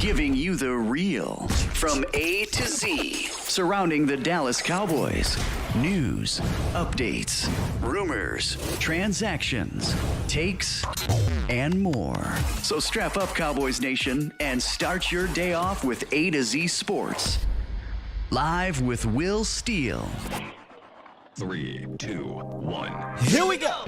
giving you the real from A to Z surrounding the Dallas Cowboys. News, updates, rumors, transactions, takes, and more. So strap up, Cowboys Nation, and start your day off with A to Z Sports. Live with Will Steele. 3, 2, 1. Here we go.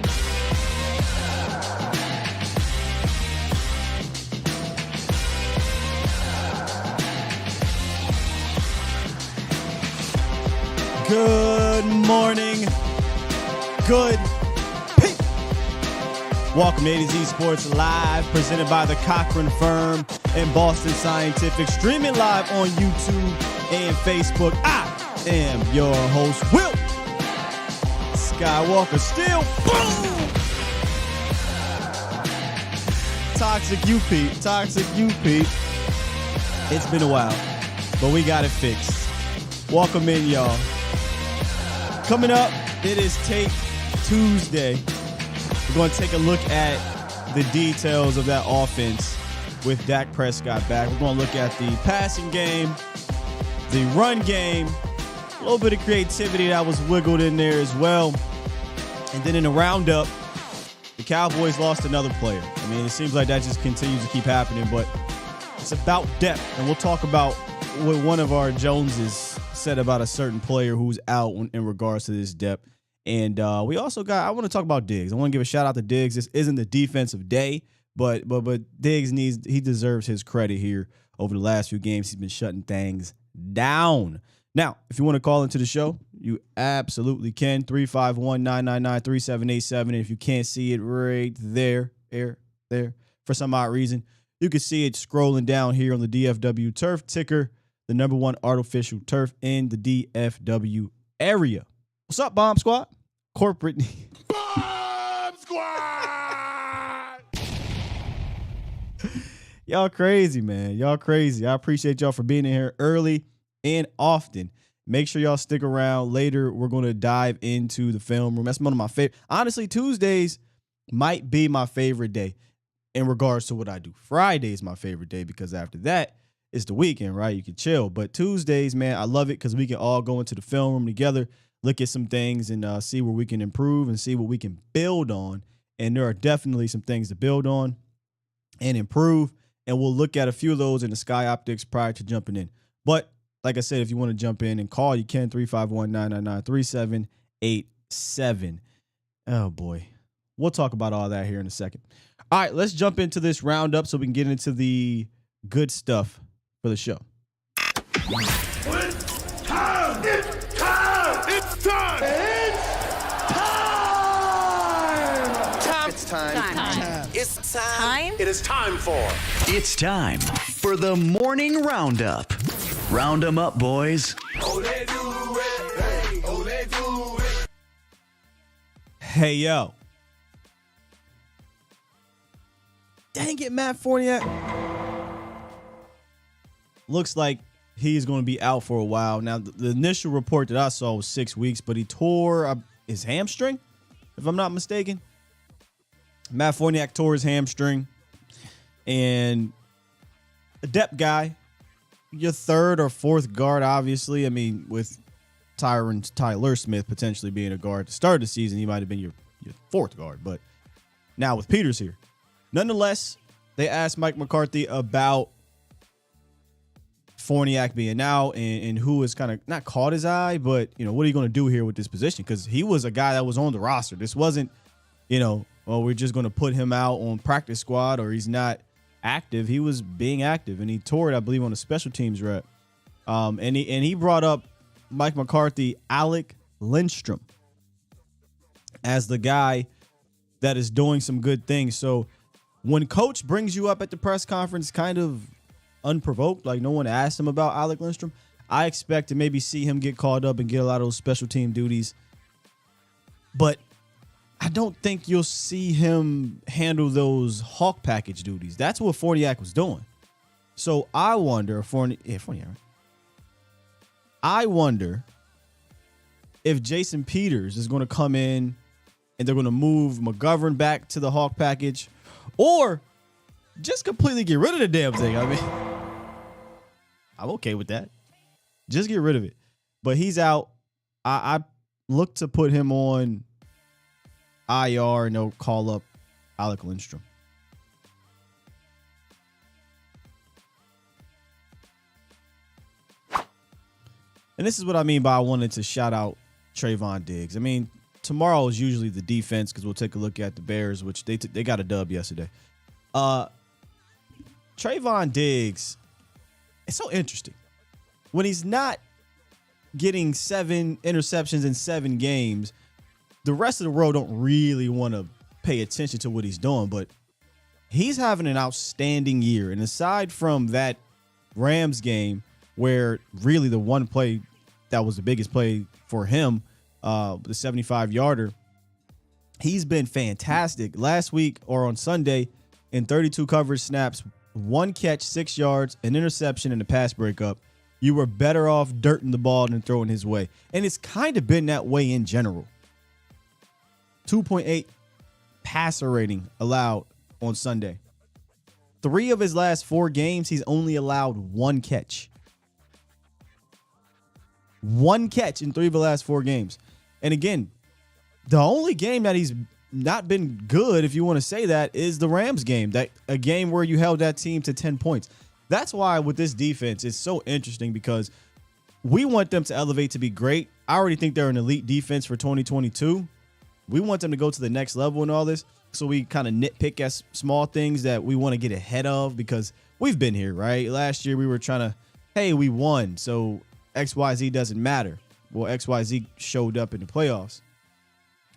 Good morning. Good people. Welcome to A to Z Sports Live, presented by the Cochran Firm and Boston Scientific, streaming live on YouTube and Facebook. I am your host, Will Skywalker. Still, boom! Toxic UP. It's been a while, but we got it fixed. Welcome in, y'all. Coming up, it is Take Tuesday. We're going to take a look at the details of that offense with Dak Prescott back. We're going to look at the passing game, the run game, a little bit of creativity that was wiggled in there as well. And then in the roundup, the Cowboys lost another player. I mean, it seems like that just continues to keep happening, but it's about depth. And we'll talk about what one of our Joneses said about a certain player who's out in regards to this depth. And we also I want to talk about Diggs. I want to give a shout out to Diggs. This isn't the defensive day, but Diggs he deserves his credit here over the last few games. He's been shutting things down. Now, if you want to call into the show, you absolutely can. 351-999-3787. And if you can't see it right there, for some odd reason, you can see it scrolling down here on the DFW turf ticker, the number one artificial turf in the DFW area. What's up, Bomb Squad? Corporate. Bomb Squad! Y'all crazy, man. Y'all crazy. I appreciate y'all for being in here early and often. Make sure y'all stick around. Later, we're going to dive into the film room. That's one of my favorite. Honestly, Tuesdays might be my favorite day in regards to what I do. Friday is my favorite day because after that, it's the weekend, right? You can chill. But Tuesdays, man, I love it because we can all go into the film room together, look at some things, and see where we can improve and see what we can build on. And there are definitely some things to build on and improve. And we'll look at a few of those in the Sky Optics prior to jumping in. But like I said, if you want to jump in and call, you can. 351-999-3787. Oh, boy. We'll talk about all that here in a second. All right, let's jump into this roundup so we can get into the good stuff for the show. It's time! It's time! It's time! It's time! It's time. It is time for... It's time for the morning roundup. Round 'em up, boys. Hey, yo. Dang it, Matt Fournier. Looks like he's going to be out for a while. Now, the initial report that I saw was 6 weeks, but he tore his hamstring, if I'm not mistaken. Matt Fournier tore his hamstring. And a depth guy, your third or fourth guard, obviously. I mean, with Tyler Smith potentially being a guard at the start of the season, he might have been your fourth guard. But now with Peters here. Nonetheless, they asked Mike McCarthy about Fournier being out and who has kind of not caught his eye, but, what are you going to do here with this position? Because he was a guy that was on the roster. This wasn't, we're just going to put him out on practice squad or he's not active. He was being active, and he tore it, I believe, on a special teams rep. And he brought up Mike McCarthy, Alec Lindstrom, as the guy that is doing some good things. So when coach brings you up at the press conference kind of unprovoked, like no one asked him about Alec Lindstrom, I expect to maybe see him get called up and get a lot of those special team duties. But I don't think you'll see him handle those Hawk package duties. That's what Fournier was doing. So I wonder, I wonder if Jason Peters is going to come in and they're going to move McGovern back to the Hawk package, or just completely get rid of the damn thing. I mean, I'm okay with that. Just get rid of it. But he's out. I look to put him on IR and they'll call up Alec Lindstrom. And this is what I mean by I wanted to shout out Trayvon Diggs. I mean, tomorrow is usually the defense because we'll take a look at the Bears, which they got a dub yesterday. Trayvon Diggs, it's so interesting. When he's not getting 7 interceptions in 7 games, the rest of the world don't really want to pay attention to what he's doing, but he's having an outstanding year. And aside from that Rams game, where really the one play that was the biggest play for him, the 75-yarder, he's been fantastic. Last week or on Sunday, in 32 coverage snaps, 1 catch, 6 yards, an interception, and a pass breakup. You were better off dirting the ball than throwing his way. And it's kind of been that way in general. 2.8 passer rating allowed on Sunday. 3 of his last 4 games, he's only allowed 1 catch. 1 catch in 3 of the last 4 games. And again, the only game that he's not been good, if you want to say that, is the Rams game. That a game where you held that team to 10 points. That's why with this defense, it's so interesting because we want them to elevate to be great. I already think they're an elite defense for 2022. We want them to go to the next level and all this. So we kind of nitpick at small things that we want to get ahead of because we've been here, right? Last year we were trying to, hey, we won, so XYZ doesn't matter. Well, XYZ showed up in the playoffs.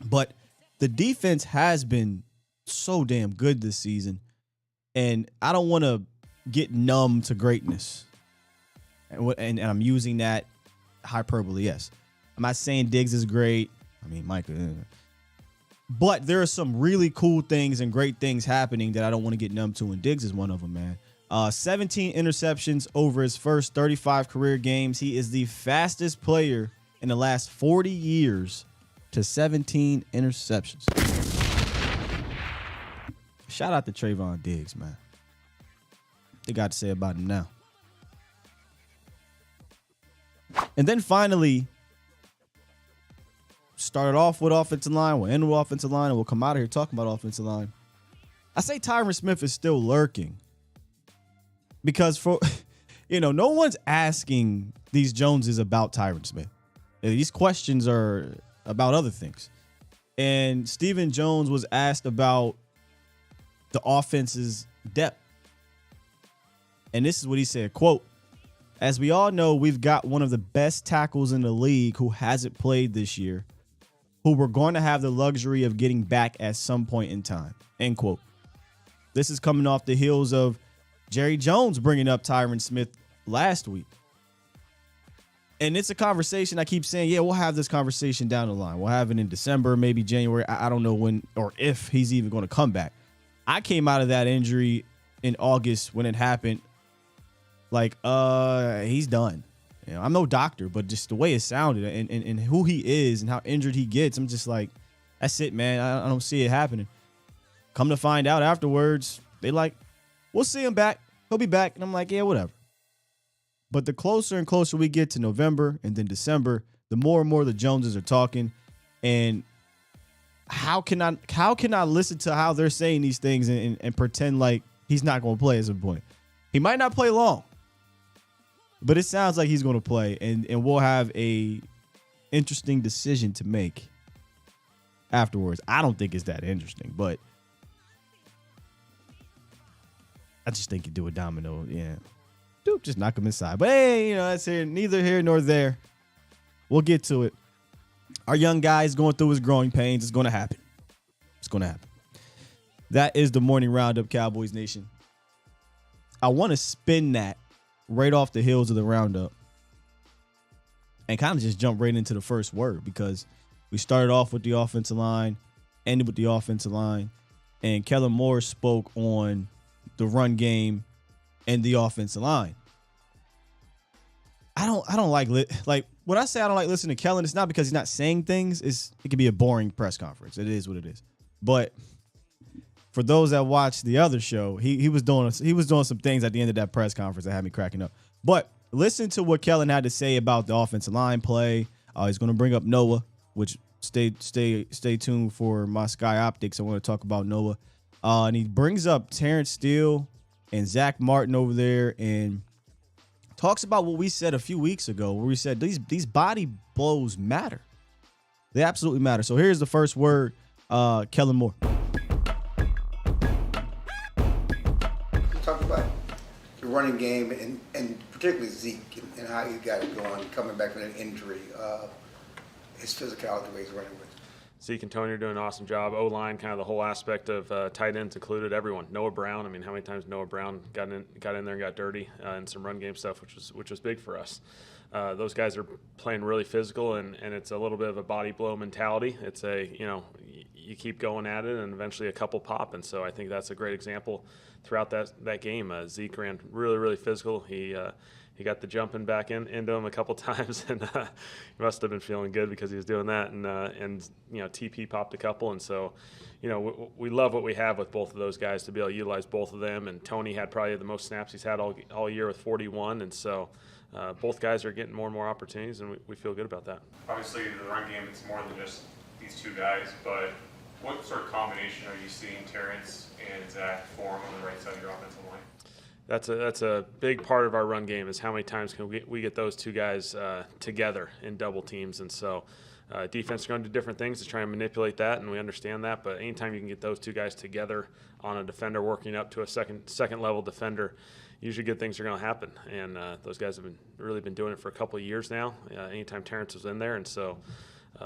But the defense has been so damn good this season. And I don't want to get numb to greatness. And I'm using that hyperbole, yes. I'm not saying Diggs is great. I mean, Micah. But there are some really cool things and great things happening that I don't want to get numb to, and Diggs is one of them, man. 17 interceptions over his first 35 career games. He is the fastest player in the last 40 years to 17 interceptions. Shout out to Trayvon Diggs, man. They got to say about him now. And then finally, started off with offensive line. We'll end with offensive line, and we'll come out of here talking about offensive line. I say Tyron Smith is still lurking because no one's asking these Joneses about Tyron Smith. These questions are about other things. And Stephen Jones was asked about the offense's depth. And this is what he said, quote, "As we all know, we've got one of the best tackles in the league who hasn't played this year, who we're going to have the luxury of getting back at some point in time," end quote. This is coming off the heels of Jerry Jones bringing up Tyron Smith last week. And it's a conversation I keep saying, yeah, we'll have this conversation down the line. We'll have it in December, maybe January. I don't know when or if he's even going to come back. I came out of that injury in August when it happened. Like, he's done. I'm no doctor, but just the way it sounded and who he is and how injured he gets, I'm just like, that's it, man. I don't see it happening. Come to find out afterwards, they like, we'll see him back. He'll be back. And I'm like, yeah, whatever. But the closer and closer we get to November and then December, the more and more the Joneses are talking. And how can I listen to how they're saying these things and pretend like he's not going to play at some point? He might not play long, but it sounds like he's going to play, and we'll have a interesting decision to make afterwards. I don't think it's that interesting, but I just think you do a domino. Yeah. Dude, just knock him inside. But hey, that's neither here nor there. We'll get to it. Our young guy is going through his growing pains. It's going to happen. It's going to happen. That is the morning roundup, Cowboys Nation. I want to spin that right off the heels of the roundup and kind of just jump right into the first word, because we started off with the offensive line, ended with the offensive line, and Kellen Moore spoke on the run game and the offensive line. I don't like when I say I don't like listening to Kellen, it's not because he's not saying things. It could be a boring press conference. It is what it is. But for those that watched the other show, he was doing some things at the end of that press conference that had me cracking up. But listen to what Kellen had to say about the offensive line play. He's going to bring up Noah, which stay tuned for my Sky Optics. I want to talk about Noah. And he brings up Terrence Steele and Zach Martin over there and talks about what we said a few weeks ago, where we said these body blows matter. They absolutely matter. So here's the first word, Kellen Moore. Talk about the running game and particularly Zeke and how he got it going, coming back from an injury, his physicality, the way he's running with. Zeke and Tony are doing an awesome job. O-line, kind of the whole aspect of tight ends included, everyone. Noah Brown, I mean, how many times Noah Brown got in there and got dirty in some run game stuff, which was big for us. Those guys are playing really physical, and it's a little bit of a body blow mentality. It's you keep going at it, and eventually a couple pop. And so I think that's a great example throughout that game. Zeke ran really, really physical. He got the jumping back into him a couple times, and he must have been feeling good because he was doing that. And TP popped a couple, and so we love what we have with both of those guys to be able to utilize both of them. And Tony had probably the most snaps he's had all year with 41, and so both guys are getting more and more opportunities, and we feel good about that. Obviously, the run game, it's more than just these two guys, but what sort of combination are you seeing Terrence and Zach form on the right side of your offensive line? That's a big part of our run game, is how many times can we get those two guys together in double teams. And so defense is going to do different things to try and manipulate that, and we understand that. But anytime you can get those two guys together on a defender working up to a second level defender, usually good things are going to happen. And those guys have really been doing it for a couple of years now, anytime Terrence was in there. And so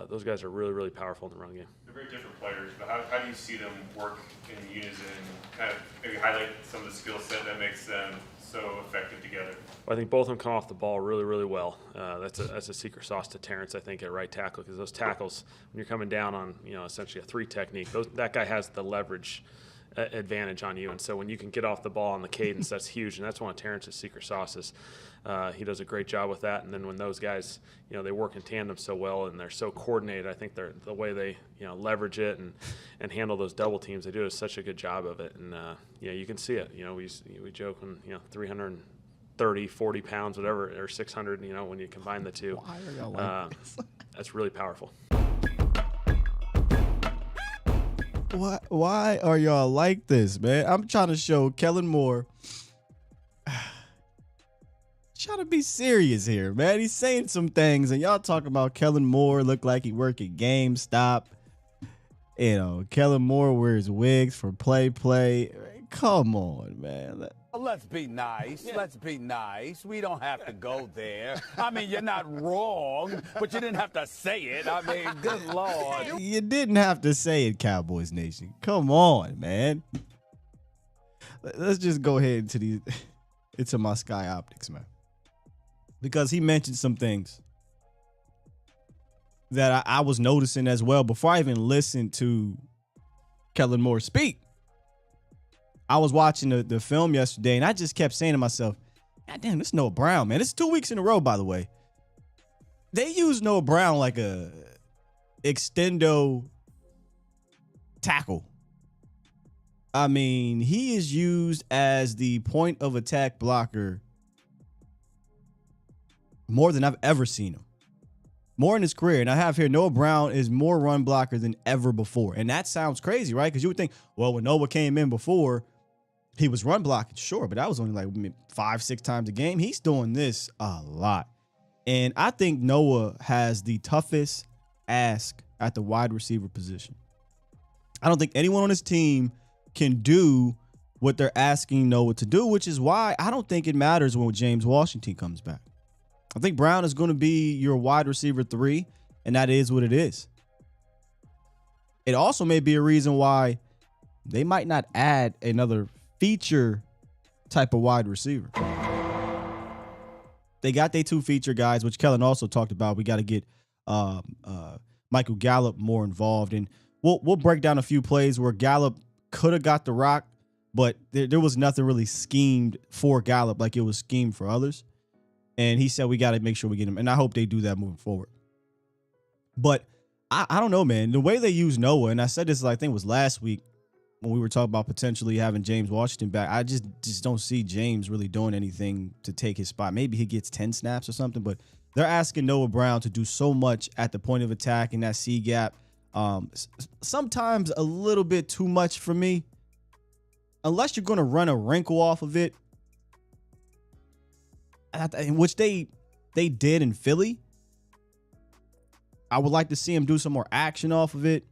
those guys are really, really powerful in the run game. They're very different players, but how do you see them work in unison, kind of maybe highlight some of the skill set that makes them so effective together? Well, I think both of them come off the ball really, really well. That's a secret sauce to Terrence, I think, at right tackle, because those tackles, when you're coming down on essentially a 3 technique, that guy has the leverage advantage on you, and so when you can get off the ball on the cadence, that's huge, and that's one of Terrence's secret sauces. He does a great job with that, and then when those guys, they work in tandem so well and they're so coordinated, I think the way they leverage it and handle those double teams, they do such a good job of it, and you can see it. We joke when 330, 40 pounds, whatever, or 600, when you combine the two, Why are y'all like this? That's really powerful. Why are y'all like this, man? I'm trying to show Kellen Moore. Trying to be serious here, man. He's saying some things, and y'all talking about Kellen Moore look like he work at GameStop. Kellen Moore wears wigs for play. Come on, man. Let's be nice. Let's be nice. We don't have to go there. I mean, you're not wrong, but you didn't have to say it. I mean, good Lord. You didn't have to say it, Cowboys Nation. Come on, man. Let's just go ahead into my Sky Optics, man. Because he mentioned some things that I was noticing as well before I even listened to Kellen Moore speak. I was watching the film yesterday, and I just kept saying to myself, God damn, this is Noah Brown, man. This is 2 weeks in a row, by the way. They use Noah Brown like a extendo tackle. I mean, he is used as the point of attack blocker more than I've ever seen him. More in his career. And I have here, Noah Brown is more run blocker than ever before. And that sounds crazy, right? Because you would think, well, when Noah came in before, he was run blocking, sure, but that was only like 5-6 times a game. He's doing this a lot. And I think Noah has the toughest ask at the wide receiver position. I don't think anyone on his team can do what they're asking Noah to do, which is why I don't think it matters when James Washington comes back. I think Brown is going to be your wide receiver 3, and that is what it is. It also may be a reason why they might not add another feature type of wide receiver. They got their 2 feature guys, which Kellen also talked about. We got to get Michael Gallup more involved, and we'll break down a few plays where Gallup could have got the rock, but there was nothing really schemed for Gallup like it was schemed for others. And he said we got to make sure we get him, and I hope they do that moving forward. But I don't know, man. The way they use Noah, and I said this, I think it was last week, when we were talking about potentially having James Washington back, I just don't see James really doing anything to take his spot. Maybe he gets 10 snaps or something, but they're asking Noah Brown to do so much at the point of attack in that C gap. Sometimes a little bit too much for me. Unless you're going to run a wrinkle off of it, which they did in Philly. I would like to see him do some more action off of it.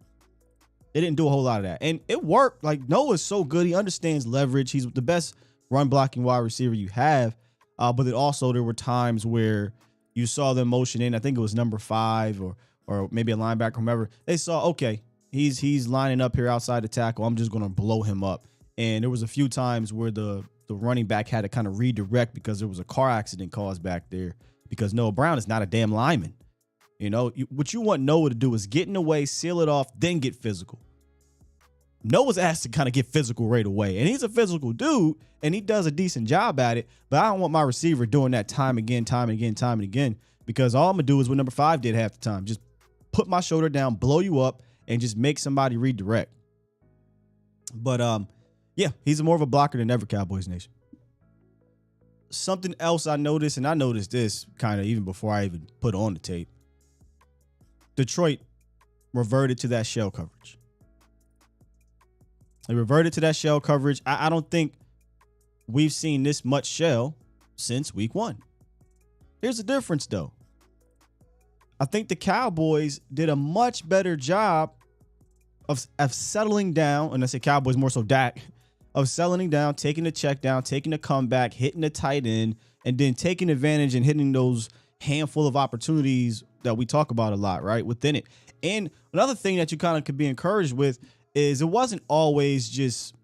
They didn't do a whole lot of that. And it worked. Like, Noah's so good. He understands leverage. He's the best run blocking wide receiver you have. But then also there were times where you saw them motion in. I think it was number 5 or maybe a linebacker, whomever. They saw, okay, he's lining up here outside the tackle. I'm just going to blow him up. And there was a few times where the running back had to kind of redirect because there was a car accident caused back there because Noah Brown is not a damn lineman. You know, what you want Noah to do is get in the way, seal it off, then get physical. Noah's asked to kind of get physical right away. And he's a physical dude, and he does a decent job at it. But I don't want my receiver doing that time and again, because all I'm going to do is what number 5 did half the time. Just put my shoulder down, blow you up, and just make somebody redirect. But, yeah, he's more of a blocker than ever, Cowboys Nation. Something else I noticed, and I noticed this kind of even before I even put on the tape. Detroit reverted to that shell coverage. They reverted to that shell coverage. I don't think we've seen this much shell since week 1. Here's the difference, though. I think the Cowboys did a much better job of settling down, and I say Cowboys more so Dak, of settling down, taking the check down, taking the comeback, hitting the tight end, and then taking advantage and hitting those handful of opportunities that we talk about a lot, right, within it. And another thing that you kind of could be encouraged with is it wasn't always just,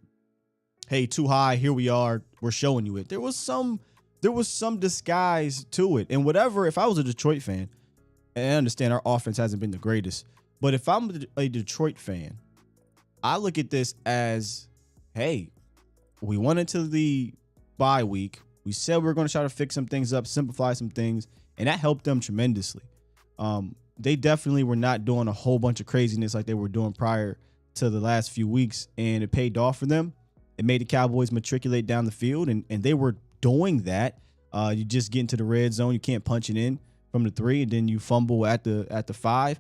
hey, too high, here we are, we're showing you it. There was some disguise to it. And whatever, if I was a Detroit fan, and I understand our offense hasn't been the greatest, but if I'm a Detroit fan, I look at this as, hey, we went into the bye week. We said we were going to try to fix some things up, simplify some things, and that helped them tremendously. They definitely were not doing a whole bunch of craziness like they were doing prior to the last few weeks, and it paid off for them. It made the Cowboys matriculate down the field, and they were doing that. You just get into the red zone, you can't punch it in from the 3, and then you fumble at the 5.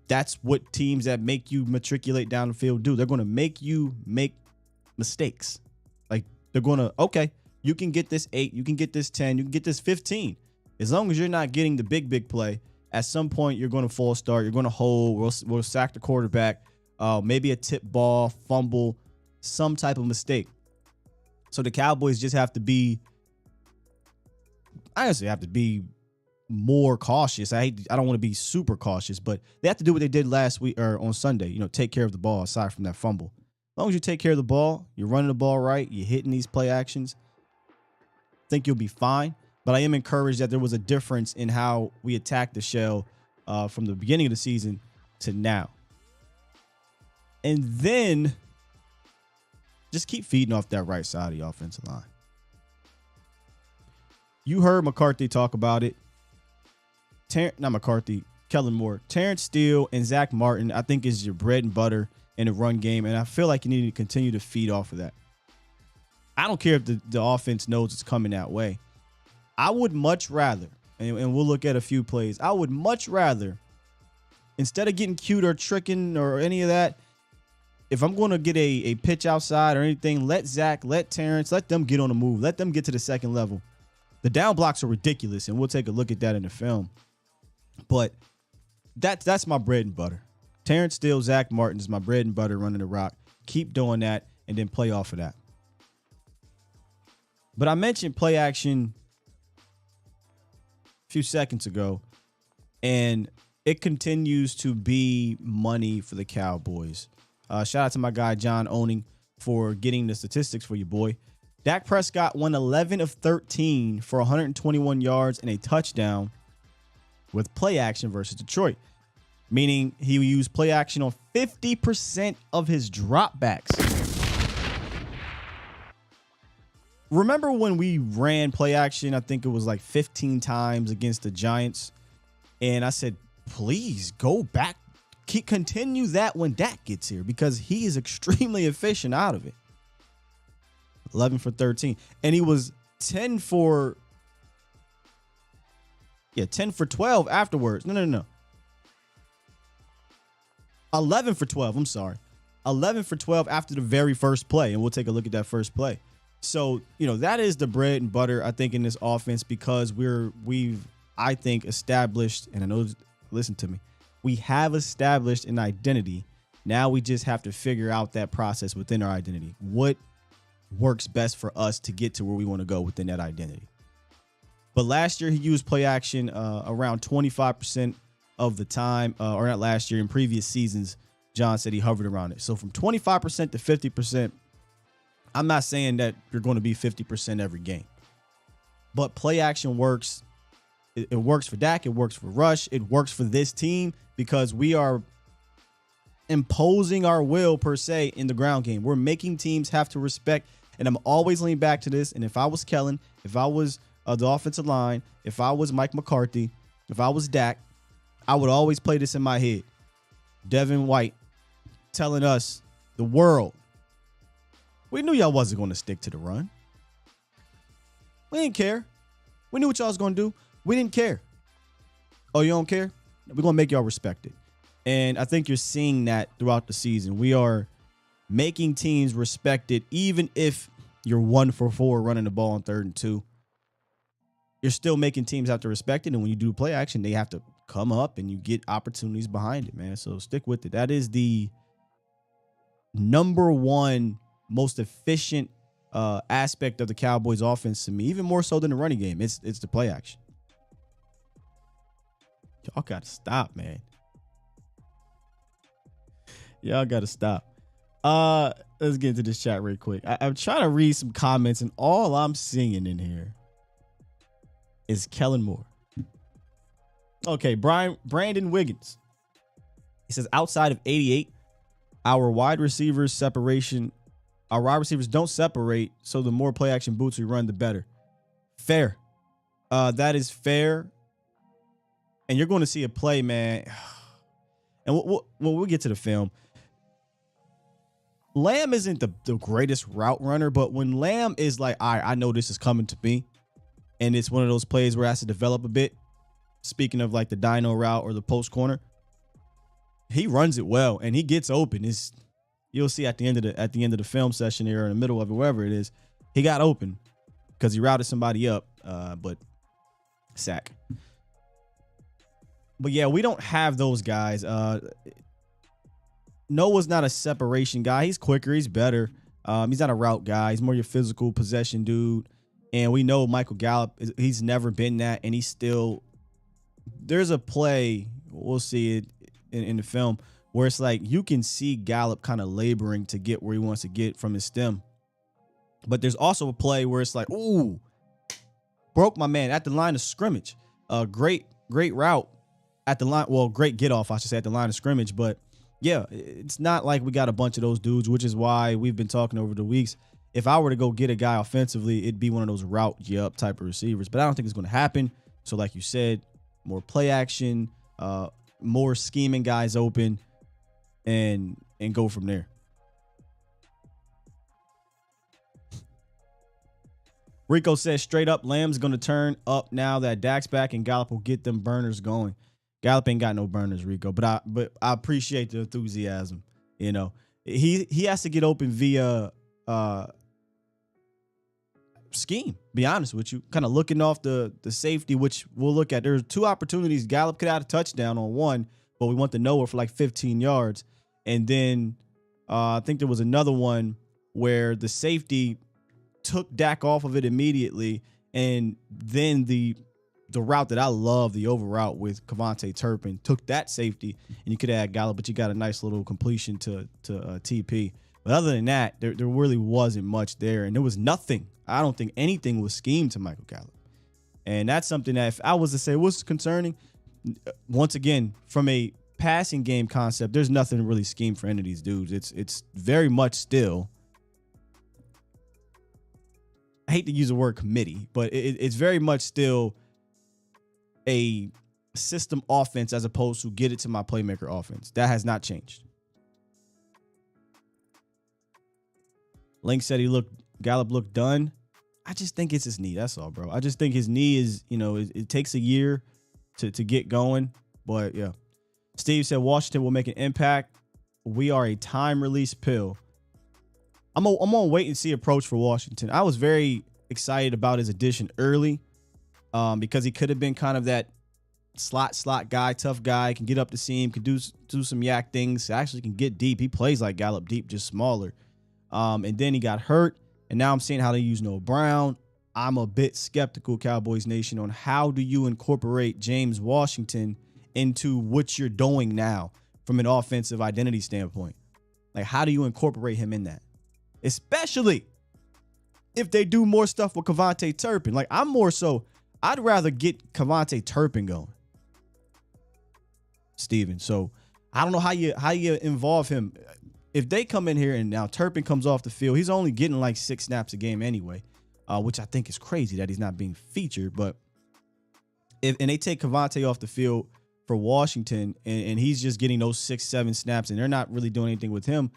That's what teams that make you matriculate down the field do. They're going to make you make mistakes. Like, they're going to, okay, you can get this 8, you can get this 10, you can get this 15. As long as you're not getting the big play, at some point you're going to false start, you're going to hold, we'll sack the quarterback, maybe a tip ball, fumble, some type of mistake. So the Cowboys just have to be, I honestly have to be more cautious. I don't want to be super cautious, but they have to do what they did last week or on Sunday, take care of the ball aside from that fumble. As long as you take care of the ball, you're running the ball right, you're hitting these play actions, I think you'll be fine. But I am encouraged that there was a difference in how we attacked the shell from the beginning of the season to now. And then just keep feeding off that right side of the offensive line. You heard McCarthy talk about it. Not McCarthy, Kellen Moore. Terrence Steele and Zach Martin, I think, is your bread and butter in the run game. And I feel like you need to continue to feed off of that. I don't care if the offense knows it's coming that way. I would much rather, and we'll look at a few plays, I would much rather, instead of getting cute or tricking or any of that, if I'm going to get a pitch outside or anything, let Zach, let Terrence, let them get on the move. Let them get to the second level. The down blocks are ridiculous, and we'll take a look at that in the film. But that's my bread and butter. Terrence Steele, Zach Martin is my bread and butter running the rock. Keep doing that, and then play off of that. But I mentioned play action a few seconds ago, and it continues to be money for the Cowboys. Shout out to my guy John Owning for getting the statistics for you, boy. Dak Prescott went 11 of 13 for 121 yards and a touchdown with play action versus Detroit, meaning he used play action on 50% of his dropbacks. Remember when we ran play action, I think it was like 15 times against the Giants, and I said, please go back continue that when Dak gets here because he is extremely efficient out of it. 11 for 13. And he was 10 for 12 afterwards. No. 11 for 12. I'm sorry. 11 for 12 after the very first play. And we'll take a look at that first play. So, that is the bread and butter, I think, in this offense because we've, I think, established, and I know, listen to me, we have established an identity. Now we just have to figure out that process within our identity. What works best for us to get to where we want to go within that identity. But last year he used play action around 25% of the time, or not last year, in previous seasons, John said he hovered around it. So from 25% to 50%, I'm not saying that you're going to be 50% every game, but play action works. It works for Dak. It works for Rush. It works for this team because we are imposing our will, per se, in the ground game. We're making teams have to respect, and I'm always leaning back to this. And if I was Kellen, if I was the offensive line, if I was Mike McCarthy, if I was Dak, I would always play this in my head. Devin White telling us, the world, we knew y'all wasn't going to stick to the run. We didn't care. We knew what y'all was going to do. We didn't care. Oh, you don't care? We're going to make y'all respect it. And I think you're seeing that throughout the season. We are making teams respect it, even if you're 1 for 4 running the ball on 3rd and 2. You're still making teams have to respect it. And when you do play action, they have to come up and you get opportunities behind it, man. So stick with it. That is the number one most efficient aspect of the Cowboys offense to me, even more so than the running game. It's the play action. Y'all got to stop, man. Y'all got to stop. Let's get into this chat real quick. I'm trying to read some comments, and all I'm seeing in here is Kellen Moore. Okay, Brandon Wiggins. He says, outside of 88, our wide receivers don't separate, so the more play action boots we run, the better. Fair. That is fair. And you're going to see a play, man. And we'll get to the film. Lamb isn't the greatest route runner, but when Lamb is like, all right, I know this is coming to me, and it's one of those plays where it has to develop a bit. Speaking of like the dino route or the post corner, he runs it well and he gets open. You'll see at the end of the film session here, or in the middle of it, wherever it is, he got open because he routed somebody up, but sack. But yeah, we don't have those guys. Noah's not a separation guy. He's quicker. He's better. He's not a route guy. He's more your physical possession dude. And we know Michael Gallup, he's never been that. And he's still, there's a play, we'll see it in the film, where it's like you can see Gallup kind of laboring to get where he wants to get from his stem. But there's also a play where it's like, ooh, broke my man at the line of scrimmage. Great route at the line. Well, great get off, I should say, at the line of scrimmage. But yeah, it's not like we got a bunch of those dudes, which is why we've been talking over the weeks. If I were to go get a guy offensively, it'd be one of those route up type of receivers. But I don't think it's going to happen. So like you said, more play action, more scheming guys open, and go from there. Rico says straight up, Lamb's going to turn up now that Dak's back and Gallup will get them burners going. Gallup ain't got no burners, Rico, but I appreciate the enthusiasm. You know, he has to get open via scheme, be honest with you, kind of looking off the safety, which we'll look at. There's 2 opportunities. Gallup could have a touchdown on one, but we went to Noah for like 15 yards. And then I think there was another one where the safety took Dak off of it immediately. And then the route that I love, the over route with Kevontae Turpin, took that safety, and you could add Gallup, but you got a nice little completion to TP. But other than that, there really wasn't much there. And there was nothing. I don't think anything was schemed to Michael Gallup. And that's something that if I was to say what's concerning, once again, from a passing game concept, there's nothing really schemed for any of these dudes. It's very much still, I hate to use the word committee, but it's very much still a system offense as opposed to get it to my playmaker offense. That has not changed. Link said Gallup looked done. I just think it's his knee. That's all, bro. I just think his knee is, it takes a year to get going. But yeah. Steve said Washington will make an impact. We are a time release pill. I'm gonna wait and see approach for Washington. I was very excited about his addition early because he could have been kind of that slot guy, tough guy, can get up the seam, can do some yak things, actually can get deep. He plays like Gallup deep, just smaller. And then he got hurt, and now I'm seeing how they use Noah Brown. I'm a bit skeptical, Cowboys Nation, on how do you incorporate James Washington into what you're doing now from an offensive identity standpoint. Like, how do you incorporate him in that? Especially if they do more stuff with Kevontae Turpin. Like, I'd rather get Kevontae Turpin going, Steven. So I don't know how you involve him. If they come in here and now Turpin comes off the field, he's only getting like 6 snaps a game anyway, which I think is crazy that he's not being featured. But and they take Kevontae off the field for Washington, and he's just getting those 6-7 snaps, and they're not really doing anything with him,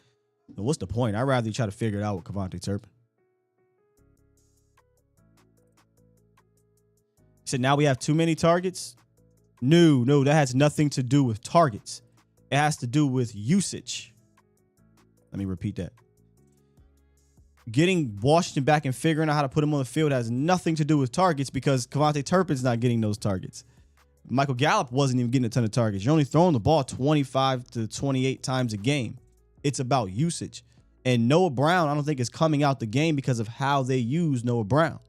then what's the point? I'd rather you try to figure it out with Kevontae Turpin. He said, now we have too many targets? No, that has nothing to do with targets. It has to do with usage. Let me repeat that. Getting Washington back and figuring out how to put him on the field has nothing to do with targets because Kevontae Turpin's not getting those targets. Michael Gallup wasn't even getting a ton of targets. You're only throwing the ball 25 to 28 times a game. It's about usage. And Noah Brown, I don't think is coming out the game because of how they use Noah Brown.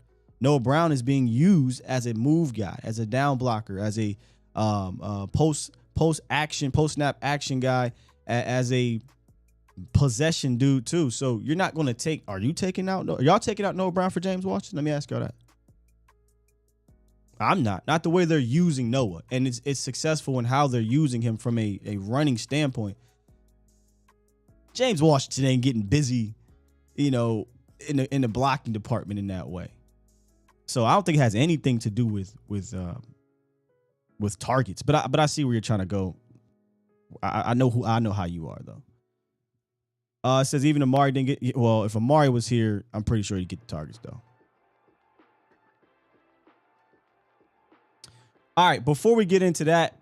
Noah Brown is being used as a move guy, as a down blocker, as a post-snap action guy, as a possession dude too. So you're not going to are y'all taking out Noah Brown for James Washington? Let me ask y'all that. I'm not the way they're using Noah, and it's successful in how they're using him from a running standpoint. James Washington ain't getting busy, in the blocking department in that way. So I don't think it has anything to do with targets. But I see where you're trying to go. I know how you are though. It says even Amari didn't get. Well, if Amari was here, I'm pretty sure he'd get the targets though. All right, before we get into that,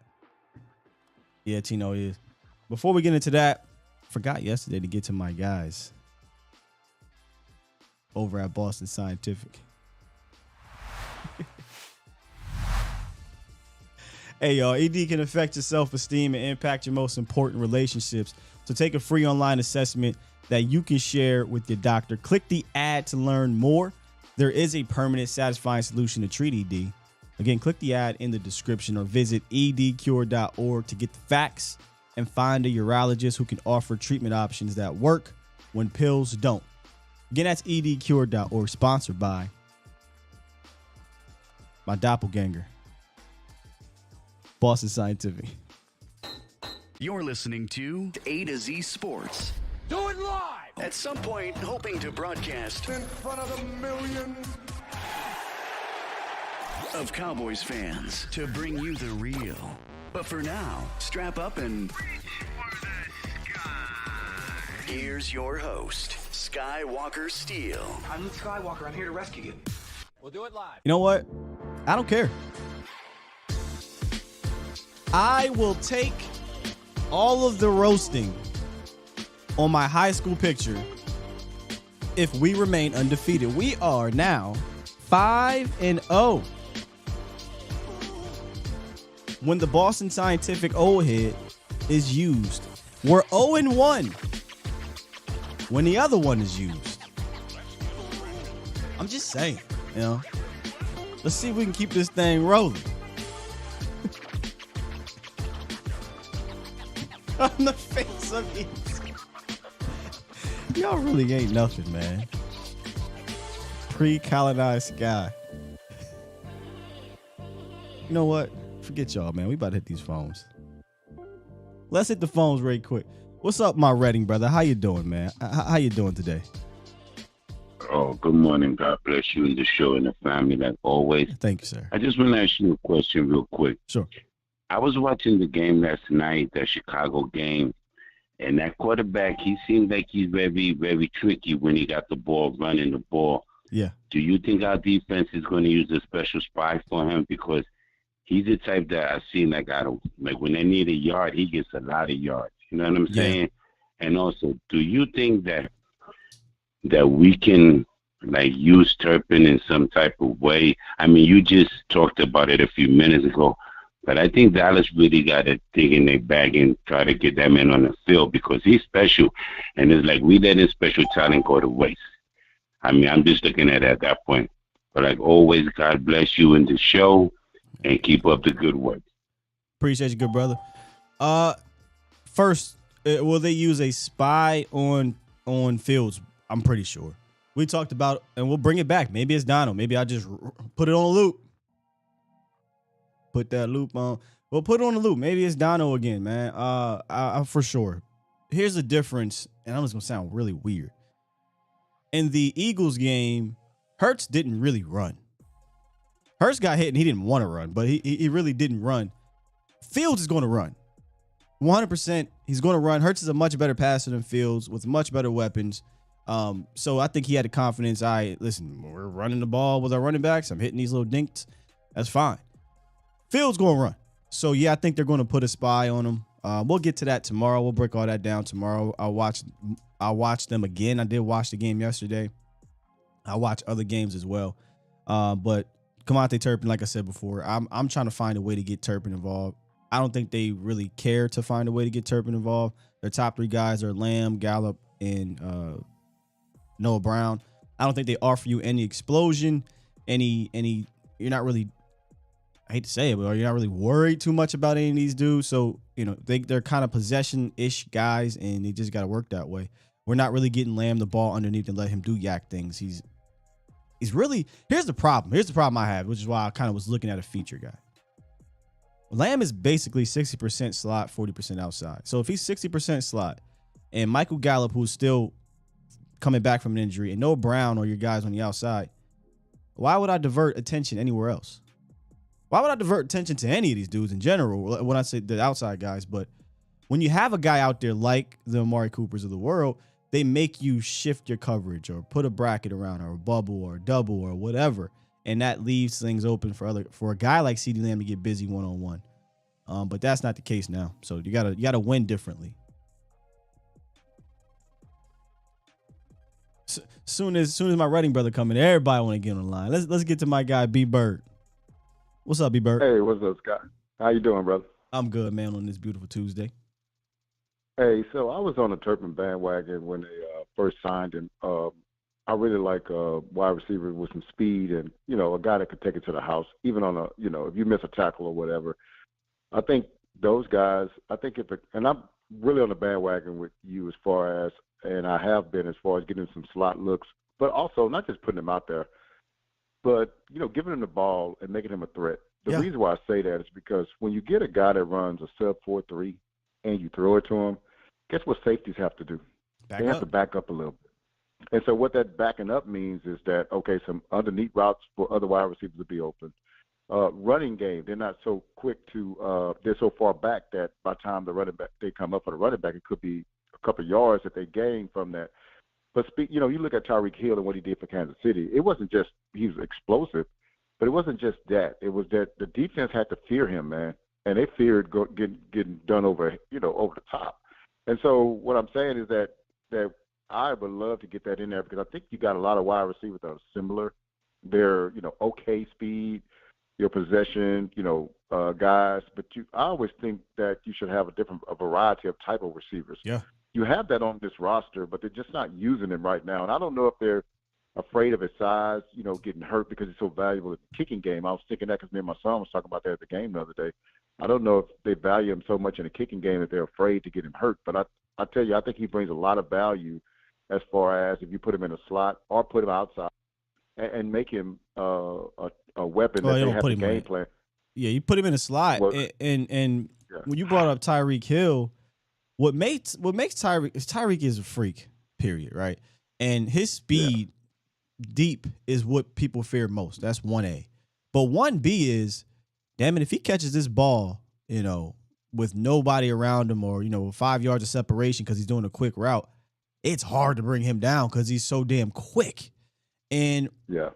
yeah, Tino is. Before we get into that, forgot yesterday to get to my guys over at Boston Scientific. Hey, y'all, ED can affect your self-esteem and impact your most important relationships. So take a free online assessment that you can share with your doctor. Click the ad to learn more. There is a permanent, satisfying solution to treat ED. Again, click the ad in the description or visit edcure.org to get the facts and find a urologist who can offer treatment options that work when pills don't. Again, that's edcure.org, sponsored by my doppelganger, Boston Scientific. You're listening to A to Z Sports. Do it live! At some point, hoping to broadcast In front of the millions. of Cowboys fans to bring you the real. But for now, strap up and here's your host, Skywalker Steele. I'm Luke Skywalker. I'm here to rescue you. We'll do it live. You know what? I don't care. I will take all of the roasting on my high school picture if we remain undefeated. We are now 5-0. When the Boston Scientific old head is used. We're 0-1 when the other one is used. I'm just saying, let's see if we can keep this thing rolling. On the face of it. Y'all really ain't nothing, man. Pre-colonized guy. You know what? Forget y'all, man. We about to hit these phones. Let's hit the phones right quick. What's up, my Reading brother? How you doing, man? How you doing today? Oh, good morning. God bless you and the show and the family, like always. Thank you, sir. I just want to ask you a question real quick. Sure. I was watching the game last night, the Chicago game, and that quarterback, he seemed like he's very, very tricky when he got the ball, running the ball. Yeah. Do you think our defense is going to use a special spy for him? Because he's the type that I've seen, like, like when they need a yard, he gets a lot of yards. You know what I'm saying? And also, do you think that we can like use Turpin in some type of way? I mean, you just talked about it a few minutes ago, but I think Dallas really got to dig in their bag and try to get that man on the field because he's special, and it's like we let his special talent go to waste. I mean, I'm just looking at it at that point. But like always, God bless you in the show, and keep up the good work. Appreciate you, good brother. First, will they use a spy on Fields? I'm pretty sure. We talked about, and we'll bring it back. Maybe it's Donald. Maybe I just put it on a loop. Put that loop on. We'll put it on a loop. Maybe it's Donald again, man. I for sure. Here's the difference, and I'm just gonna sound really weird. In the Eagles game, Hurts didn't really run. Hurts got hit and he didn't want to run, but he really didn't run. Fields is going to run. 100%. He's going to run. Hurts is a much better passer than Fields with much better weapons. So I think he had the confidence. Listen, we're running the ball with our running backs. I'm hitting these little dinks. That's fine. Fields going to run. So, yeah, I think they're going to put a spy on him. We'll get to that tomorrow. We'll break all that down tomorrow. I'll watch them again. I did watch the game yesterday. I'll watch other games as well. But Kamate Turpin, like I said before, I'm trying to find a way to get Turpin involved. I don't think they really care to find a way to get Turpin involved. Their top three guys are Lamb, Gallup, and Noah Brown. I don't think they offer you any explosion, any. You're not really, I hate to say it, but you're not really worried too much about any of these dudes. So, they're kind of possession-ish guys, and they just got to work that way. We're not really getting Lamb the ball underneath and let him do yak things. He's really, here's the problem. Here's the problem I have, which is why I kind of was looking at a feature guy. Lamb is basically 60% slot, 40% outside. So if he's 60% slot and Michael Gallup, who's still coming back from an injury, and Noah Brown or your guys on the outside, why would I divert attention anywhere else? Why would I divert attention to any of these dudes in general when I say the outside guys? But when you have a guy out there like the Amari Coopers of the world, they make you shift your coverage or put a bracket around or a bubble or a double or whatever. And that leaves things open for a guy like CeeDee Lamb to get busy one-on-one. But that's not the case now. So you gotta win differently. Soon as my writing brother come in, everybody want to get on the line. Let's get to my guy B Bird. What's up, B Bird? Hey, what's up, Scott? How you doing, brother? I'm good, man, on this beautiful Tuesday. Hey, so I was on the Turpin bandwagon when they first signed him. I really like a wide receiver with some speed and, a guy that could take it to the house, even on if you miss a tackle or whatever. I think those guys, and I'm really on the bandwagon with you as far as, and I have been as far as getting some slot looks, but also not just putting them out there, but, giving him the ball and making him a threat. The reason why I say that is because when you get a guy that runs a sub 4.3 and you throw it to him, guess what safeties have to do? They have to back up a little bit. And so what that backing up means is that, okay, some underneath routes for other wide receivers to be open. Running game, they're not so quick to they're so far back that by the time they come up for the running back, it could be a couple of yards that they gain from that. But you look at Tyreek Hill and what he did for Kansas City. It wasn't just he was explosive, but it wasn't just that. It was that the defense had to fear him, man, and they feared getting done over over the top. And so what I'm saying is that I would love to get that in there because I think you got a lot of wide receivers that are similar. They're okay speed, your possession, guys. But I always think that you should have a variety of type of receivers. Yeah. You have that on this roster, but they're just not using him right now. And I don't know if they're afraid of his size, getting hurt because he's so valuable at the kicking game. I was thinking that because me and my son was talking about that at the game the other day. I don't know if they value him so much in the kicking game that they're afraid to get him hurt. But I tell you, I think he brings a lot of value as far as if you put him in a slot or put him outside and make him a weapon that they have the game plan. Yeah, you put him in a slot. And when you brought up Tyreek Hill, what makes Tyreek is a freak, period, right? And his speed deep is what people fear most. That's 1A. But 1B is, damn it, if he catches this ball with nobody around him or, 5 yards of separation because he's doing a quick route, it's hard to bring him down because he's so damn quick. And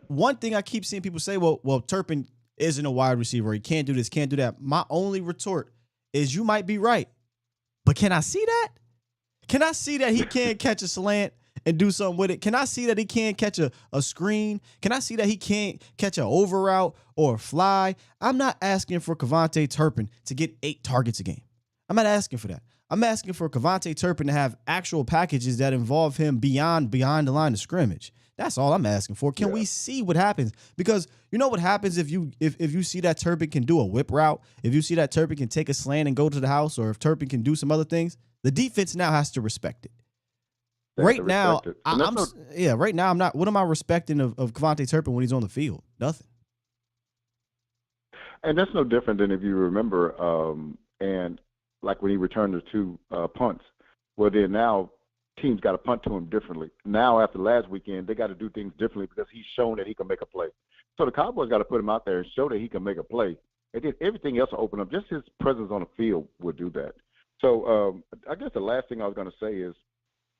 one thing I keep seeing people say, well, Turpin isn't a wide receiver. He can't do this, can't do that. My only retort is you might be right. But can I see that? Can I see that he can't catch a slant and do something with it? Can I see that he can't catch a screen? Can I see that he can't catch an over route or a fly? I'm not asking for Kevontae Turpin to get 8 targets a game. I'm not asking for that. I'm asking for Kevontae Turpin to have actual packages that involve him behind the line of scrimmage. That's all I'm asking for. Can we see what happens? Because you know what happens if you see that Turpin can do a whip route, if you see that Turpin can take a slant and go to the house, or if Turpin can do some other things, the defense now has to respect it. Right now, I'm not. What am I respecting of Kevontae Turpin when he's on the field? Nothing. And that's no different than if you remember, and like when he returned the 2 punts. Well, then now teams got to punt to him differently. Now, after last weekend, they got to do things differently because he's shown that he can make a play. So the Cowboys got to put him out there and show that he can make a play. And then everything else will open up. Just his presence on the field will do that. So I guess the last thing I was going to say is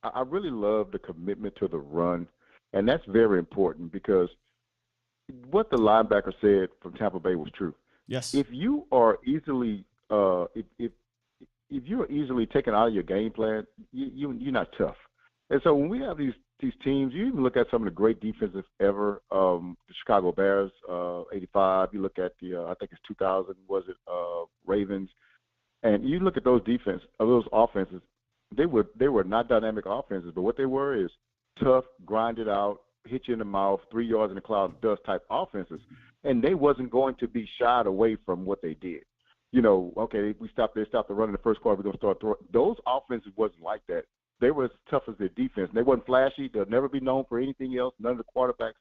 I really love the commitment to the run, and that's very important because what the linebacker said from Tampa Bay was true. Yes. If you are easily if you're easily taken out of your game plan, you're not tough. And so when we have these teams, you even look at some of the great defenses ever, the Chicago Bears, 85. You look at the I think it's 2000, Ravens, and you look at those offenses. They were not dynamic offenses, but what they were is tough, grind it out, hit you in the mouth, 3 yards in the cloud of dust type offenses, and they wasn't going to be shied away from what they did. Okay, we stopped the run in the first quarter, we're going to start throwing. Those offenses wasn't like that. They were as tough as their defense. They wasn't flashy. They'll never be known for anything else. None of the quarterbacks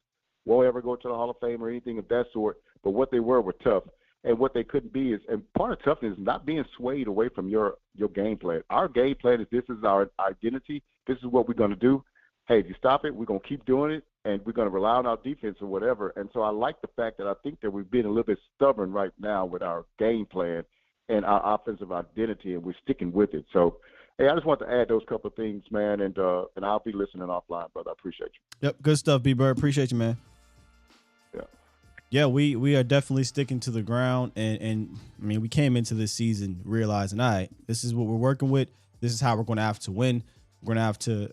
will ever go to the Hall of Fame or anything of that sort. But what they were tough. And what they couldn't be is, and part of toughness is not being swayed away from your game plan. Our game plan is this is our identity. This is what we're going to do. Hey, if you stop it, we're going to keep doing it, and we're going to rely on our defense or whatever. And so I like the fact that I think that we've been a little bit stubborn right now with our game plan and our offensive identity, and we're sticking with it. So, hey, I just want to add those couple of things, man, and I'll be listening offline, brother. I appreciate you. Yep, good stuff, B-Bird. Appreciate you, man. Yeah, we are definitely sticking to the ground, and I mean, we came into this season realizing, all right, this is what we're working with. This is how we're going to have to win. We're going to have to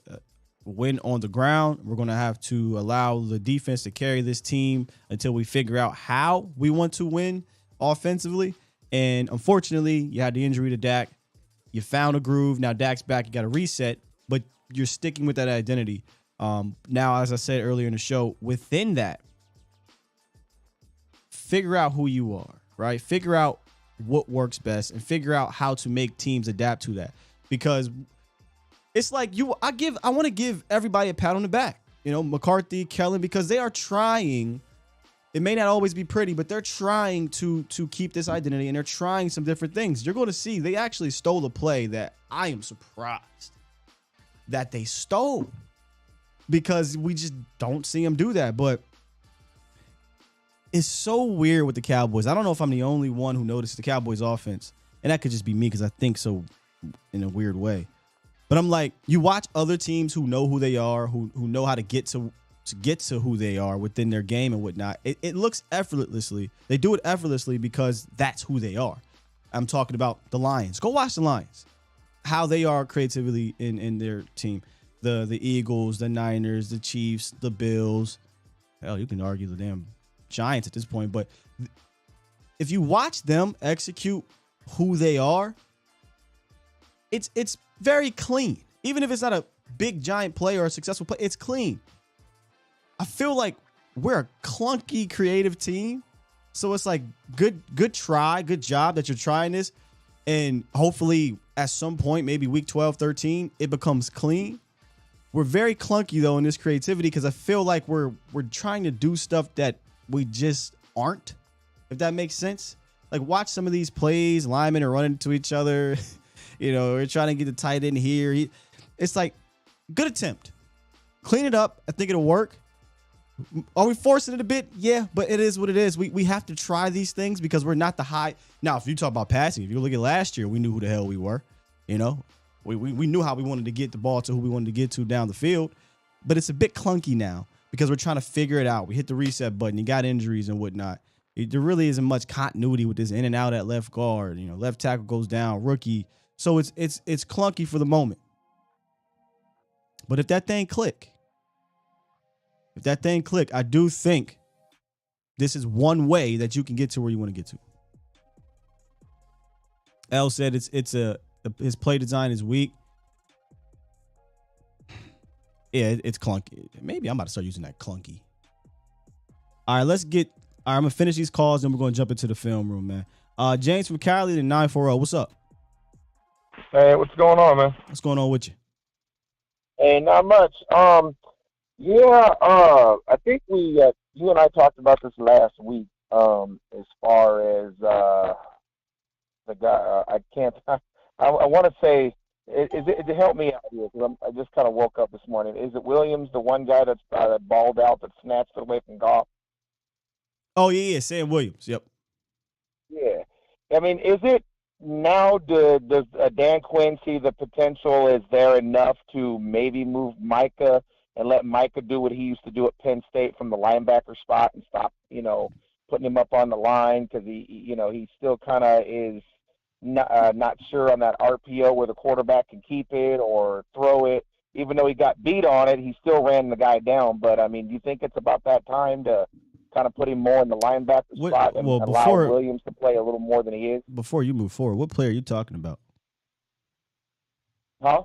win on the ground. We're going to have to allow the defense to carry this team until we figure out how we want to win offensively. And unfortunately, you had the injury to Dak. You found a groove. Now Dak's back. You got to reset, but you're sticking with that identity. Now, as I said earlier in the show, within that, figure out who you are, right? Figure out what works best and figure out how to make teams adapt to that. Because it's like I want to give everybody a pat on the back. McCarthy, Kellen, because they are trying. It may not always be pretty, but they're trying to keep this identity, and they're trying some different things. You're going to see they actually stole a play that I am surprised that they stole, because we just don't see them do that. But it's so weird with the Cowboys. I don't know if I'm the only one who noticed the Cowboys offense, and that could just be me because I think so in a weird way. But I'm like, you watch other teams who know who they are, who know how to get to who they are within their game and whatnot. It looks effortlessly. They do it effortlessly because that's who they are. I'm talking about the Lions. Go watch the Lions, how they are creatively in their team. The Eagles, the Niners, the Chiefs, the Bills. Hell, you can argue the damn Giants at this point, but if you watch them execute who they are, it's very clean. Even if it's not a big giant play or a successful play, it's clean. I feel like we're a clunky creative team, so it's like good try, good job that you're trying this, and hopefully at some point, maybe week 12, 13, it becomes clean. We're very clunky though in this creativity because I feel like we're trying to do stuff that we just aren't, if that makes sense. Like, watch some of these plays, linemen are running into each other. We're trying to get the tight end here. It's like, good attempt. Clean it up. I think it'll work. Are we forcing it a bit? Yeah, but it is what it is. We have to try these things because we're not the high. Now, if you talk about passing, if you look at last year, we knew who the hell we were. You know, we knew how we wanted to get the ball to who we wanted to get to down the field. But it's a bit clunky now because we're trying to figure it out. We hit the reset button. You got injuries and whatnot. There really isn't much continuity with this in and out at left guard. You know, left tackle goes down, rookie. So it's clunky for the moment. But if that thing click, I do think this is one way that you can get to where you want to get to. L said his play design is weak. Yeah, it's clunky. Maybe I'm about to start using that clunky. All right, I'm going to finish these calls, then we're going to jump into the film room, man. James from Cali to 940. What's up? Hey, what's going on, man? What's going on with you? Hey, not much. I think you and I talked about this last week. As far as the guy, I can't. I want to say, is it help me out here because I just kind of woke up this morning. Is it Williams, the one guy that's balled out that snatched it away from Goff? Oh yeah, Sam Williams. Yep. Yeah, I mean, is it now? Does Dan Quinn see the potential? Is there enough to maybe move Micah and let Micah do what he used to do at Penn State from the linebacker spot and stop, putting him up on the line because he still kind of is not sure on that RPO where the quarterback can keep it or throw it. Even though he got beat on it, he still ran the guy down. But, I mean, do you think it's about that time to kind of put him more in the linebacker spot and allow Williams to play a little more than he is? Before you move forward, what player are you talking about? Huh?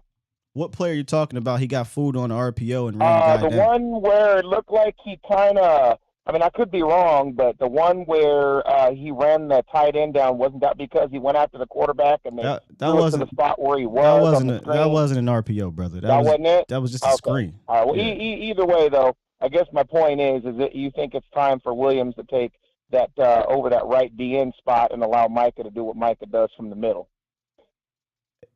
What player are you talking about? He got fooled on the RPO and ran the guy down. One where it looked like he kind of – I mean, I could be wrong, but the one where he ran the tight end down, wasn't that because he went after the quarterback and they threw it to the spot where he was on the screen? That wasn't an RPO, brother. That wasn't it? That was just a screen. All right. Well, either way, though, I guess my point is that you think it's time for Williams to take that over that right DN spot and allow Micah to do what Micah does from the middle.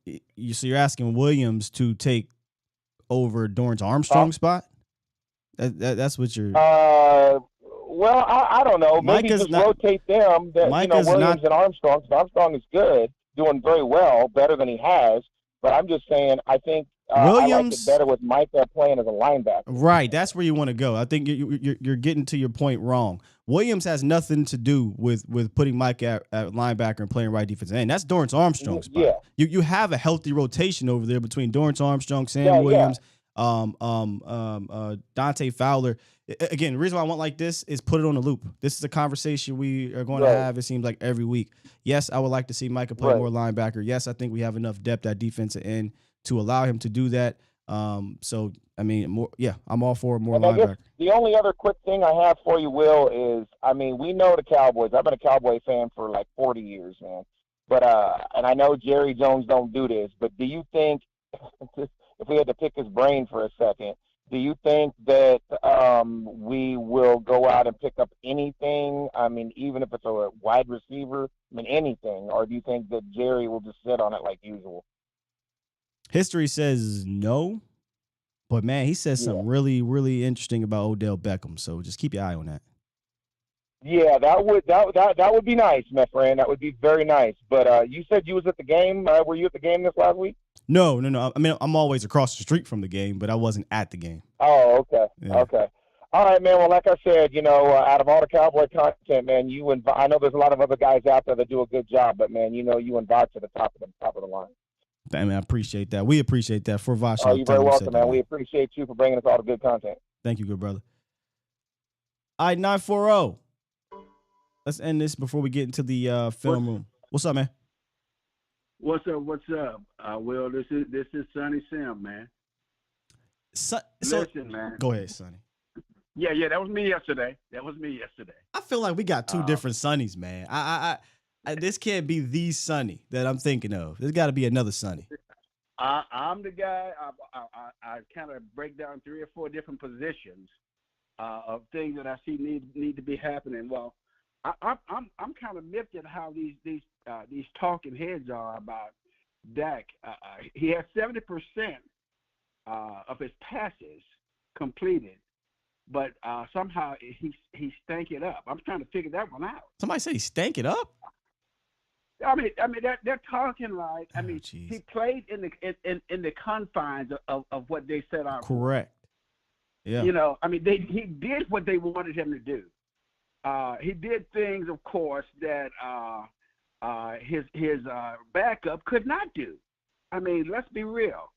So you're asking Williams to take over Dorrance Armstrong's spot? That's what you're. Well, I don't know. Maybe just rotate them. Williams and Armstrong. Armstrong is good, doing very well, better than he has. But I'm just saying, I think Williams I like it better with Micah playing as a linebacker. Right, that's where you want to go. I think you're getting to your point wrong. Williams has nothing to do with putting Micah at linebacker and playing right defensive end. That's Dorrance Armstrong's spot. Yeah. You have a healthy rotation over there between Dorrance Armstrong, Sam Williams, Dante Fowler. Again, the reason why I want like this is put it on a loop. This is a conversation we are going to have, it seems like, every week. Yes, I would like to see Micah play more linebacker. Yes, I think we have enough depth at defensive end to allow him to do that. So, I mean, more. Yeah, I'm all for more linebacker. The only other quick thing I have for you, Will, is, I mean, we know the Cowboys. I've been a Cowboy fan for like 40 years, man. But, and I know Jerry Jones don't do this, but do you think, if we had to pick his brain for a second, do you think that we will go out and pick up anything? I mean, even if it's a wide receiver, I mean, anything. Or do you think that Jerry will just sit on it like usual? History says no. But, man, he says something really, really interesting about Odell Beckham. So just keep your eye on that. Yeah, that would be nice, my friend. That would be very nice. But you said you was at the game. Were you at the game this last week? No. I mean, I'm always across the street from the game, but I wasn't at the game. Oh, okay. Yeah. Okay. All right, man. Well, like I said, out of all the Cowboy content, man, I know there's a lot of other guys out there that do a good job, but, man, you and Voch at the top of the line. I mean, I appreciate that. We appreciate that for Voch. Oh, you're very welcome, man. We appreciate you for bringing us all the good content. Thank you, good brother. All right, 940. Let's end this before we get into the film room. What's up, man? What's up? Will, this is Sonny Sim, man. Listen, man. Go ahead, Sonny. Yeah, that was me yesterday. I feel like we got two different Sonnies, man. I this can't be the Sonny that I'm thinking of. There's got to be another Sonny. I'm the guy. I kind of break down 3 or 4 different positions of things that I see need to be happening. Well, I'm kind of miffed at how these talking heads are about Dak. He has 70% of his passes completed but somehow he stank it up. I'm trying to figure that one out. Somebody said he stank it up. I mean, they're talking like, he played in the confines of what they set out. Correct. Yeah. You know, I mean, he did what they wanted him to do. He did things, of course, that his backup could not do. I mean, let's be real.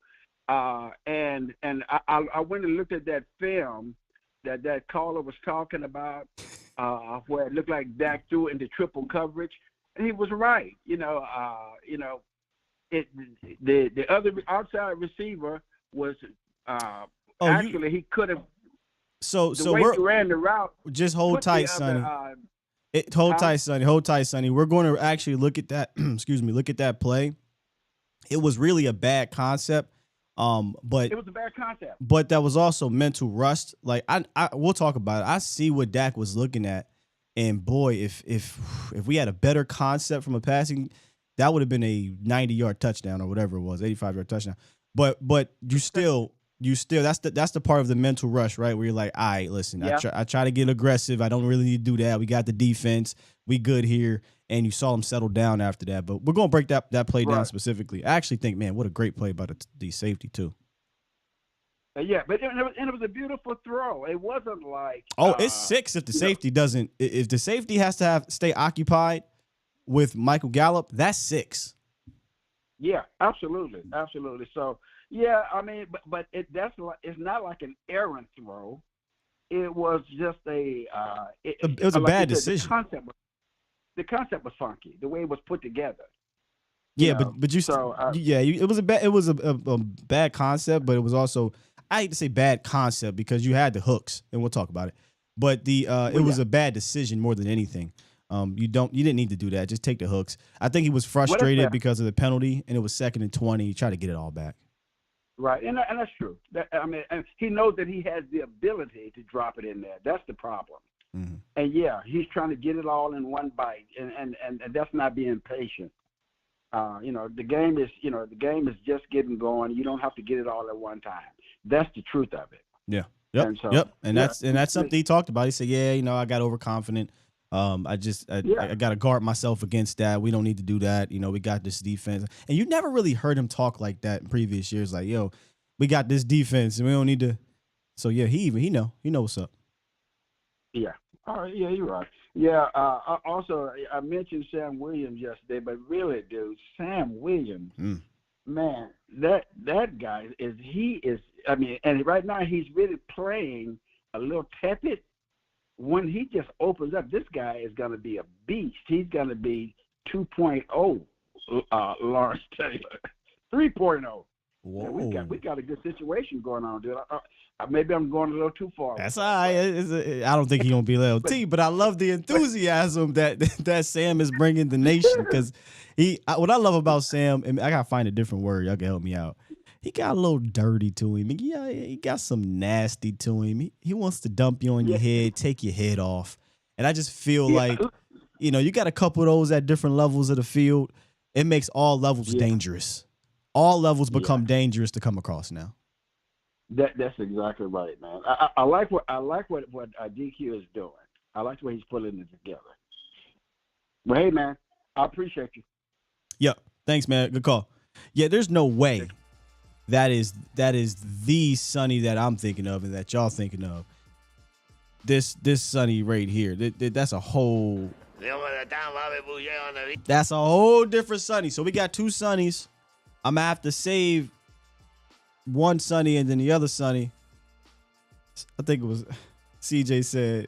And I went and looked at that film that caller was talking about, where it looked like Dak threw into triple coverage, and he was right. The other outside receiver was he could have. So way he ran the route. Just hold tight, Sonny. Hold tight, Sonny. We're going to actually look at that. Excuse me. Look at that play. It was really a bad concept. But it was a bad concept. But that was also mental rust. Like we'll talk about it. I see what Dak was looking at, and boy, if we had a better concept from a passing, that would have been a 90-yard touchdown or whatever it was, 85-yard touchdown. But you still that's the part of the mental rush, right? Where you're like, all right, listen, yeah. I try to get aggressive. I don't really need to do that. We got the defense. We good here. And you saw him settle down after that. But we're going to break that play down specifically. I actually think, man, what a great play by the safety, too. Yeah, but it was a beautiful throw. It wasn't like... it's 6 if the safety doesn't... If the safety has to stay occupied with Michael Gallup, that's 6. Yeah, absolutely. Absolutely. So, yeah, I mean, but it's not like an errant throw. It was just it was a bad decision. The concept was funky. The way it was put together. Yeah, but it was a bad concept, but it was also, I hate to say bad concept because you had the hooks, and we'll talk about it. But it was a bad decision more than anything. You didn't need to do that. Just take the hooks. I think he was frustrated because of the penalty, and it was 2nd and 20. He tried to get it all back. Right, and that's true. And he knows that he has the ability to drop it in there. That's the problem. Mm-hmm. And yeah, he's trying to get it all in one bite, and that's not being patient. The game is just getting going. You don't have to get it all at one time. That's the truth of it. Yeah. Yep. Yep. And that's something he talked about. He said, I got overconfident. I got to guard myself against that. We don't need to do that. We got this defense. And you never really heard him talk like that in previous years. Like, we got this defense and we don't need to. So yeah, he know what's up. Yeah. Oh, yeah, you're right. Yeah. I mentioned Sam Williams yesterday, but really, dude, Sam Williams, man, that guy and right now he's really playing a little tepid. When he just opens up, this guy is going to be a beast. He's going to be 2.0, Lawrence Taylor, 3.0. Whoa. We got a good situation going on, dude. Maybe I'm going a little too far. That's all right. I don't think he's going to be LT, but I love the enthusiasm that Sam is bringing the nation because what I love about Sam, and I got to find a different word. Y'all can help me out. He got a little dirty to him. Yeah, he got some nasty to him. He wants to dump you on your head, take your head off. And I just feel like, you got a couple of those at different levels of the field. It makes all levels dangerous. All levels become dangerous to come across now. That's exactly right, man. I like what DQ is doing. I like the way he's putting it together. But hey, man, I appreciate you. Yeah, thanks, man. Good call. Yeah, there's no way that is the Sonny that I'm thinking of and that y'all thinking of. This Sonny right here. That's a whole different Sonny. So we got 2 Sonnys. I'm gonna have to save one Sonny and then the other Sonny. I think it was CJ said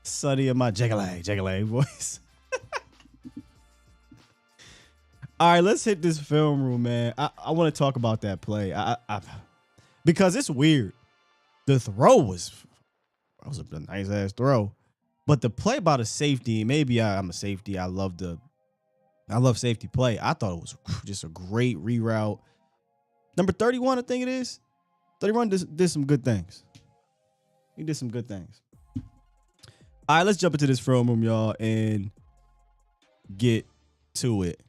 Sonny in my jaggalay voice. All right, let's hit this film room, man. I want to talk about that play. Because it's weird. The throw was a nice ass throw, but the play about a safety. Maybe I'm a safety. I love safety play. I thought it was just a great reroute. Number 31, I think it is. 31 did some good things. He did some good things. All right, let's jump into this film room, y'all, and get to it.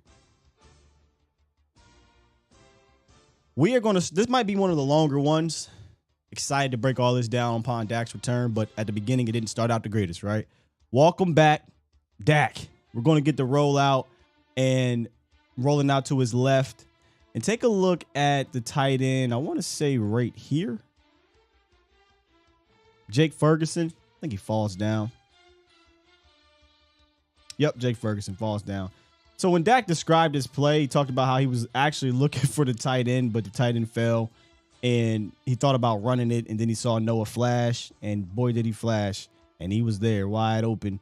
We are going to, this might be one of the longer ones Excited to break all this down upon Dak's return, but at the beginning, it didn't start out the greatest, right? Welcome back, Dak. We're going to get the rollout and rolling out to his left. And take a look at the tight end. I want to say right here. Jake Ferguson. I think he falls down. Yep, Jake Ferguson falls down. So when Dak described his play, he talked about how he was actually looking for the tight end, but the tight end fell. And he thought about running it, and then he saw Noah flash, and boy, did he flash. And he was there, wide open.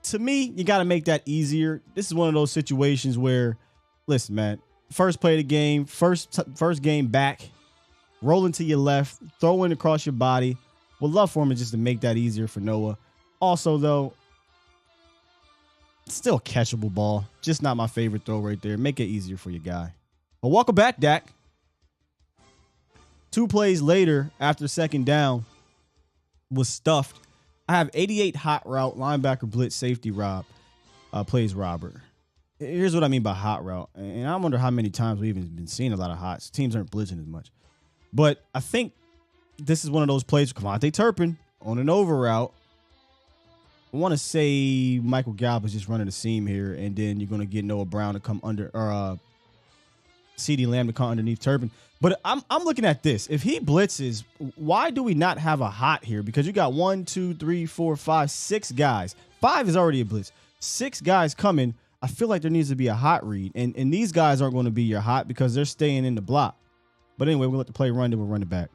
To me, you got to make that easier. This is one of those situations where, listen, man, first play of the game, first game back, rolling to your left, throwing across your body. Would love for him just to make that easier for Noah. Also, though, still catchable ball. Just not my favorite throw right there. Make it easier for your guy. But welcome back, Dak. 2 plays later, after second down, was stuffed. I have 88 hot route, linebacker blitz, safety Rob, plays Robert. Here's what I mean by hot route. And I wonder how many times we've even been seeing a lot of hots. Teams aren't blitzing as much. But I think this is one of those plays. Devontae Turpin on an over route. I want to say Michael Gallup is just running the seam here. And then you're going to get Noah Brown to come under, or CeeDee Lamb to come underneath Turpin. But I'm looking at this. If he blitzes, why do we not have a hot here? Because you got 1, 2, 3, 4, 5, 6 guys. 5 is already a blitz. 6 guys coming. I feel like there needs to be a hot read. And these guys aren't going to be your hot because they're staying in the block. But anyway, we'll let the play run, then we'll run it back.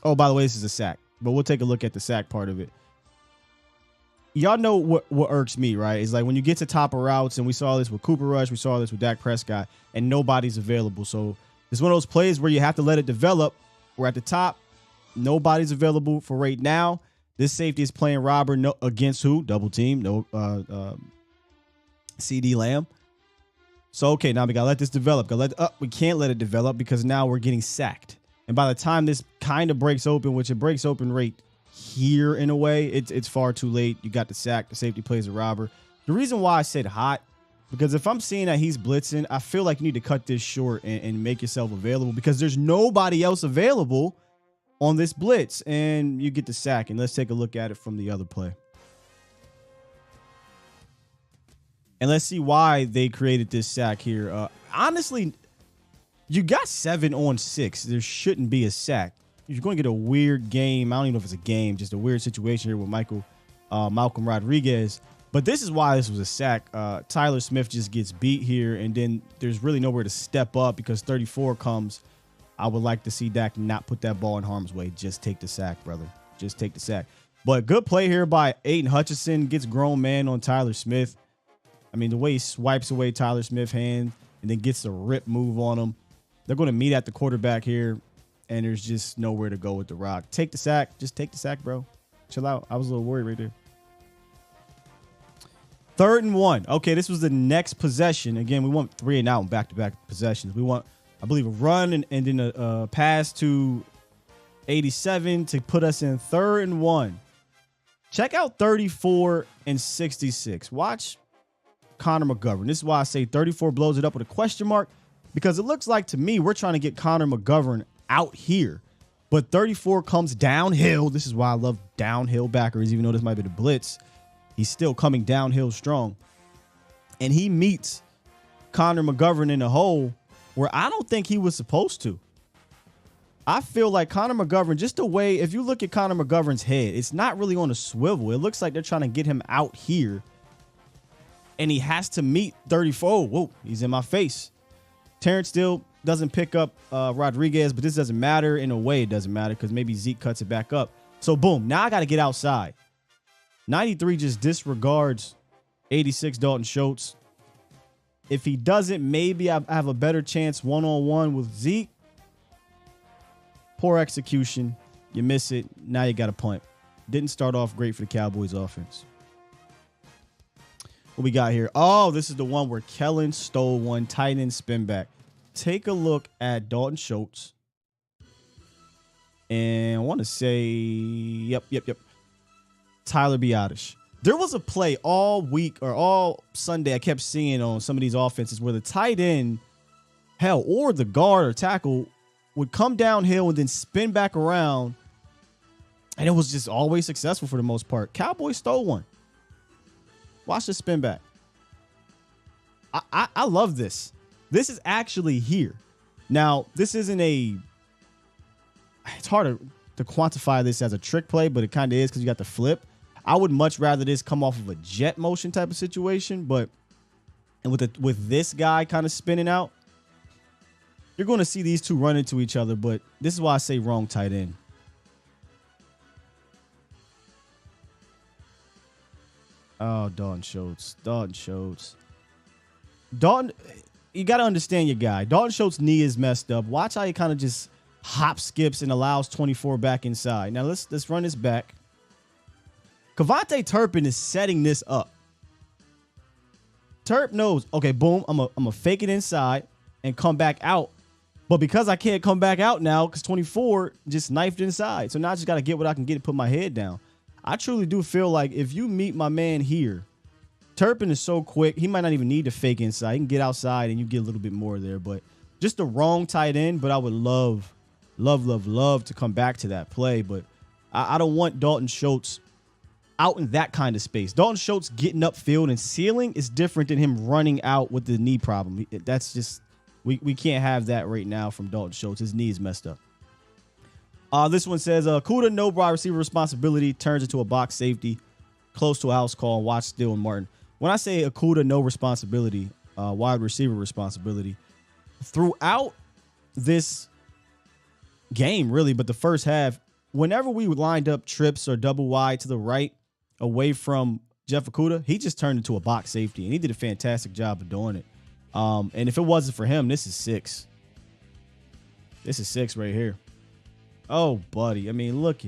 Oh, by the way, this is a sack. But we'll take a look at the sack part of it. Y'all know what irks me, right? It's like when you get to top of routes, and we saw this with Cooper Rush, we saw this with Dak Prescott, and nobody's available. So it's one of those plays where you have to let it develop. We're at the top. Nobody's available for right now. This safety is playing robber against who? Double team. No, CeeDee Lamb. So, okay, now we got to let this develop. We can't let it develop because now we're getting sacked. And by the time this kind of breaks open, which it breaks open right here in a way, it's far too late. You got the sack. The safety plays a robber. The reason why I said hot, because if I'm seeing that he's blitzing, I feel like you need to cut this short and make yourself available because there's nobody else available on this blitz. And you get the sack. And let's take a look at it from the other play. And let's see why they created this sack here. Honestly, you got 7 on 6. There shouldn't be a sack. You're going to get a weird game. I don't even know if it's a game, just a weird situation here with Malcolm Rodriguez. But this is why this was a sack. Tyler Smith just gets beat here, and then there's really nowhere to step up because 34 comes. I would like to see Dak not put that ball in harm's way. Just take the sack, brother. Just take the sack. But good play here by Aiden Hutchinson. Gets grown man on Tyler Smith. I mean, the way he swipes away Tyler Smith's hand and then gets a rip move on him. They're going to meet at the quarterback here, and there's just nowhere to go with the rock. Take the sack. Just take the sack, bro. Chill out. I was a little worried right there. 3rd and 1. Okay, this was the next possession. Again, we want 3 and out in back-to-back possessions. We want, I believe, a run and then a pass to 87 to put us in 3rd and 1. Check out 34 and 66. Watch Connor McGovern. This is why I say 34 blows it up with a question mark, because it looks like to me we're trying to get Connor McGovern out here, but 34 comes downhill. This is why I love downhill backers, even though this might be the blitz. He's still coming downhill strong, and he meets Connor McGovern in a hole where I don't think he was supposed to. I feel like Connor McGovern, just the way, if you look at Connor McGovern's head, it's not really on a swivel. It looks like they're trying to get him out here, and he has to meet 34. Oh, whoa, he's in my face. Terrence still doesn't pick up Rodriguez, but this doesn't matter. In a way, it doesn't matter because maybe Zeke cuts it back up. So, boom, now I got to get outside. 93 just disregards 86 Dalton Schultz. If he doesn't, maybe I have a better chance one-on-one with Zeke. Poor execution. You miss it. Now you got to punt. Didn't start off great for the Cowboys offense. What we got here? Oh, this is the one where Kellen stole one. Tight end spin back. Take a look at Dalton Schultz. And I want to say, yep. Tyler Biadasz. There was a play all week or all Sunday I kept seeing on some of these offenses where the tight end Hell, or the guard or tackle would come downhill and then spin back around. And it was just always successful for the most part. Cowboys stole one. Watch the spin back. I love this. This is actually here. Now, this isn't a... It's hard to quantify this as a trick play, but it kind of is because you got the flip. I would much rather this come off of a jet motion type of situation, but and with this guy kind of spinning out, you're going to see these two run into each other, but this is why I say wrong tight end. Oh, Dalton Schultz. Dalton, you got to understand your guy. Dalton Schultz's knee is messed up. Watch how he kind of just hop skips and allows 24 back inside. Now let's run this back. Kevontae Turpin is setting this up. Turp knows, okay, boom, I'm a fake it inside and come back out. But because I can't come back out now, because 24 just knifed inside. So now I just got to get what I can get to put my head down. I truly do feel like if you meet my man here, Turpin is so quick, he might not even need to fake inside. He can get outside and you get a little bit more there. But just the wrong tight end, but I would love to come back to that play. But I don't want Dalton Schultz out in that kind of space. Dalton Schultz getting upfield and sealing is different than him running out with the knee problem. That's just, we can't have that right now from Dalton Schultz. His knee is messed up. This one says, Kuda, no wide receiver responsibility, turns into a box safety, close to a house call, watch Steele and Martin. When I say Akuda, no responsibility, wide receiver responsibility, throughout this game, really, but the first half, whenever we lined up trips or double wide to the right away from Jeff Okudah, he just turned into a box safety, and he did a fantastic job of doing it. And if it wasn't for him, this is 6. This is 6 right here. Oh, buddy. I mean, look.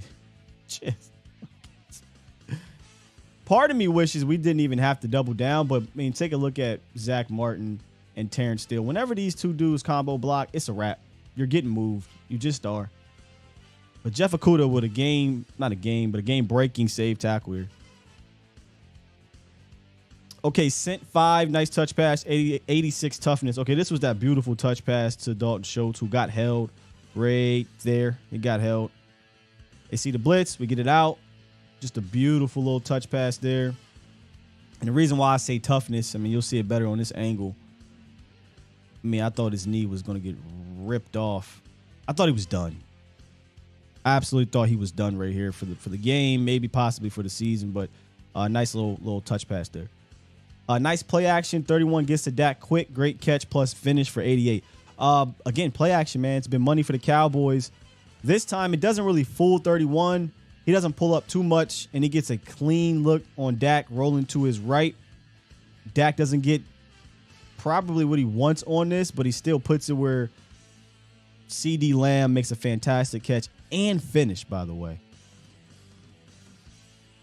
Part of me wishes we didn't even have to double down, but I mean, take a look at Zach Martin and Terrence Steele. Whenever these two dudes combo block, it's a wrap. You're getting moved. You just are. But Jeff Okudah with a game-breaking save tackle here. Okay, sent 5, nice touch pass, 86 toughness. Okay, this was that beautiful touch pass to Dalton Schultz, who got held right there. He got held. They see the blitz. We get it out. Just a beautiful little touch pass there. And the reason why I say toughness, I mean, you'll see it better on this angle. I mean, I thought his knee was going to get ripped off. I thought he was done. I absolutely thought he was done right here for the game, maybe possibly for the season, but nice little touch pass there. Nice play action. 31 gets to Dak quick. Great catch plus finish for 88. Again, play action, man. It's been money for the Cowboys. This time, it doesn't really fool 31. He doesn't pull up too much, and he gets a clean look on Dak rolling to his right. Dak doesn't get probably what he wants on this, but he still puts it where CD Lamb makes a fantastic catch and finish, by the way.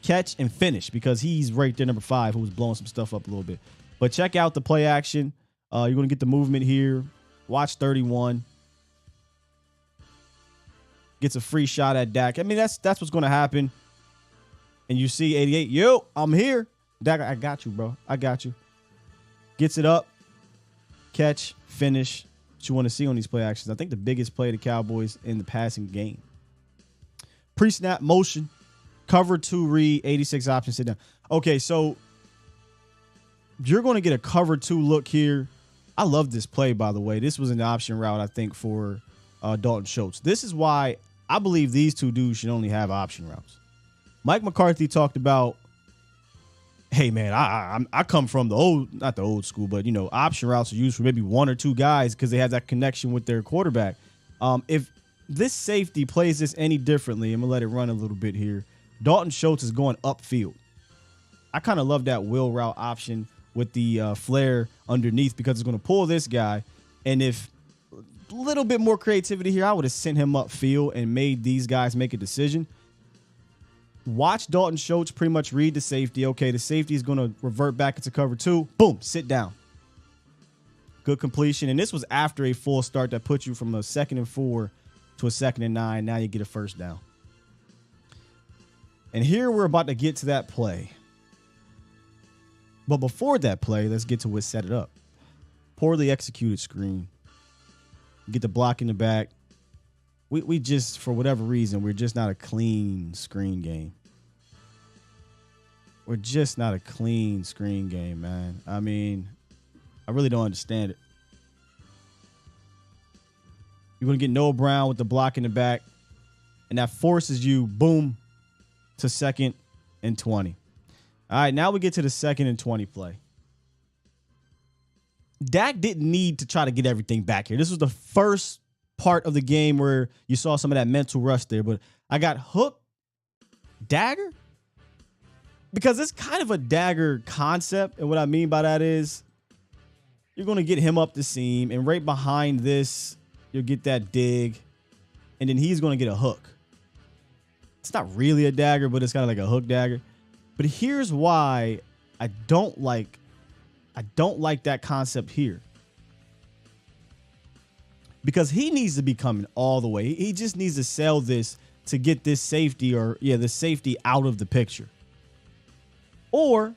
Catch and finish, because he's right there, number 5, who was blowing some stuff up a little bit. But check out the play action. You're going to get the movement here. Watch 31. Gets a free shot at Dak. I mean, that's what's going to happen. And you see 88. Yo, I'm here. Dak, I got you, bro. I got you. Gets it up. Catch, finish. What you want to see on these play actions. I think the biggest play of the Cowboys in the passing game. Pre-snap motion. Cover 2 read. 86 option. Sit down. Okay, so you're going to get a cover 2 look here. I love this play, by the way. This was an option route, I think, for Dalton Schultz. This is why I believe these two dudes should only have option routes. Mike McCarthy talked about, hey, man, I come from the old, not the old school, but, you know, option routes are used for maybe 1 or 2 guys because they have that connection with their quarterback. If this safety plays this any differently, I'm going to let it run a little bit here. Dalton Schultz is going upfield. I kind of love that wheel route option with the flare underneath because it's going to pull this guy. And if a little bit more creativity here, I would have sent him upfield and made these guys make a decision. Watch Dalton Schultz pretty much read the safety. Okay, the safety is going to revert back into cover 2. Boom, sit down. Good completion. And this was after a full start that put you from a 2nd and 4 to a 2nd and 9. Now you get a first down. And here we're about to get to that play. But before that play, let's get to what set it up. Poorly executed screen. get the block in the back. We just, for whatever reason, we're just not a clean screen game. We're just not a clean screen game, man. I mean, I really don't understand it. You're going to get Noah Brown with the block in the back, and that forces you, boom, to 2nd and 20. All right, now we get to the 2nd and 20 play. Dak didn't need to try to get everything back here. This was the first part of the game where you saw some of that mental rush there, but I got hook, dagger, because it's kind of a dagger concept, and what I mean by that is you're going to get him up the seam, and right behind this, you'll get that dig, and then he's going to get a hook. It's not really a dagger, but it's kind of like a hook dagger. But here's why I don't like that concept here. Because he needs to be coming all the way. He just needs to sell this to get this safety the safety out of the picture. Or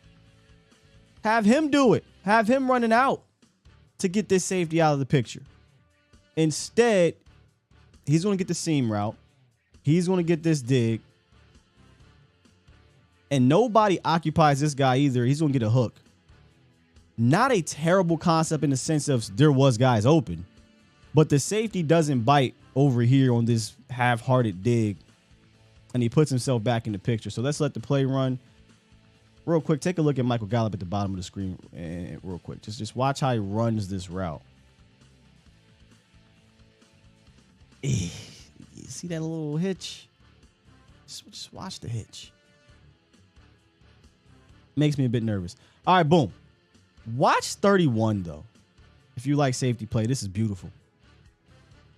have him do it. Have him running out to get this safety out of the picture. Instead, he's going to get the seam route. He's going to get this dig. And nobody occupies this guy either. He's going to get a hook. Not a terrible concept in the sense of there was guys open. But the safety doesn't bite over here on this half-hearted dig. And he puts himself back in the picture. So let's let the play run. Real quick, take a look at Michael Gallup at the bottom of the screen. Real quick. Just watch how he runs this route. You see that little hitch? Just watch the hitch. Makes me a bit nervous. All right, boom. Watch 31, though. If you like safety play, this is beautiful.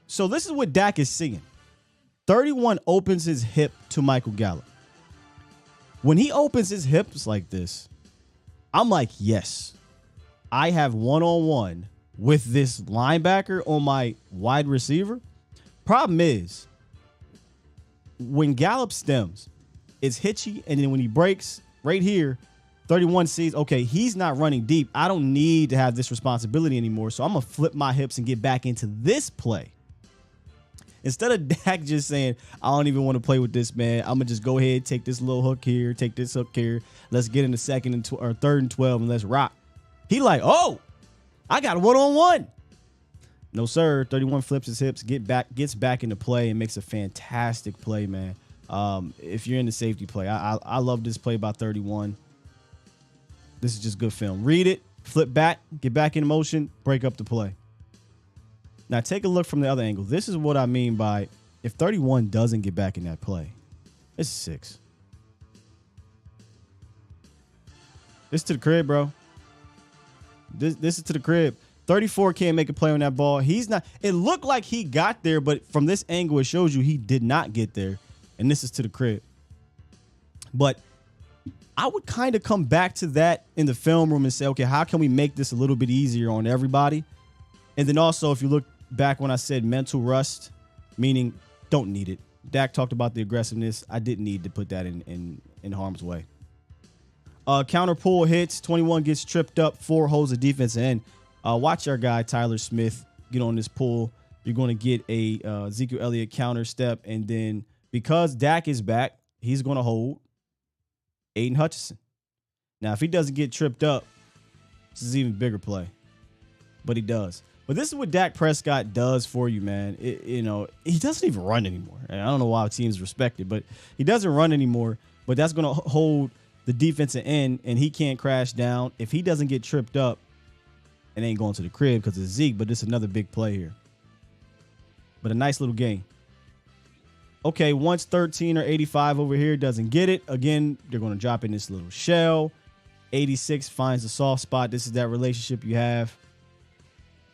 So this is what Dak is seeing. 31 opens his hip to Michael Gallup. When he opens his hips like this, I'm like, yes, I have one-on-one with this linebacker on my wide receiver. Problem is, when Gallup stems, it's hitchy, and then when he breaks right here, 31 sees, okay, he's not running deep. I don't need to have this responsibility anymore, so I'm going to flip my hips and get back into this play. Instead of Dak just saying, I don't even want to play with this, man, I'm going to just go ahead, take this little hook here, take this hook here. Let's get in the 3rd and 12, and let's rock. He like, oh, I got a one-on-one. No, sir. 31 flips his hips, gets back into play, and makes a fantastic play, man. If you're in the safety play, I love this play by 31. This is just good film. Read it, flip back, get back in motion, break up the play. Now take a look from the other angle. This is what I mean by if 31 doesn't get back in that play, it's 6. This is to the crib, bro. This is to the crib. 34 can't make a play on that ball. He's not. It looked like he got there, but from this angle, it shows you he did not get there. And this is to the crib. But I would kind of come back to that in the film room and say, okay, how can we make this a little bit easier on everybody? And then also, if you look back when I said mental rust, meaning don't need it. Dak talked about the aggressiveness. I didn't need to put that in harm's way. Counter pull hits. 21 gets tripped up. 4 holds the defense in. Watch our guy, Tyler Smith, get on this pull. You're going to get a Ezekiel Elliott counter step. And then because Dak is back, he's going to hold Aiden Hutchinson. Now, if he doesn't get tripped up, this is an even bigger play. But he does. But this is what Dak Prescott does for you, man. He doesn't even run anymore. And I don't know why teams respect it, but he doesn't run anymore. But that's going to hold the defensive end, and he can't crash down. If he doesn't get tripped up, it ain't going to the crib because it's Zeke, but it's another big play here. But a nice little game. Okay, once 13 or 85 over here doesn't get it, again, they're going to drop in this little shell. 86 finds the soft spot. This is that relationship you have.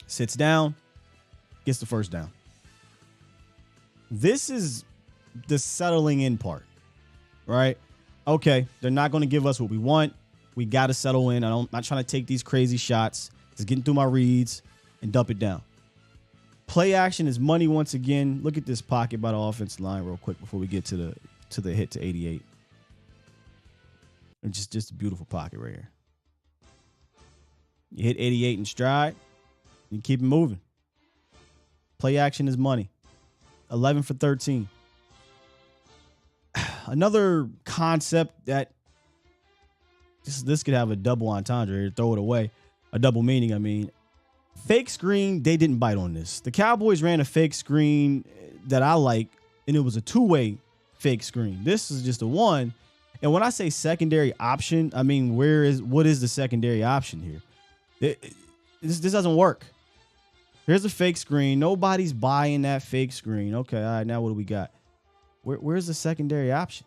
Sits down, gets the first down. This is the settling in part, right? Okay, they're not going to give us what we want. We got to settle in. I'm not trying to take these crazy shots. Just getting through my reads and dump it down. Play action is money once again. Look at this pocket by the offensive line real quick before we get to the hit to 88. And just a beautiful pocket right here. You hit 88 in stride. You keep it moving. Play action is money. 11 for 13. Another concept that this could have a double entendre here, throw it away. A double meaning, I mean. Fake screen, they didn't bite on this. The Cowboys ran a fake screen that I like, and it was a two-way fake screen. This is just a one. And when I say secondary option, I mean, what is the secondary option here? This doesn't work. Here's a fake screen. Nobody's buying that fake screen. Okay, all right, now what do we got? Where's the secondary option?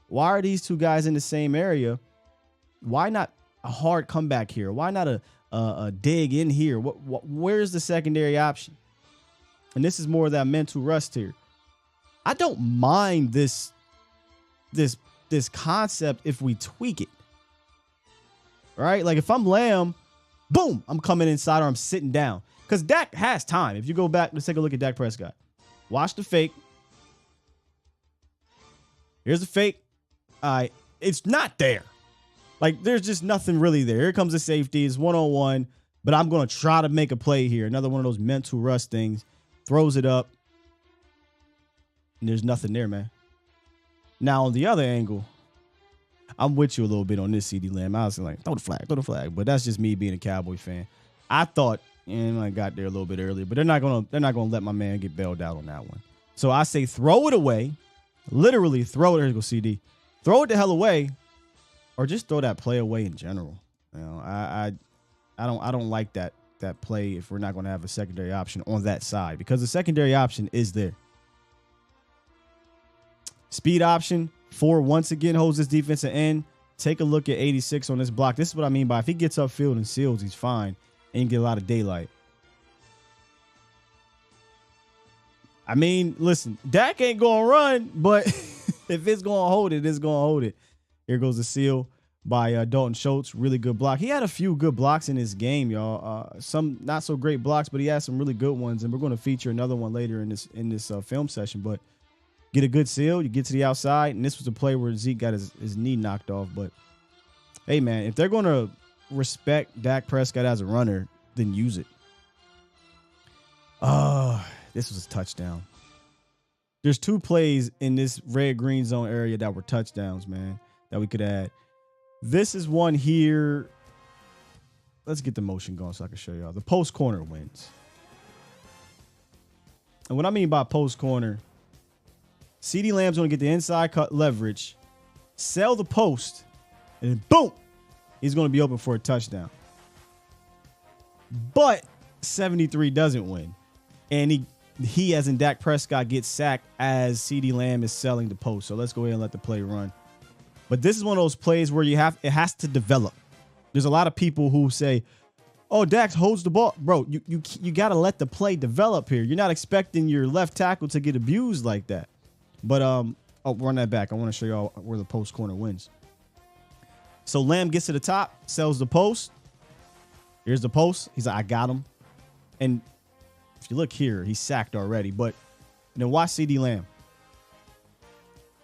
Why are these two guys in the same area? Why not a hard comeback here? Why not a dig in here? Where's the secondary option? And this is more of that mental rust here. I don't mind this concept if we tweak it. Right? Like if I'm Lamb, boom, I'm coming inside or I'm sitting down. Because Dak has time. If you go back, let's take a look at Dak Prescott. Watch the fake. Here's the fake. All right. It's not there. Like, there's just nothing really there. Here comes the safety. It's one-on-one. But I'm going to try to make a play here. Another one of those mental rust things. Throws it up. And there's nothing there, man. Now, on the other angle, I'm with you a little bit on this, CD Lamb. I was like, throw the flag. But that's just me being a Cowboy fan. I thought, and I got there a little bit earlier, but they're not gonna let my man get bailed out on that one. So I say throw it away. Literally throw it. Here goes CD. Throw it the hell away, or just throw that play away in general. You know, I don't like that play if we're not going to have a secondary option on that side, because the secondary option is there. Speed option 4 once again holds this defensive end. Take a look at 86 on this block. This is what I mean by if he gets upfield and seals, he's fine and get a lot of daylight. I mean, listen, Dak ain't going to run, but if it's going to hold it, it's going to hold it. Here goes the seal by Dalton Schultz. Really good block. He had a few good blocks in this game, y'all. Some not so great blocks, but he had some really good ones, and we're going to feature another one later in this film session. But get a good seal, you get to the outside, and this was a play where Zeke got his knee knocked off. But hey, man, if they're going to respect Dak Prescott as a runner, then use it. This was a touchdown. There's 2 plays in this red-green zone area that were touchdowns, man, that we could add. This is one here. Let's get the motion going so I can show y'all. The post corner wins. And what I mean by post corner, CeeDee Lamb's going to get the inside cut leverage, sell the post, and then boom, he's going to be open for a touchdown. But 73 doesn't win. And he as in Dak Prescott, gets sacked as CeeDee Lamb is selling the post. So let's go ahead and let the play run. But this is one of those plays where it has to develop. There's a lot of people who say, oh, Dak holds the ball. Bro, you got to let the play develop here. You're not expecting your left tackle to get abused like that. But run that back. I want to show y'all where the post corner wins. So Lamb gets to the top, sells the post. Here's the post. He's like, I got him. And if you look here, he's sacked already. But then watch CeeDee Lamb.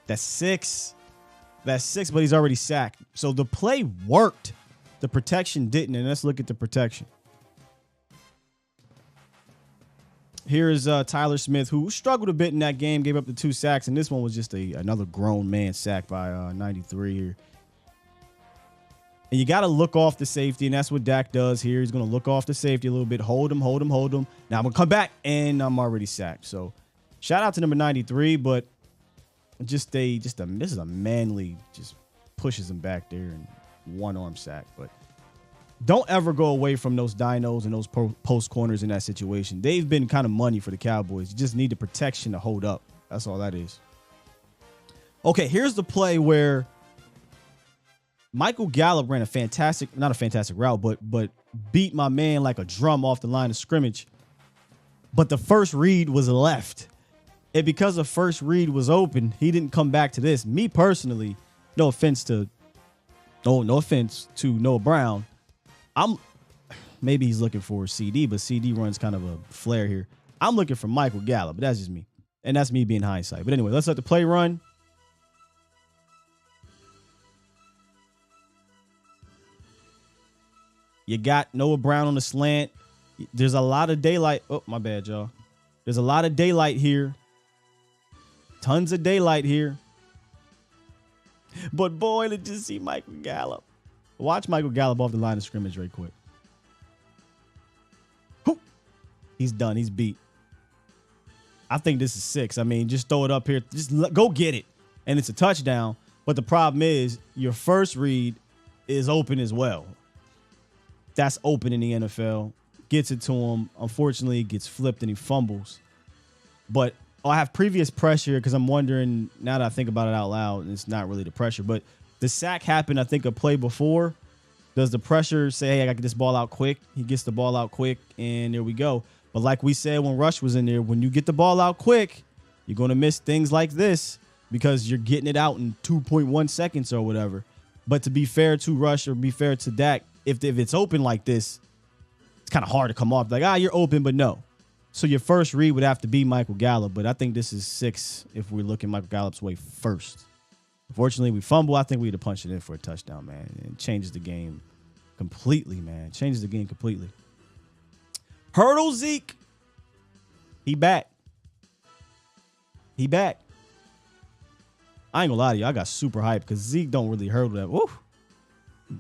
That's 6. That's 6, but he's already sacked. So the play worked. The protection didn't. And let's look at the protection. Here is Tyler Smith, who struggled a bit in that game, gave up the 2 sacks. And this one was just another grown man sack by 93 here. And you got to look off the safety, and that's what Dak does here. He's going to look off the safety a little bit, hold him. Now I'm going to come back, and I'm already sacked. So shout out to number 93, but this is a manly, just pushes him back there and one-arm sack. But don't ever go away from those dinos and those post corners in that situation. They've been kind of money for the Cowboys. You just need the protection to hold up. That's all that is. Okay, here's the play where Michael Gallup ran not a fantastic route, but beat my man like a drum off the line of scrimmage. But the first read was left. And because the first read was open, he didn't come back to this. Me personally, no offense to Noah Brown. Maybe he's looking for CD, but CD runs kind of a flare here. I'm looking for Michael Gallup, but that's just me. And that's me being hindsight. But anyway, let's let the play run. You got Noah Brown on the slant. There's a lot of daylight. Oh, my bad, y'all. There's a lot of daylight here. Tons of daylight here. But boy, to just see Michael Gallup. Watch Michael Gallup off the line of scrimmage right quick. Whew. He's done. He's beat. I think this is 6. I mean, just throw it up here. Just go get it. And it's a touchdown. But the problem is your first read is open as well. That's open in the NFL. Gets it to him. Unfortunately, it gets flipped and he fumbles. But I have previous pressure because I'm wondering, now that I think about it out loud, and it's not really the pressure, but the sack happened, I think, a play before. Does the pressure say, hey, I got to get this ball out quick? He gets the ball out quick, and there we go. But like we said when Rush was in there, when you get the ball out quick, you're going to miss things like this because you're getting it out in 2.1 seconds or whatever. But to be fair to Rush or be fair to Dak, if it's open like this, it's kind of hard to come off. Like, you're open, but no. So your first read would have to be Michael Gallup, but I think this is 6 if we're looking Michael Gallup's way first. Unfortunately, we fumble. I think we had to punch it in for a touchdown, man. It changes the game completely, man. Changes the game completely. Hurdle Zeke. He back. He back. I ain't gonna lie to you. I got super hyped because Zeke don't really hurdle that. Woo.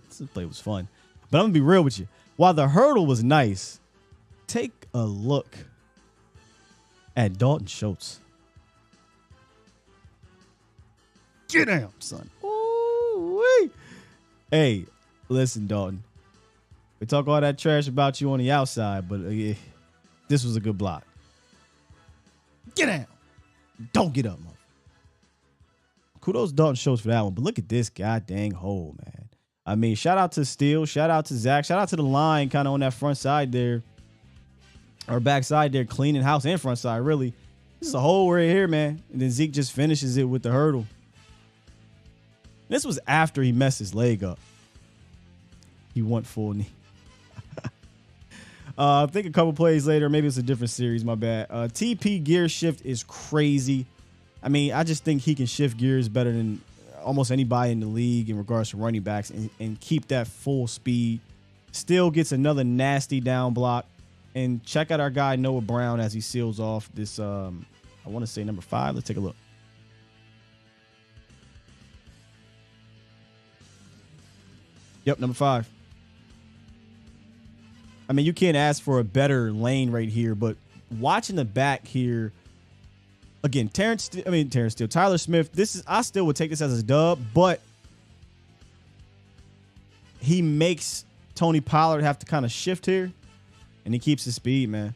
This play was fun. But I'm gonna be real with you. While the hurdle was nice, take a look at Dalton Schultz. Get down, son. Ooh-wee. Hey, listen, Dalton. We talk all that trash about you on the outside, but this was a good block. Get down. Don't get up, mother. Kudos to Dalton Schultz for that one, but look at this goddamn hole, man. I mean, shout out to Steele, shout out to Zach, shout out to the line kind of on that front side there, or back side there, cleaning house and front side, really. This is a hole right here, man. And then Zeke just finishes it with the hurdle. This was after he messed his leg up. He went full knee. I think a couple plays later, maybe it's a different series, my bad. TP gear shift is crazy. I mean, I just think he can shift gears better than almost anybody in the league in regards to running backs and keep that full speed. Still gets another nasty down block. And check out our guy Noah Brown as he seals off this, I want to say number 5. Let's take a look. Yep, number 5. I mean, you can't ask for a better lane right here, but watching the back here, again, Terrence Steele, Tyler Smith, I still would take this as a dub, but he makes Tony Pollard have to kind of shift here, and he keeps his speed, man.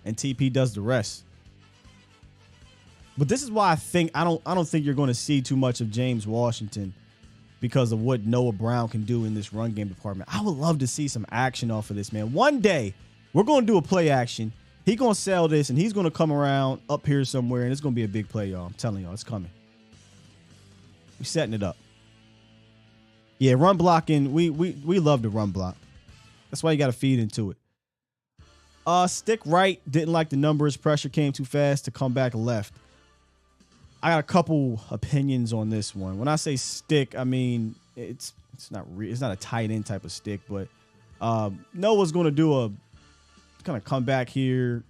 And TP does the rest. But this is why I don't think you're going to see too much of James Washington because of what Noah Brown can do in this run game department. I would love to see some action off of this, man. One day, we're going to do a play action. He's going to sell this, and he's going to come around up here somewhere, and it's going to be a big play, y'all. I'm telling y'all, it's coming. We're setting it up. Yeah, run blocking, we love the run block. That's why you got to feed into it. Stick right, didn't like the numbers. Pressure came too fast to come back left. I got a couple opinions on this one. When I say stick, I mean it's not a tight end type of stick, but Noah's going to do a kind of come back here,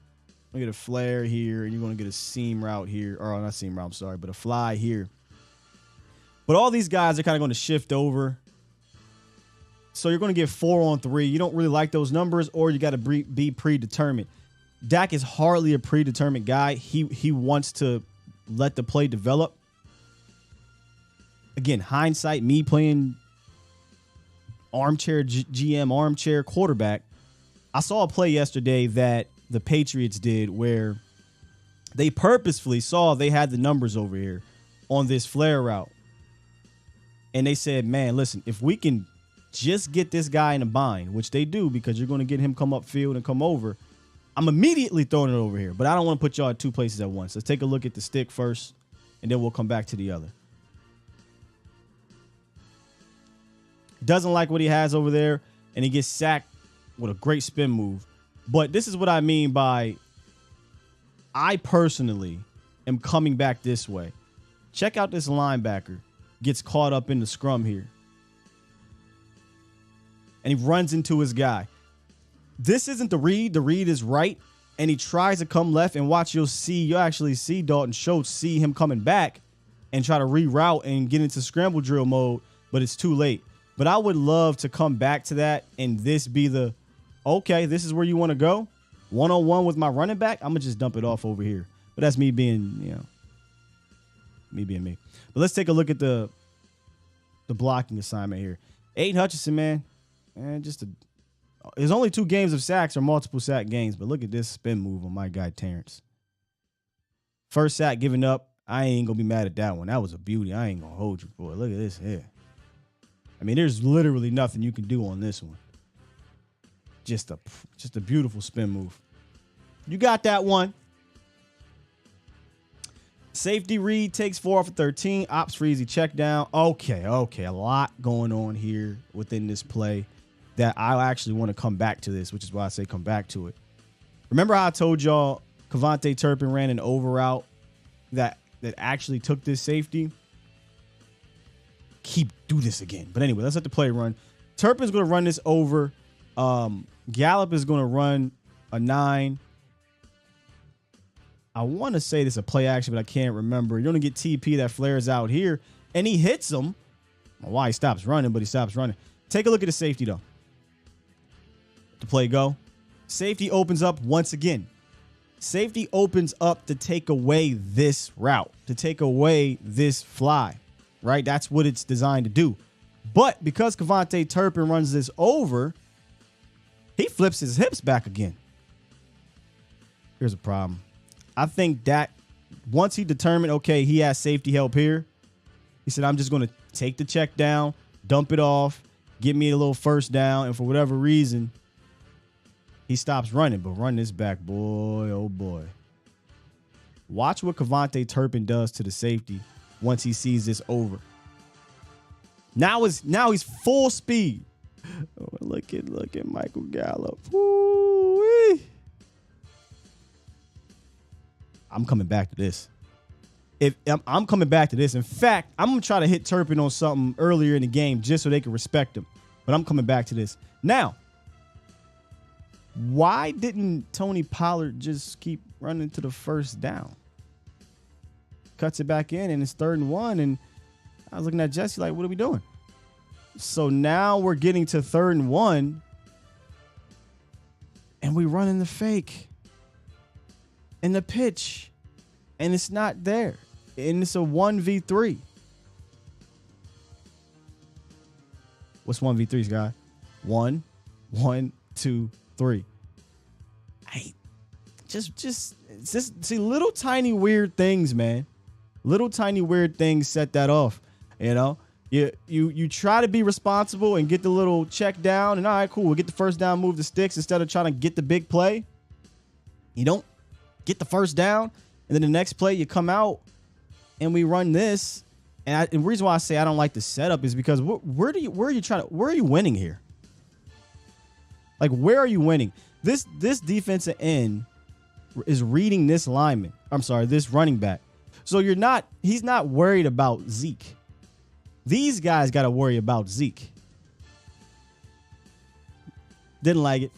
get a flare here, and you're going to get a seam route here, or not seam route, I'm sorry, but a fly here. But all these guys are kind of going to shift over. So you're going to get 4-on-3. You don't really like those numbers, or you got to be predetermined. Dak is hardly a predetermined guy. He wants to let the play develop. Again, hindsight, me playing armchair GM, armchair quarterback. I saw a play yesterday that the Patriots did where they purposefully saw they had the numbers over here on this flare route. And they said, man, listen, if we can just get this guy in a bind, which they do because you're going to get him come upfield and come over, I'm immediately throwing it over here. But I don't want to put y'all at two places at once. Let's take a look at the stick first, and then we'll come back to the other. Doesn't like what he has over there, and he gets sacked with a great spin move. But this is what I mean by I personally am coming back this way. Check out this linebacker. Gets caught up in the scrum here. And he runs into his guy. This isn't the read. The read is right. and he tries to come left, and watch, you'll actually see Dalton Schultz see him coming back and try to reroute and get into scramble drill mode, but it's too late. But I would love to come back to that and this be the, okay, this is where you want to go. One-on-one with my running back, I'm going to just dump it off over here. But that's me being, me being me. But let's take a look at the blocking assignment here. Aiden Hutchinson, man, there's only 2 games of sacks or multiple sack games, but look at this spin move on my guy Terrence. First sack given up. I ain't going to be mad at that one. That was a beauty. I ain't going to hold you, boy. Look at this here. I mean, there's literally nothing you can do on this one. Just a beautiful spin move. You got that one. Safety read takes 4 off of 13. Ops for easy check down. Okay. A lot going on here within this play that I actually want to come back to this, which is why I say come back to it. Remember how I told y'all Kevontae Turpin ran an over route that actually took this safety? Do this again. But anyway, let's let the play run. Turpin's going to run this over. Gallup is going to run a 9. I want to say this is a play action, but I can't remember. You're going to get TP that flares out here, and he hits him. I don't know why he stops running, but he stops running. Take a look at the safety, though. The play go. Safety opens up once again. Safety opens up to take away this route, to take away this fly, right? That's what it's designed to do. But because Kevontae Turpin runs this over, he flips his hips back again. Here's a problem. I think that once he determined, okay, he has safety help here, he said, I'm just going to take the check down, dump it off, get me a little first down, and for whatever reason, he stops running. But run this back, boy, oh boy. Watch what Kevontae Turpin does to the safety once he sees this over. Now he's full speed. Oh, look at Michael Gallup. Woo-wee. I'm coming back to this. I'm coming back to this. In fact, I'm going to try to hit Turpin on something earlier in the game just so they can respect him. But I'm coming back to this. Now, why didn't Tony Pollard just keep running to the first down? Cuts it back in, and it's 3rd and 1. And I was looking at Jesse like, what are we doing? So now we're getting to 3rd and 1, and we run in the fake and the pitch, and it's not there. And it's a 1v3. What's 1v3, Scott? 1, 2, 3. Just see little tiny weird things, man. Little tiny weird things set that off. You know, you try to be responsible and get the little check down, and all right, cool, we'll get the first down, move the sticks instead of trying to get the big play. You don't get the first down, and then the next play you come out and we run this. And the reason why I say I don't like the setup is because where are you winning here? Like, where are you winning? This defensive end is reading this lineman. I'm sorry, this running back. So he's not worried about Zeke. These guys got to worry about Zeke. Didn't like it.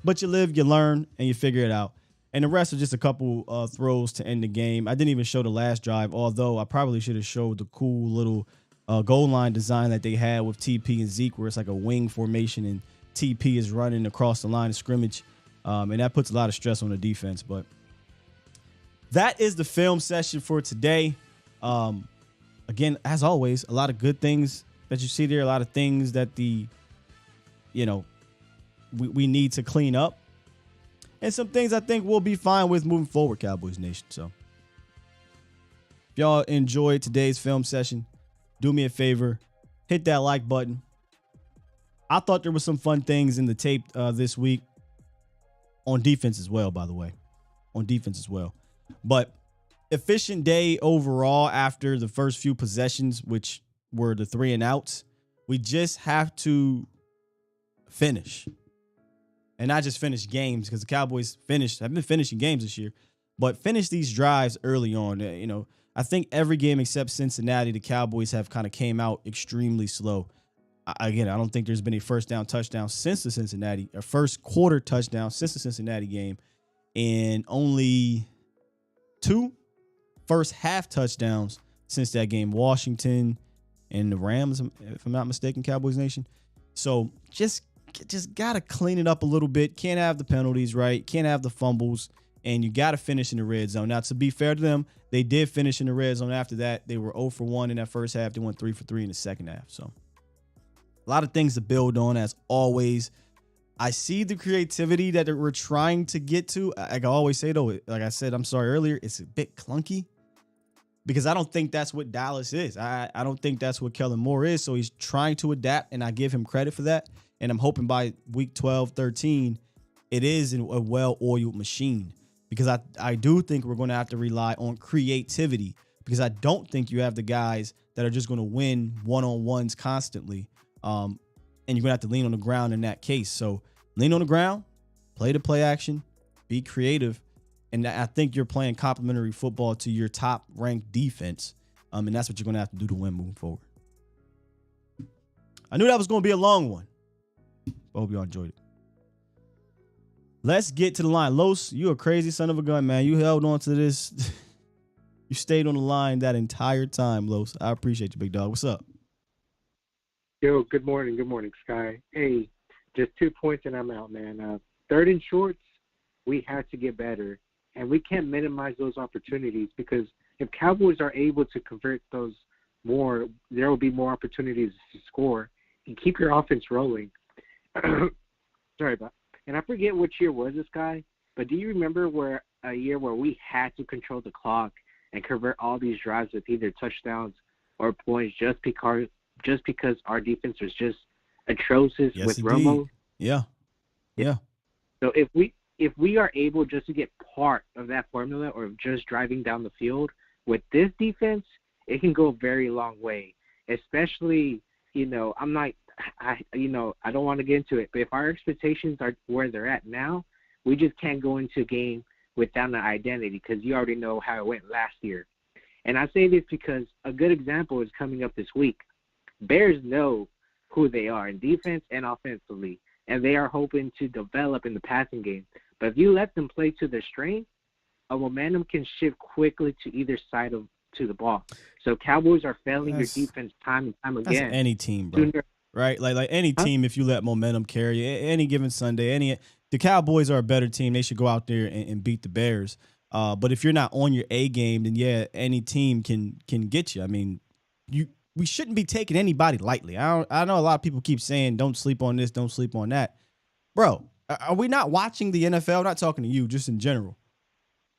But you live, you learn, and you figure it out. And the rest are just a couple throws to end the game. I didn't even show the last drive, although I probably should have showed the cool little goal line design that they had with TP and Zeke, where it's like a wing formation and TP is running across the line of scrimmage. And that puts a lot of stress on the defense. But that is the film session for today. Again, as always, a lot of good things that you see there, a lot of things that we need to clean up, and some things I think we'll be fine with moving forward, Cowboys Nation. So if y'all enjoyed today's film session, do me a favor, hit that like button. I thought there was some fun things in the tape this week on defense as well, by the way, but efficient day overall after the first few possessions, which were the 3 and outs. We just have to finish. And not just finish games, because the Cowboys have been finishing games this year, but finish these drives early on. I think every game except Cincinnati, the Cowboys have kind of came out extremely slow. Again, I don't think there's been a first quarter touchdown since the Cincinnati game, and only 2 first half touchdowns since that game. Washington and the Rams, if I'm not mistaken, Cowboys Nation. So just got to clean it up a little bit. Can't have the penalties, right? Can't have the fumbles, and you got to finish in the red zone. Now, to be fair to them, they did finish in the red zone after that. They were 0 for 1 in that first half. They went 3 for 3 in the second half. So a lot of things to build on, as always. I see the creativity that we're trying to get to. I can always say, though, like I said, I'm sorry earlier, it's a bit clunky because I don't think that's what Dallas is. I don't think that's what Kellen Moore is. So he's trying to adapt, and I give him credit for that. And I'm hoping by week 12, 13, it is a well-oiled machine, because I do think we're going to have to rely on creativity, because I don't think you have the guys that are just going to win one-on-ones constantly. And you're going to have to lean on the ground in that case. So lean on the ground, play the play action, be creative. And I think you're playing complementary football to your top-ranked defense. And that's what you're going to have to do to win moving forward. I knew that was going to be a long one. I hope y'all enjoyed it. Let's get to the line. Los, you a crazy son of a gun, man. You held on to this. You stayed on the line that entire time, Los. I appreciate you, big dog. What's up? Yo, good morning. Good morning, Sky. Hey, just 2 points and I'm out, man. Third and shorts, we have to get better. And we can't minimize those opportunities, because if Cowboys are able to convert those more, there will be more opportunities to score and keep your offense rolling. Sorry about that. And I forget which year was this, guy, but do you remember a year where we had to control the clock and convert all these drives with either touchdowns or points just because our defense was just atrocious with indeed. Romo? Yeah. So if we are able just to get part of that formula, or just driving down the field with this defense, it can go a very long way. Especially, I don't want to get into it, but if our expectations are where they're at now, we just can't go into a game without an identity, because you already know how it went last year. And I say this because a good example is coming up this week. Bears know who they are in defense and offensively, and they are hoping to develop in the passing game. But if you let them play to their strength, a momentum can shift quickly to either side to the ball. So Cowboys are failing your defense time and time again. That's any team, bro. Right? Like any team, if you let momentum carry any given Sunday, the Cowboys are a better team. They should go out there and beat the Bears. But if you're not on your A game, then yeah, any team can get you. I mean, we shouldn't be taking anybody lightly. I know a lot of people keep saying don't sleep on this, don't sleep on that. Bro, are we not watching the NFL? I'm not talking to you, just in general.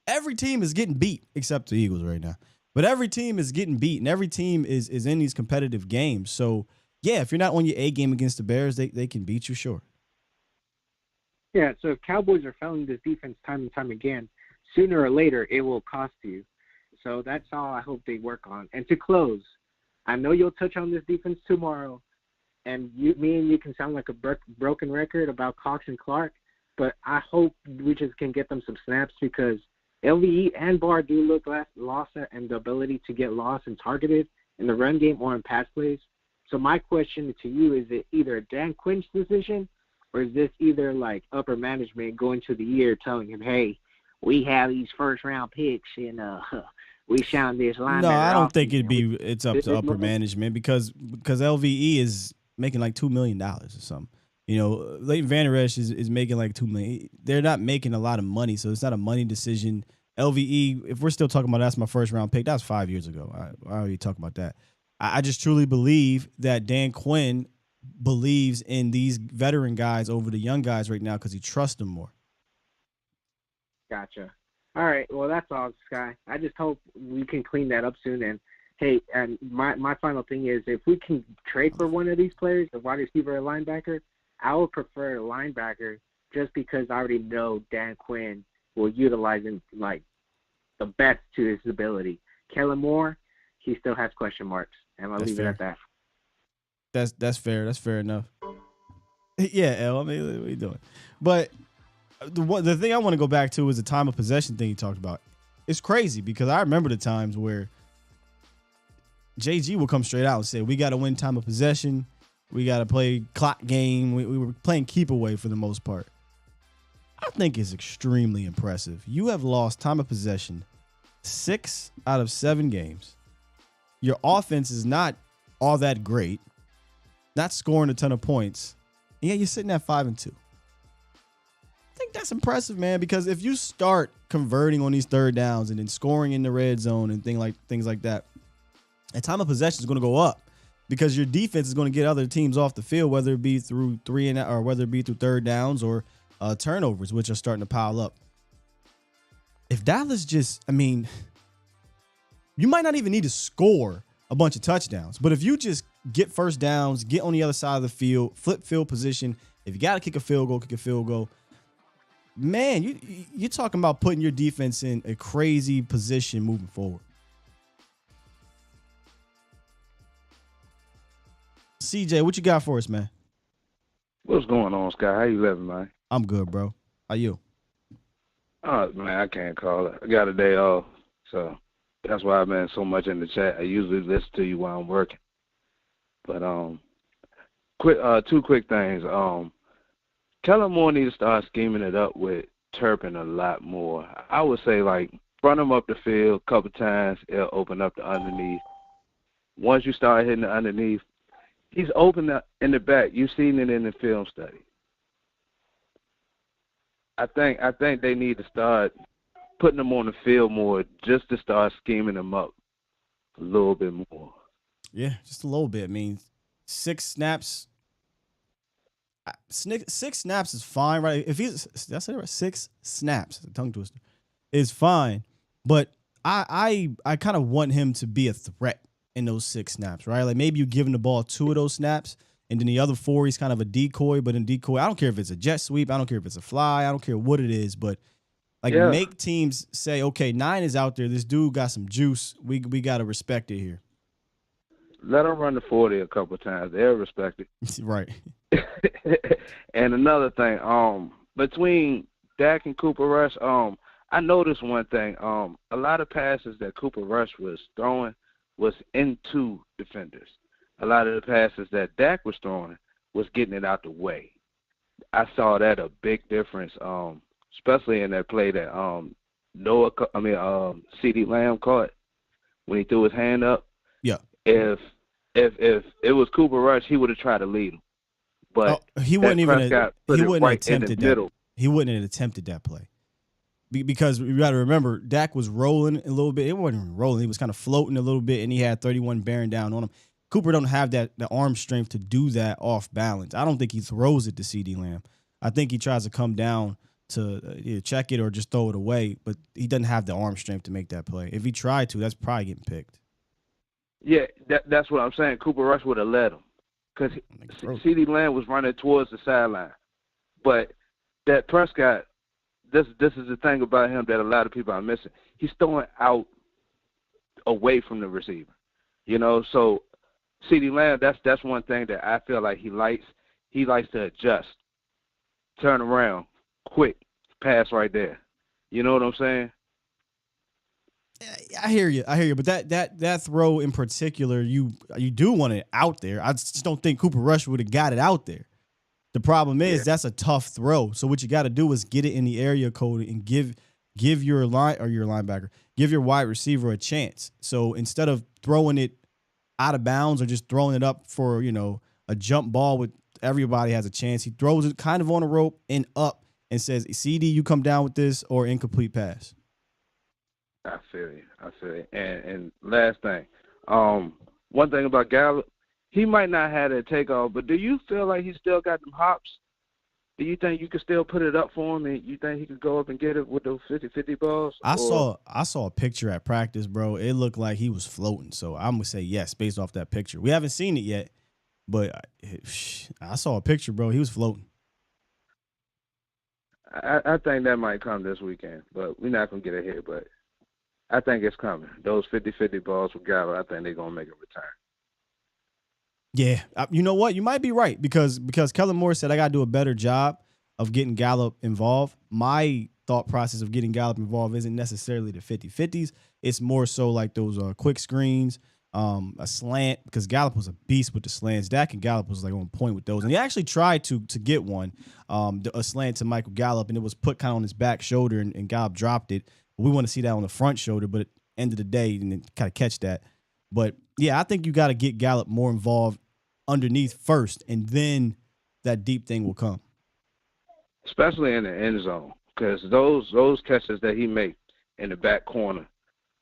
Every team is getting beat except the Eagles right now. But every team is getting beat, and every team is in these competitive games. So, yeah, if you're not on your A game against the Bears, they can beat you, sure. Yeah, so if Cowboys are failing this defense time and time again, sooner or later it will cost you. So that's all I hope they work on. And to close, I know you'll touch on this defense tomorrow, and me and you can sound like a broken record about Cox and Clark, but I hope we just can get them some snaps, because LVE and Barr do look lost in the ability to get lost and targeted in the run game or in pass plays. So my question to you, is it either Dan Quinn's decision, or is this either like upper management going to the year telling him, hey, we have these first-round picks, and we found this linebacker? No, I don't think it's up to upper management, because LVE is making like $2 million or something. Leighton Vander Esch is making like $2 million. They're not making a lot of money, so it's not a money decision. LVE, if we're still talking about that's my first-round pick, that was 5 years ago. I already talked about that. I just truly believe that Dan Quinn believes in these veteran guys over the young guys right now, because he trusts them more. Gotcha. All right. Well, that's all, Sky. I just hope we can clean that up soon. And, hey, and my final thing is, if we can trade for one of these players, a wide receiver or linebacker, I would prefer a linebacker, just because I already know Dan Quinn will utilize him like the best to his ability. Kellen Moore, he still has question marks, and I'll leave it at that. That's fair. That's fair enough. Yeah, L. I mean, what are you doing? But the thing I want to go back to is the time of possession thing you talked about. It's crazy, because I remember the times where JG will come straight out and say, we got to win time of possession. We got to play clock game. We were playing keep away for the most part. I think it's extremely impressive. You have lost time of possession 6 out of 7 games. Your offense is not all that great, not scoring a ton of points. And yeah, you're sitting at 5-2. I think that's impressive, man, because if you start converting on these third downs and then scoring in the red zone and things like that, and time of possession is going to go up because your defense is going to get other teams off the field, whether it be through whether it be through third downs or turnovers, which are starting to pile up. If Dallas you might not even need to score a bunch of touchdowns, but if you just get first downs, get on the other side of the field, flip field position, if you got to kick a field goal. Man, you're talking about putting your defense in a crazy position moving forward. CJ, what you got for us, man? What's going on, Scott? How you living, man? I'm good, bro. How you? Oh, man, I can't call it. I got a day off, so that's why I've been so much in the chat. I usually listen to you while I'm working. But two quick things. Kellen Moore needs to start scheming it up with Turpin a lot more. I would say, run him up the field a couple times. It'll open up the underneath. Once you start hitting the underneath, he's open in the back. You've seen it in the film study. I think they need to start putting him on the field more just to start scheming him up a little bit more. Yeah, just a little bit. 6 snaps. 6 snaps is fine, right? If he's, did I say that right? 6 snaps, a tongue twister, is fine. But I kind of want him to be a threat in those 6 snaps, right? Like maybe you give him the ball 2 of those snaps, and then the other 4 he's kind of a decoy. But in decoy, I don't care if it's a jet sweep, I don't care if it's a fly, I don't care what it is, but make teams say, okay, 9 is out there. This dude got some juice. We got to respect it here. Let him run the 40 a couple of times. They'll respect it. Right. And another thing, between Dak and Cooper Rush, I noticed one thing. A lot of passes that Cooper Rush was throwing was into defenders. A lot of the passes that Dak was throwing was getting it out the way. I saw that a big difference, especially in that play that CeeDee Lamb caught when he threw his hand up. Yeah. If it was Cooper Rush, he would have tried to lead him. But he wouldn't even attempted that. He wouldn't have attempted that play. Because you got to remember, Dak was rolling a little bit. It wasn't even rolling. He was kind of floating a little bit, and he had 31 bearing down on him. Cooper don't have the arm strength to do that off balance. I don't think he throws it to CeeDee Lamb. I think he tries to come down to either check it or just throw it away, but he doesn't have the arm strength to make that play. If he tried to, that's probably getting picked. Yeah, that's what I'm saying. Cooper Rush would have led him because CeeDee Lamb was running towards the sideline. But that Prescott, this is the thing about him that a lot of people are missing. He's throwing out away from the receiver. So CeeDee Lamb, that's one thing that I feel like he likes. He likes to adjust, turn around, quick, pass right there. You know what I'm saying? I hear you. But that throw in particular, you do want it out there. I just don't think Cooper Rush would have got it out there. The problem is that's a tough throw. So what you got to do is get it in the area code and give your linebacker, give your wide receiver a chance. So instead of throwing it out of bounds or just throwing it up for a jump ball with everybody has a chance, he throws it kind of on a rope and up and says, "CD, you come down with this," or incomplete pass. I feel you. And last thing, one thing about Gallup, he might not have that takeoff, but do you feel like he still got them hops? Do you think you could still put it up for him, and you think he could go up and get it with those 50-50 balls? I saw a picture at practice, bro. It looked like he was floating, so I'm gonna say yes based off that picture. We haven't seen it yet, but I saw a picture, bro. He was floating. I think that might come this weekend, but we're not gonna get ahead. But I think it's coming. Those 50-50 balls with Gallup, I think they're gonna make a return. Yeah, you know what? You might be right because Kellen Moore said I got to do a better job of getting Gallup involved. My thought process of getting Gallup involved isn't necessarily the 50-50s. It's more so like those quick screens, a slant, because Gallup was a beast with the slants. Dak and Gallup was like on point with those. And he actually tried to get one, a slant to Michael Gallup, and it was put kind of on his back shoulder, and Gallup dropped it. We want to see that on the front shoulder, but at the end of the day, and then kind of catch that. But, yeah, I think you got to get Gallup more involved underneath first, and then that deep thing will come. Especially in the end zone, because those catches that he makes in the back corner,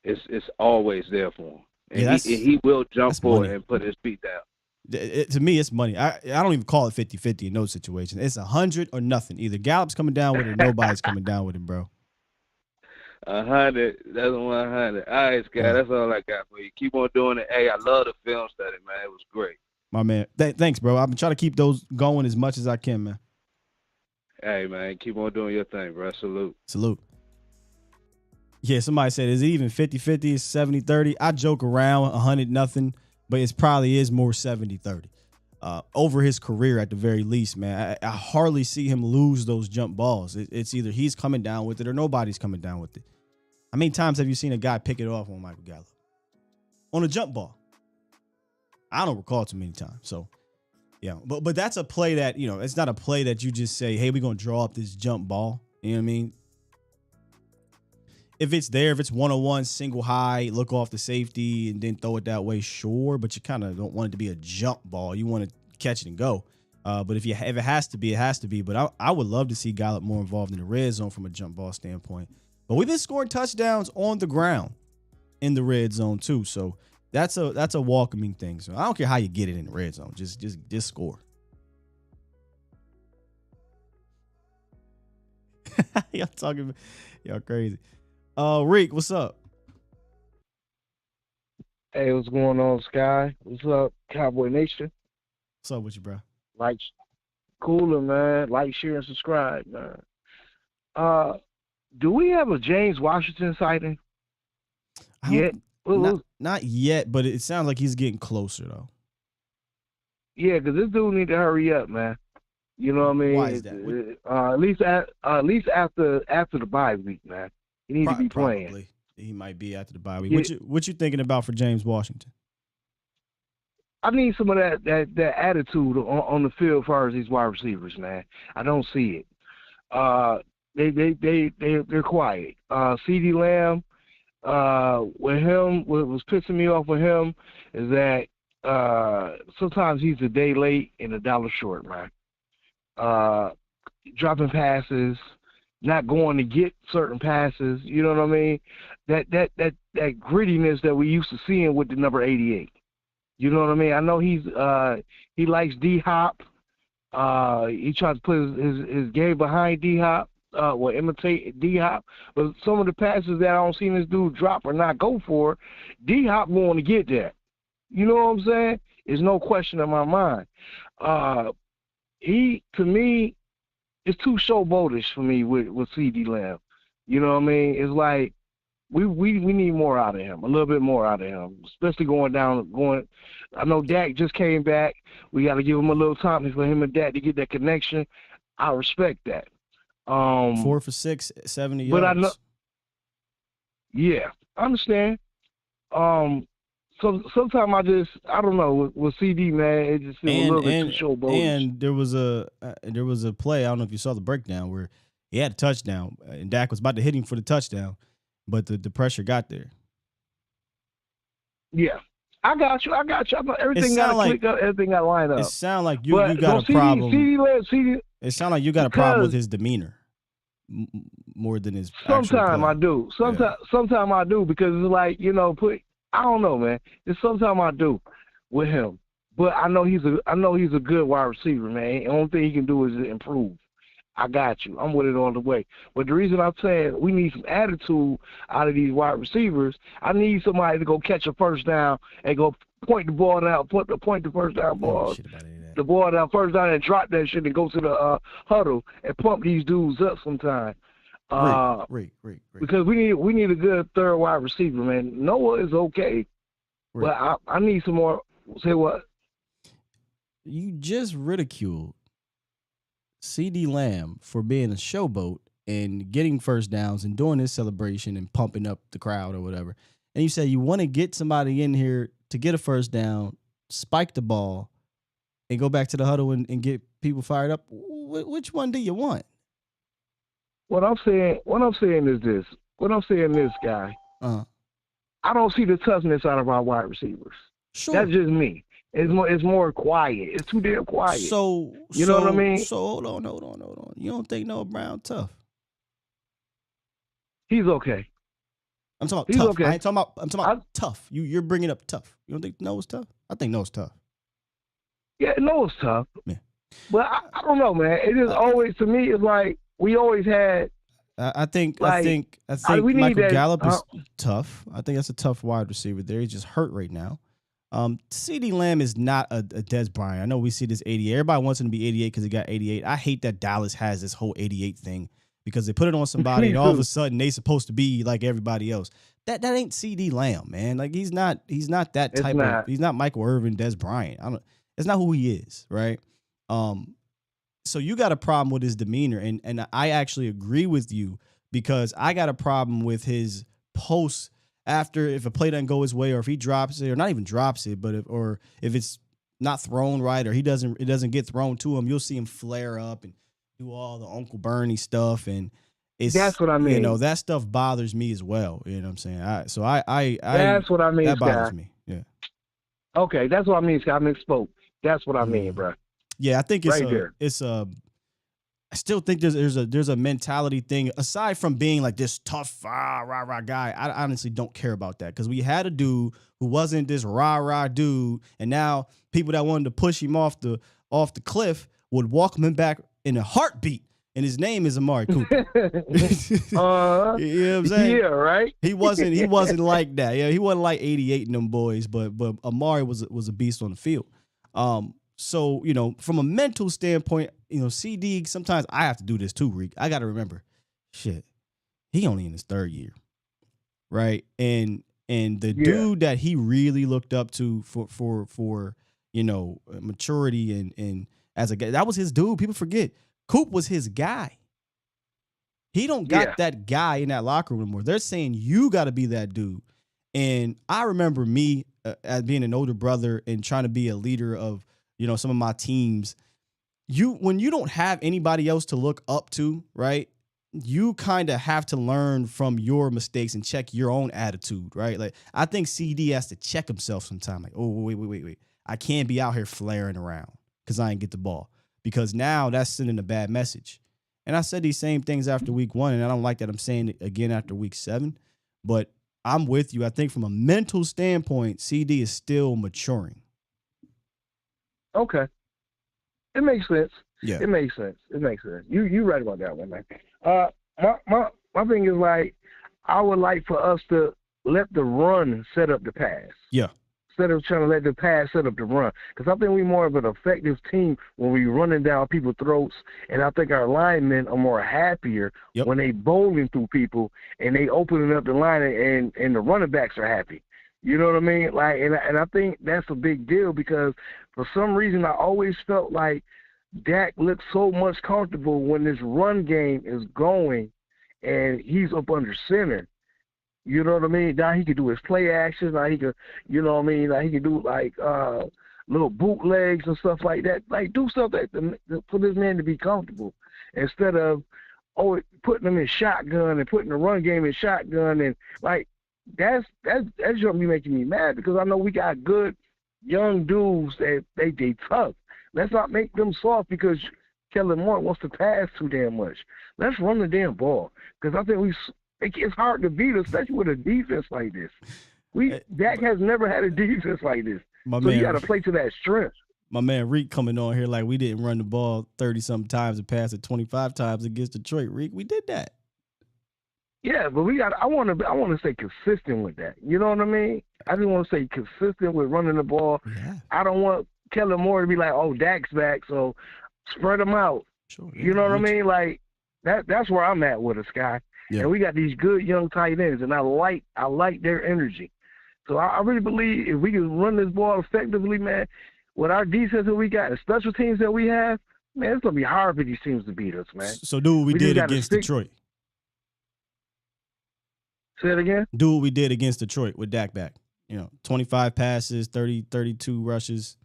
it's always there for him. And he will jump forward and put his feet down. To me, it's money. I don't even call it 50-50 in those situations. It's 100 or nothing. Either Gallup's coming down with it or nobody's coming down with him, bro. 100. That's 100. All right, Scott. That's all I got for you. Keep on doing it. Hey, I love the film study, man. It was great. My man. Thanks, bro. I've been trying to keep those going as much as I can, man. Hey, man. Keep on doing your thing, bro. Salute. Yeah, somebody said, is it even 50-50? It's 70-30. I joke around 100-0, but it probably is more 70-30. Over his career at the very least, man. I hardly see him lose those jump balls. It's either he's coming down with it or nobody's coming down with it. How many times have you seen a guy pick it off on Michael Gallup? On a jump ball? I don't recall too many times. So, yeah. But that's a play that, it's not a play that you just say, hey, we're going to draw up this jump ball. You know what I mean? If it's there, if it's one-on-one, single high, look off the safety and then throw it that way, sure. But you kind of don't want it to be a jump ball. You want to catch it and go. But if it has to be, it has to be. But I would love to see Gallup more involved in the red zone from a jump ball standpoint. But we've been scoring touchdowns on the ground in the red zone too. So that's a welcoming thing. So I don't care how you get it in the red zone. Just score. Y'all crazy. Reek, what's up? Hey, what's going on, Sky? What's up, Cowboy Nation? What's up with you, bro? Cooler, man. Like, share, and subscribe, man. Do we have a James Washington sighting yet? Not yet, but it sounds like he's getting closer, though. Yeah, because this dude need to hurry up, man. You know what I mean? Why is that? At least after the bye week, man. He needs to be playing. Probably. He might be after the bye week. Yeah. What you thinking about for James Washington? I need some of that attitude on the field as far as these wide receivers, man. I don't see it. They're quiet. CeeDee Lamb, with him, what was pissing me off with him is that sometimes he's a day late and a dollar short, man. Dropping passes, not going to get certain passes, you know what I mean? That grittiness that we used to seeing with the number 88. You know what I mean? I know he likes D-Hop. He tries to put his game behind D-Hop, imitate D-Hop. But some of the passes that I don't see this dude drop or not go for, D-Hop going to get that. You know what I'm saying? There's no question in my mind. To me, it's too showboatish for me with CeeDee Lamb. You know what I mean? It's like we need more out of him, a little bit more out of him, especially going. I know Dak just came back. We got to give him a little time for him and Dak to get that connection. I respect that. 4 for 6, 70 yards. But I know. Yeah, I understand. So sometimes I don't know with CD, man, it just seems a little bit too showboatish. And there was a play, I don't know if you saw the breakdown, where he had a touchdown and Dak was about to hit him for the touchdown, but the pressure got there. Yeah, I got you. Everything got to click up. Everything got to line up. It sounds like you got a problem. It sounds like you got a problem with his demeanor more than his. Sometimes I do. Sometimes I do because it's like I don't know, man. It's sometimes I do with him, but I know he's a good wide receiver, man. The only thing he can do is improve. I got you. I'm with it all the way. But the reason I'm saying we need some attitude out of these wide receivers, I need somebody to go catch a first down and go point the ball down, point the first down ball, the ball down first down and drop that shit and go to the huddle and pump these dudes up sometime. Because we need a good third wide receiver, man. Noah is okay, but I need some more. Say what? You just ridiculed CeeDee Lamb for being a showboat and getting first downs and doing his celebration and pumping up the crowd or whatever. and you say you want to get somebody in here to get a first down, spike the ball, and go back to the huddle and get people fired up, which one do you want? What I'm saying is this. Guy. I don't see the toughness out of our wide receivers. Sure. That's just me. It's more quiet. It's too damn quiet. So you know what I mean? So hold on. You don't think Noah Brown tough? He's okay. I'm talking about He's tough. okay. I'm talking about tough. You're bringing up tough. You don't think Noah's tough? I think Noah's tough. Yeah, Noah's tough. Yeah. But I don't know, man. It is always, to me, it's like we always had. I think we Michael need that, Gallup is tough. I think that's a tough wide receiver there. He's just hurt right now. CeeDee Lamb is not a Des Bryant. I know we see this 88. Everybody wants him to be 88 because he got 88. I hate that Dallas has this whole 88 thing because they put it on somebody and all of a sudden they supposed to be like everybody else. That ain't CeeDee Lamb, man. Like he's not that type of. He's not Michael Irvin, Des Bryant. It's not who he is, right? So you got a problem with his demeanor, and I actually agree with you because I got a problem with his posts after if a play doesn't go his way or if he drops it or not even drops it, but if it's not thrown right or it doesn't get thrown to him, you'll see him flare up and do all the Uncle Bernie stuff, and that's what I mean. You know, that stuff bothers me as well. You know what I'm saying? That's what I mean. That bothers me. Yeah. Okay, that's what I mean. Scott, I misspoke. That's what I mean, bro. Yeah, I think it's I still think there's a mentality thing aside from being like this tough rah guy. I honestly don't care about that because we had a dude who wasn't this rah dude, and now people that wanted to push him off the cliff would welcome him back in a heartbeat. And his name is Amari Cooper. You know what I'm saying? Yeah, right. He wasn't like that. Yeah, he wasn't like 88 and them boys, but Amari was a beast on the field. So, you know, from a mental standpoint, you know, CD, sometimes I have to do this too, Reek. I got to remember, shit, he only in his third year, right? And the dude that he really looked up to for you know, maturity and as a guy, that was his dude. People forget. Coop was his guy. He don't got that guy in that locker room anymore. They're saying you got to be that dude. And I remember me as being an older brother and trying to be a leader of, you know, some of my teams. When you don't have anybody else to look up to, right? You kind of have to learn from your mistakes and check your own attitude, right? Like I think CD has to check himself sometime. Like, oh, wait. I can't be out here flaring around because I ain't get the ball. Because now that's sending a bad message. And I said these same things after week 1, and I don't like that I'm saying it again after week 7. But I'm with you. I think from a mental standpoint, CD is still maturing. Okay. It makes sense. Yeah. It makes sense. You right about that one, man. My thing is like I would like for us to let the run set up the pass. Yeah. Instead of trying to let the pass set up the run. Because I think we're more of an effective team when we're running down people's throats. And I think our linemen are more happier when they bowling through people and they opening up the line and the running backs are happy. You know what I mean? Like, and I think that's a big deal because for some reason I always felt like Dak looked so much comfortable when this run game is going and he's up under center. You know what I mean? Now he can do his play actions. Now he can, you know what I mean? Now he can do like little bootlegs and stuff like that. Like do stuff for this man to be comfortable instead of putting him in shotgun and putting the run game in shotgun and like that's gonna be making me mad because I know we got good young dudes that they tough. Let's not make them soft because Kellen Moore wants to pass too damn much. Let's run the damn ball because I think it's hard to beat us, especially with a defense like this. Dak has never had a defense like this. You got to play to that strength. My man Reek coming on here like we didn't run the ball 30-something times and pass it 25 times against Detroit. Reek, we did that. Yeah, but I want to stay consistent with that. You know what I mean? I just want to stay consistent with running the ball. Yeah. I don't want Kellen Moore to be like, oh, Dak's back, so spread them out. Sure, you know what I mean? Like that's where I'm at with us, Sky. Yeah. And we got these good young tight ends, and I like their energy. So I really believe if we can run this ball effectively, man, with our defense that we got and special teams that we have, man, it's going to be hard for these teams to beat us, man. So do what we did against Detroit. Say it again. Do what we did against Detroit with Dak back. 25 passes, 32 rushes.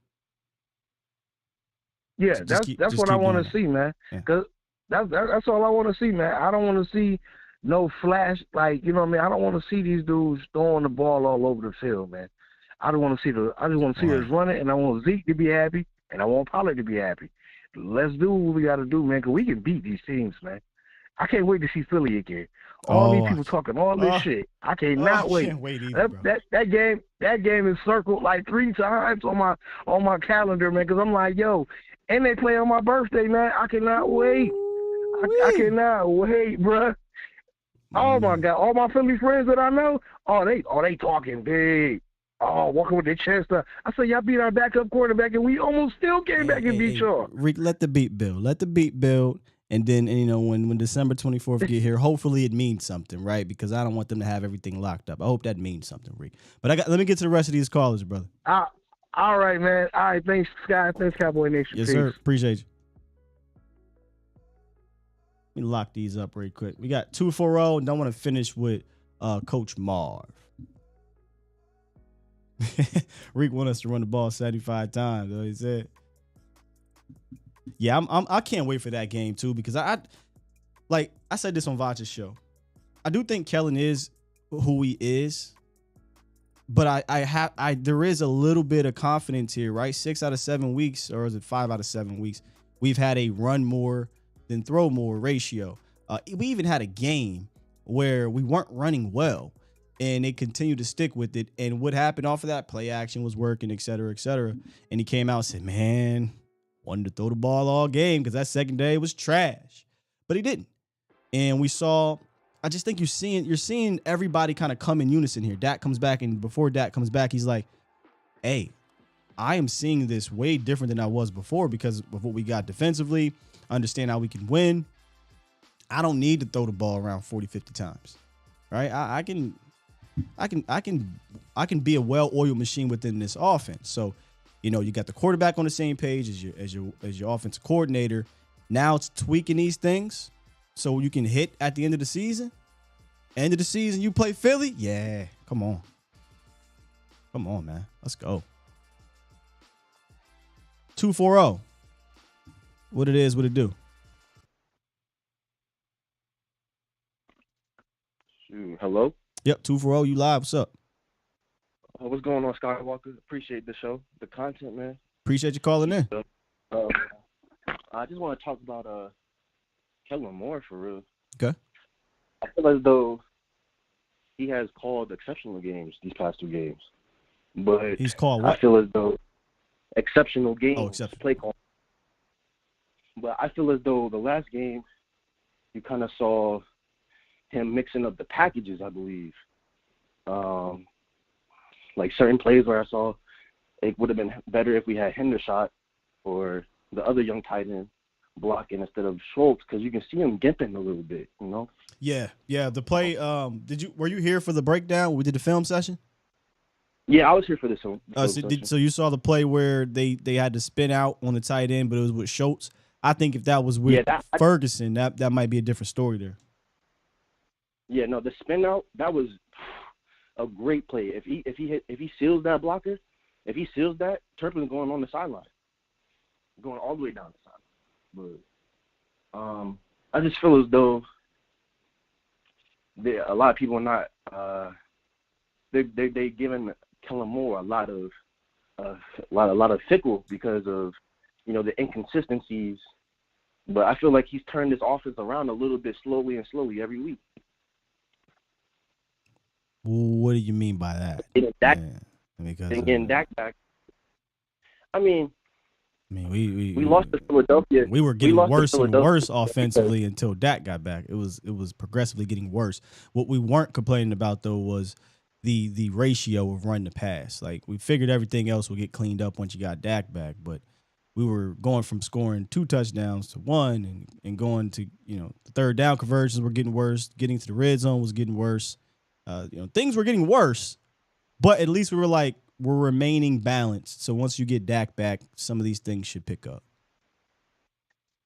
Yeah, that's what I want to see, man. Because that's all I want to see, man. I don't want to see no flash, like, you know what I mean? I don't want to see these dudes throwing the ball all over the field, man. I just want to see us running, and I want Zeke to be happy, and I want Pollard to be happy. Let's do what we got to do, man, because we can beat these teams, man. I can't wait to see Philly again. All these people talking all this shit. I cannot wait. Can't wait either, bro. That game is circled like 3 times on my calendar, man, because I'm like, yo, and they play on my birthday, man. I cannot wait. I cannot wait, bruh. Oh my God! All my Philly friends that I know, they talking big. Oh, walking with their chest up. I said, y'all beat our backup quarterback, and we almost still came back and beat y'all. Rick, let the beat build. Let the beat build. And then, when December 24th get here, hopefully it means something, right? Because I don't want them to have everything locked up. I hope that means something, Rick. But let me get to the rest of these callers, brother. All right, man. All right, thanks, Sky. Thanks, Cowboy Nation. Yes, Peace. sir. Appreciate you. Let me lock these up real quick. We got 240, and I want to finish with Coach Marv. Rick want us to run the ball 75 times, though, he said. Yeah, I can't wait for that game too, because I said this on Vacha's show. I do think Kellen is who he is, but there is a little bit of confidence here, right? 6 out of 7 weeks, or is it 5 out of 7 weeks? We've had a run more than throw more ratio. We even had a game where we weren't running well, and they continued to stick with it. And what happened off of that? Play action was working, et cetera, et cetera. And he came out and said, man, wanted to throw the ball all game because that secondary was trash. But he didn't. And I just think you're seeing everybody kind of come in unison here. Dak comes back, and before Dak comes back, he's like, hey, I am seeing this way different than I was before because of what we got defensively. I understand how we can win. I don't need to throw the ball around 40, 50 times. Right? I can be a well-oiled machine within this offense. So, you got the quarterback on the same page as your offensive coordinator. Now it's tweaking these things so you can hit at the end of the season. End of the season, you play Philly? Yeah, come on. Come on, man. Let's go. 240. What it is, what it do. Hello? Yep, 240, you live. What's up? What's going on, Skywalker? Appreciate the show, the content, man. Appreciate you calling in. I just want to talk about Kellen Moore for real. Okay. I feel as though he has called exceptional games these past 2 games, but he's called what? I feel as though exceptional games, play call. But I feel as though the last game, you kind of saw him mixing up the packages, I believe. Like certain plays where I saw it would have been better if we had Hendershot or the other young tight end blocking instead of Schultz, because you can see him gimping a little bit, Yeah. The play. Were you here for the breakdown? We did the film session. Yeah, I was here for this one. So you saw the play where they had to spin out on the tight end, but it was with Schultz. I think if that was with Ferguson, that might be a different story there. Yeah, no, the spin out, that was a great play. If he seals that blocker, if he seals that, Turpin's going on the sideline, going all the way down the sideline. But I just feel as though a lot of people are not they giving Kellen Moore a lot of fickle because of the inconsistencies. But I feel like he's turned this offense around a little bit slowly every week. What do you mean by that? Getting Dak back. I mean, we lost to Philadelphia. We were getting worse and worse offensively until Dak got back. It was progressively getting worse. What we weren't complaining about though was the ratio of run to pass. Like we figured everything else would get cleaned up once you got Dak back, but we were going from scoring 2 touchdowns to 1 and going to the third down conversions were getting worse. Getting to the red zone was getting worse. Things were getting worse, but at least we're remaining balanced. So once you get Dak back, some of these things should pick up.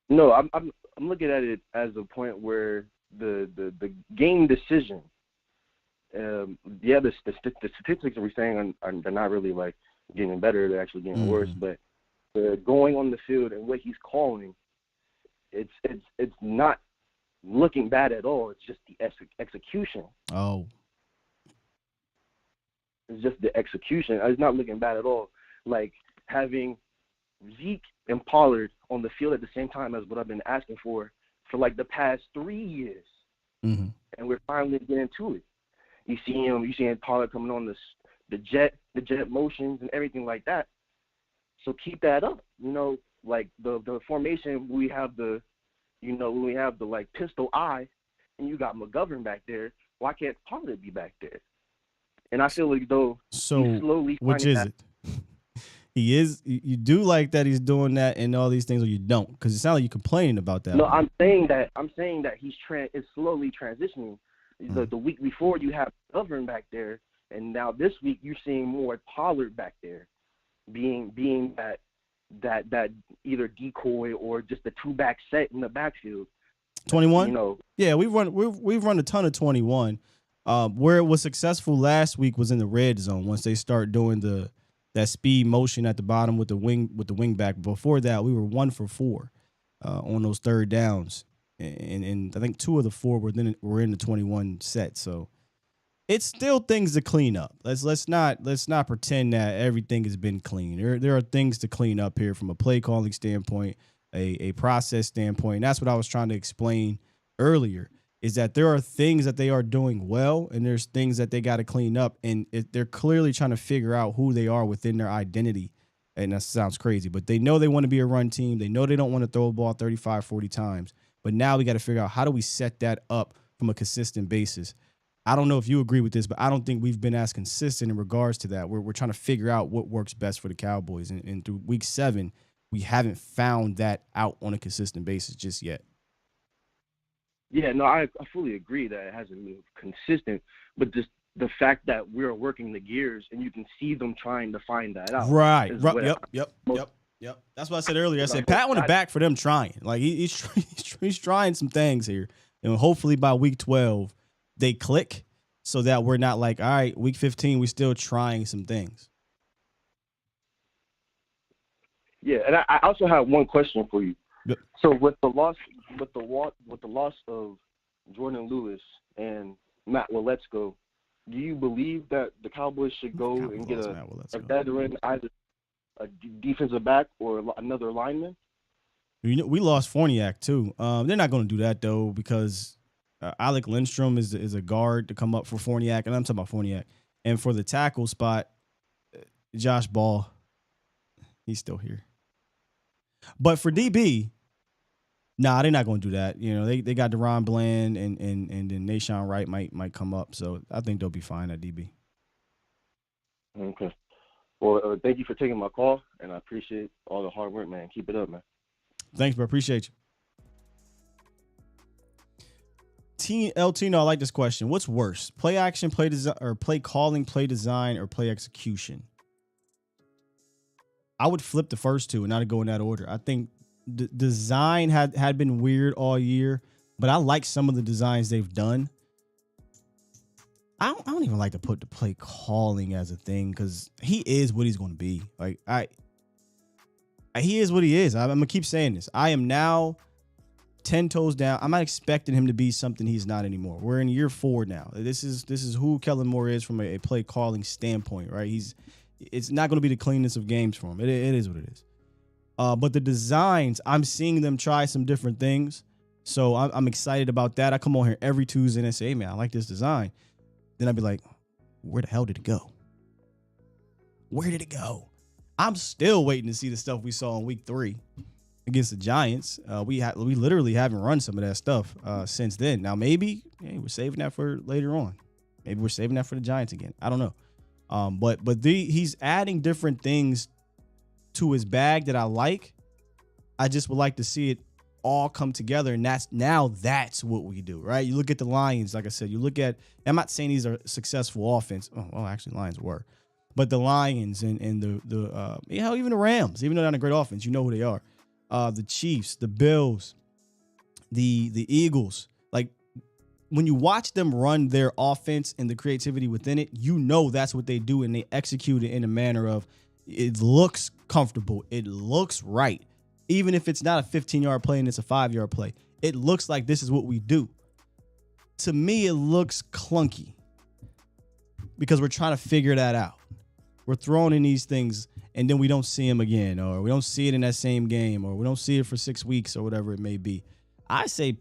No, I'm looking at it as a point where the game decision Yeah, the statistics we're saying they're not really like getting better; they're actually getting worse. But going on the field and what he's calling, it's not looking bad at all. It's just the execution. Oh. It's just the execution. It's not looking bad at all. Like having Zeke and Pollard on the field at the same time as what I've been asking for like the past 3 years, and we're finally getting to it. You see Pollard coming on the jet motions and everything like that. So keep that up. Like the formation, we have the like pistol eye, and you got McGovern back there. Why can't Pollard be back there? And I feel like though he's slowly which is it? He is. You do like that he's doing that and all these things, or you don't? Because it sounds like you're complaining about that. No, I'm saying that he's it's slowly transitioning. The week before you have McGovern back there, and now this week you're seeing more Pollard back there, being that either decoy or just the 2-back set in the backfield. 21. Yeah, we've run a ton of 21. Where it was successful last week was in the red zone once they start doing that speed motion at the bottom with the wing back. Before that, we were 1 for 4 on those third downs, and I think 2 of the 4 were in the 21 set. So it's still things to clean up. Let's not pretend that everything has been clean. There are things to clean up here from a play calling standpoint, a process standpoint. And that's what I was trying to explain earlier. Is that there are things that they are doing well, and there's things that they got to clean up, and they're clearly trying to figure out who they are within their identity. And that sounds crazy, but they know they want to be a run team. They know they don't want to throw a ball 35, 40 times. But now we got to figure out how do we set that up from a consistent basis. I don't know if you agree with this, but I don't think we've been as consistent in regards to that. We're trying to figure out what works best for the Cowboys. And through week 7, we haven't found that out on a consistent basis just yet. Yeah, no, I fully agree that it hasn't been consistent, but just the fact that we're working the gears and you can see them trying to find that out. Right. Yep. That's what I said earlier. I said pat on the back for them trying. Like he's trying some things here, and hopefully by week 12 they click, so that we're not like, all right, week 15 we're still trying some things. Yeah, and I also have one question for you. Yep. So with the loss of Jordan Lewis and Matt Waletzko, do you believe that the Cowboys should go and get a veteran, either a defensive back or another lineman? We lost Fournier too. They're not going to do that though, because Alec Lindstrom is a guard to come up for Fournier, and I'm talking about Fournier. And for the tackle spot, Josh Ball, he's still here. But for DB, they're not going to do that. They got Deron Bland and then Nashawn Wright might come up. So I think they'll be fine at DB. Okay. Well, thank you for taking my call, and I appreciate all the hard work, man. Keep it up, man. Thanks, bro. Appreciate you. Tino, I like this question. What's worse, play action, play design, or play calling, play design, or play execution? I would flip the first two and not go in that order. I think the design had been weird all year, but I like some of the designs they've done. I don't even like to put the play calling as a thing, because he is what he's going to be. Like he is what he is. I'm gonna keep saying this. I am now 10 toes down. I'm not expecting him to be something he's not anymore. We're in year 4 now. This is who Kellen Moore is from a play calling standpoint, right? It's not going to be the cleanest of games for him. It is what it is. But the designs, I'm seeing them try some different things. So I'm excited about that. I come on here every Tuesday and say, hey, man, I like this design. Then I'd be like, where the hell did it go? Where did it go? I'm still waiting to see the stuff we saw in week 3 against the Giants. We literally haven't run some of that stuff since then. Now, maybe we're saving that for later on. Maybe we're saving that for the Giants again. I don't know. But he's adding different things to his bag that I like. I just would like to see it all come together, and that's what we do, right? You look at the Lions, like I said. I'm not saying these are successful offense. Oh, well, actually, Lions were, but the Lions and even the Rams, even though they're not a great offense, you know who they are. The Chiefs, the Bills, the Eagles. Like, when you watch them run their offense and the creativity within it, you know that's what they do, and they execute it in a manner of it looks comfortable. It looks right. Even if it's not a 15-yard play and it's a 5-yard play, it looks like this is what we do. To me, it looks clunky because we're trying to figure that out. We're throwing in these things, and then we don't see them again, or we don't see it in that same game, or we don't see it for 6 weeks or whatever it may be. I say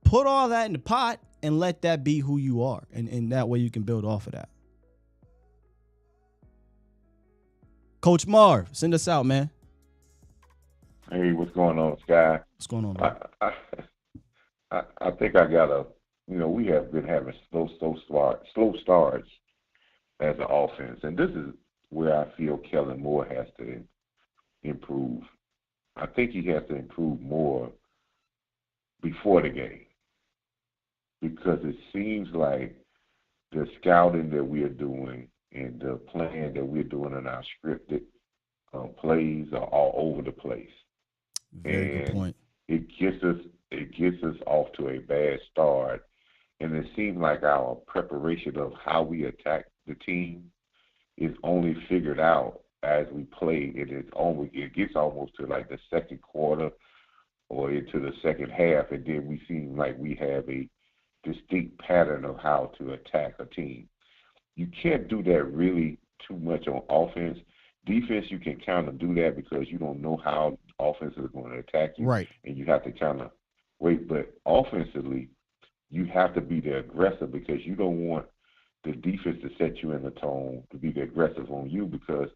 put all that in the pot and let that be who you are, and that way you can build off of that. Coach Marv, send us out, man. Hey, what's going on, Sky? What's going on, man? I think I got we have been having slow starts as an offense, and this is where I feel Kellen Moore has to improve. I think he has to improve more before the game, because it seems like the scouting that we are doing and the plan that we're doing in our scripted plays are all over the place. Very good point. It gets us off to a bad start, and it seems like our preparation of how we attack the team is only figured out as we play. It gets almost to like the second quarter or into the second half, and then we seem like we have a distinct pattern of how to attack a team. You can't do that really too much on offense. Defense, you can kind of do that because you don't know how offense is going to attack you, right? And you have to kind of wait. But offensively, you have to be the aggressor, because you don't want the defense to set you in the tone to be the aggressive on you, because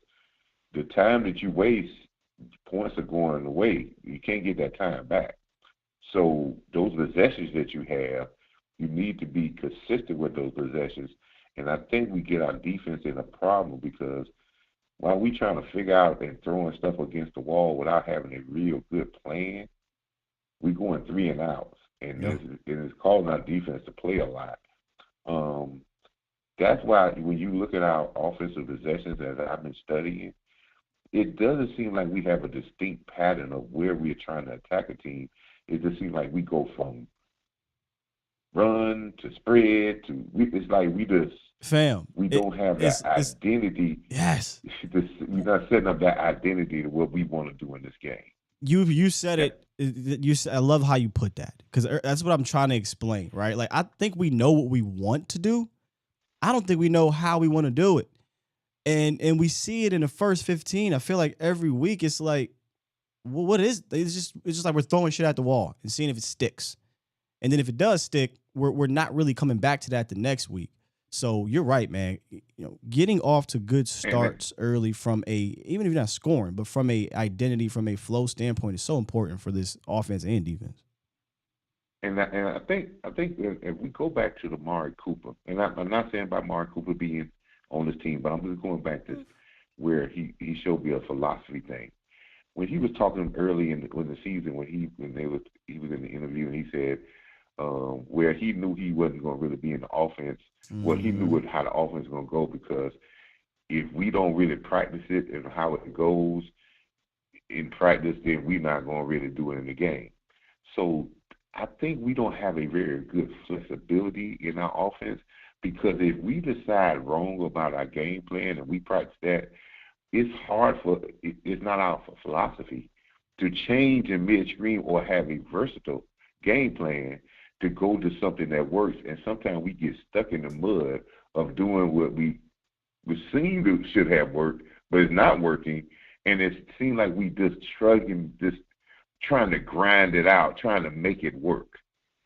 the time that you waste, points are going away. You can't get that time back. So those possessions that you have, you need to be consistent with those possessions. And I think we get our defense in a problem, because while we trying to figure out and throwing stuff against the wall without having a real good plan, we're going 3 and outs, and it's causing our defense to play a lot. That's why when you look at our offensive possessions, as I've been studying, it doesn't seem like we have a distinct pattern of where we're trying to attack a team. It just seems like we go from run to spread to it's like we just we don't have that identity. Yes, we're not setting up that identity to what we want to do in this game. You said it. I love how you put that, because that's what I'm trying to explain, right? Like, I think we know what we want to do. I don't think we know how we want to do it, and we see it in the first 15. I feel like every week it's like, well, what is? It's just like we're throwing shit at the wall and seeing if it sticks, and then if it does stick, we're not really coming back to that the next week. So you're right, man. Getting off to good starts early even if you're not scoring, but from a identity, from a flow standpoint, is so important for this offense and defense. And I think if we go back to the Amari Cooper, and I'm not saying about Amari Cooper being on this team, but I'm just going back to where he showed me a philosophy thing. When he was talking early in the season, when he was in the interview, and he said where he knew he wasn't going to really be in the offense. Well, he knew how the offense was going to go, because if we don't really practice it and how it goes in practice, then we're not going to really do it in the game. So I think we don't have a very good flexibility in our offense, because if we decide wrong about our game plan and we practice that, it's not our philosophy to change in midstream or have a versatile game plan to go to something that works. And sometimes we get stuck in the mud of doing what we seem to should have worked, but it's not working. And it seems like we just struggling, just trying to grind it out, trying to make it work.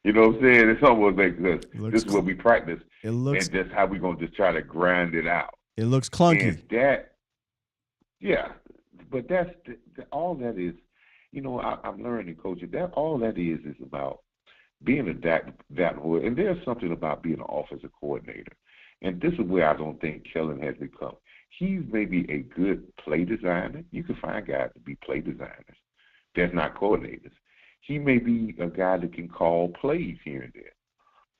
You know what I'm saying? It's almost like this is what we practice, and that's how we're going to just try to grind it out. It looks clunky. And but that's all that is. I'm learning, coaching, that all that is about being adaptable. And there's something about being an offensive coordinator. And this is where I don't think Kellen has become. He's maybe a good play designer. You can find guys to be play designers. That's not coordinators. He may be a guy that can call plays here and there.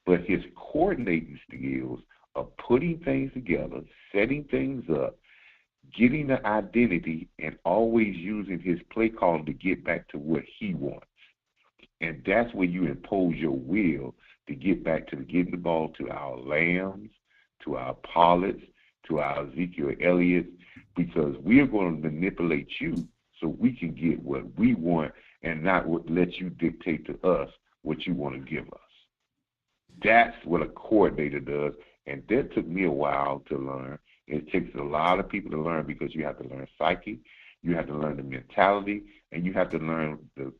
But his coordinating skills of putting things together, setting things up, getting the identity, and always using his play calling to get back to what he wants. And that's where you impose your will to get back to getting the ball to our Lambs, to our Pollards, to our Ezekiel Elliott's, because we are going to manipulate you so we can get what we want and not let you dictate to us what you want to give us. That's what a coordinator does, and that took me a while to learn. It takes a lot of people to learn because you have to learn psyche, you have to learn the mentality, and you have to learn the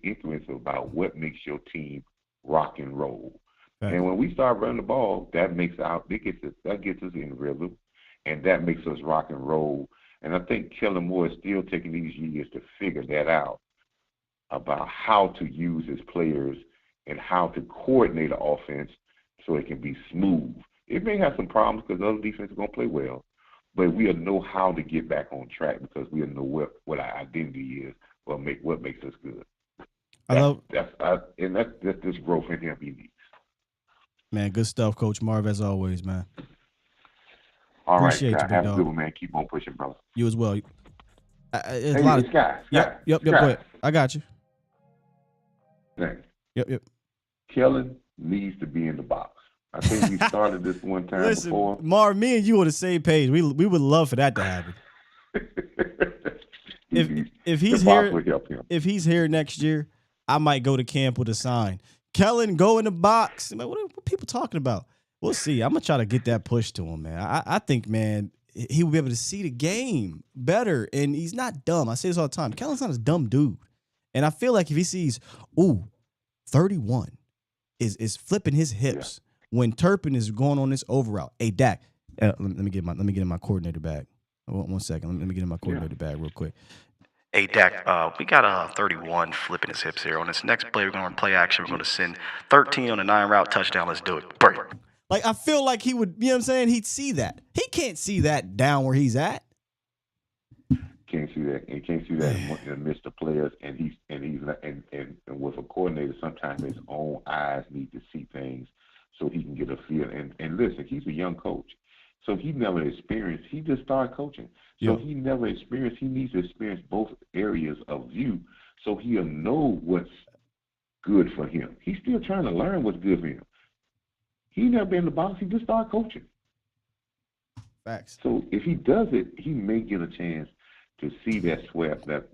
influence about what makes your team rock and roll. Right. And when we start running the ball, that gets us in rhythm, and that makes us rock and roll. And I think Kellen Moore is still taking these years to figure that out about how to use his players and how to coordinate an offense so it can be smooth. It may have some problems because other defenses are going to play well, but we'll know how to get back on track because we'll know what our identity is, what makes us good. That's this growth in him he needs. Man, good stuff, Coach Marv, as always, man. All Appreciate right, you, big have dog. a good one, man. Keep on pushing, brother. You as well. Hey, Scott. Yep. Go ahead. I got you. Thanks. Yep. Kellen needs to be in the box. I think we started this one time before. Marv, me and you on the same page. We would love for that to happen. if he's here next year, I might go to camp with a sign. Kellen, go in the box. What are people talking about? We'll see. I'm gonna try to get that push to him, man. I think, man, he will be able to see the game better, and he's not dumb. I say this all the time. Kellen's not a dumb dude, and I feel like if he sees, 31 is flipping his hips when Turpin is going on this over route. Hey, Dak, let me get in my coordinator bag. One second. Let me get in my coordinator bag real quick. Hey, Dak, we got 31 flipping his hips here. On this next play, we're going to run play action. We're going to send 13 on a 9-route touchdown. Let's do it. Break. Like, I feel like he would, you know what I'm saying? He'd see that. He can't see that down where he's at. Can't see that. He can't see that in the midst of players. And with a coordinator, sometimes his own eyes need to see things so he can get a feel. And listen, he's a young coach. So he never experienced. He just started coaching. So he never experienced. He needs to experience both areas of view so he'll know what's good for him. He's still trying to learn what's good for him. He never been in the box. He just started coaching. Facts. So if he does it, he may get a chance to see that sweat, that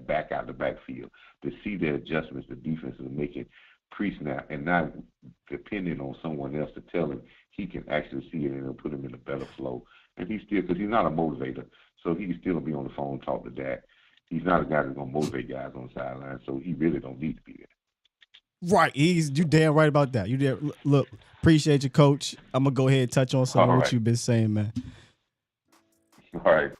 back out the backfield, to see the adjustments the defense is making pre-snap and not depending on someone else to tell him. He can actually see it and it'll put him in a better flow. And he's still, because he's not a motivator, so he can still be on the phone and talk to Dak. He's not a guy that's going to motivate guys on the sideline, so he really don't need to be there. Right. You damn right about that. Look, appreciate you, Coach. I'm going to go ahead and touch on some of what you've been saying, man. All right.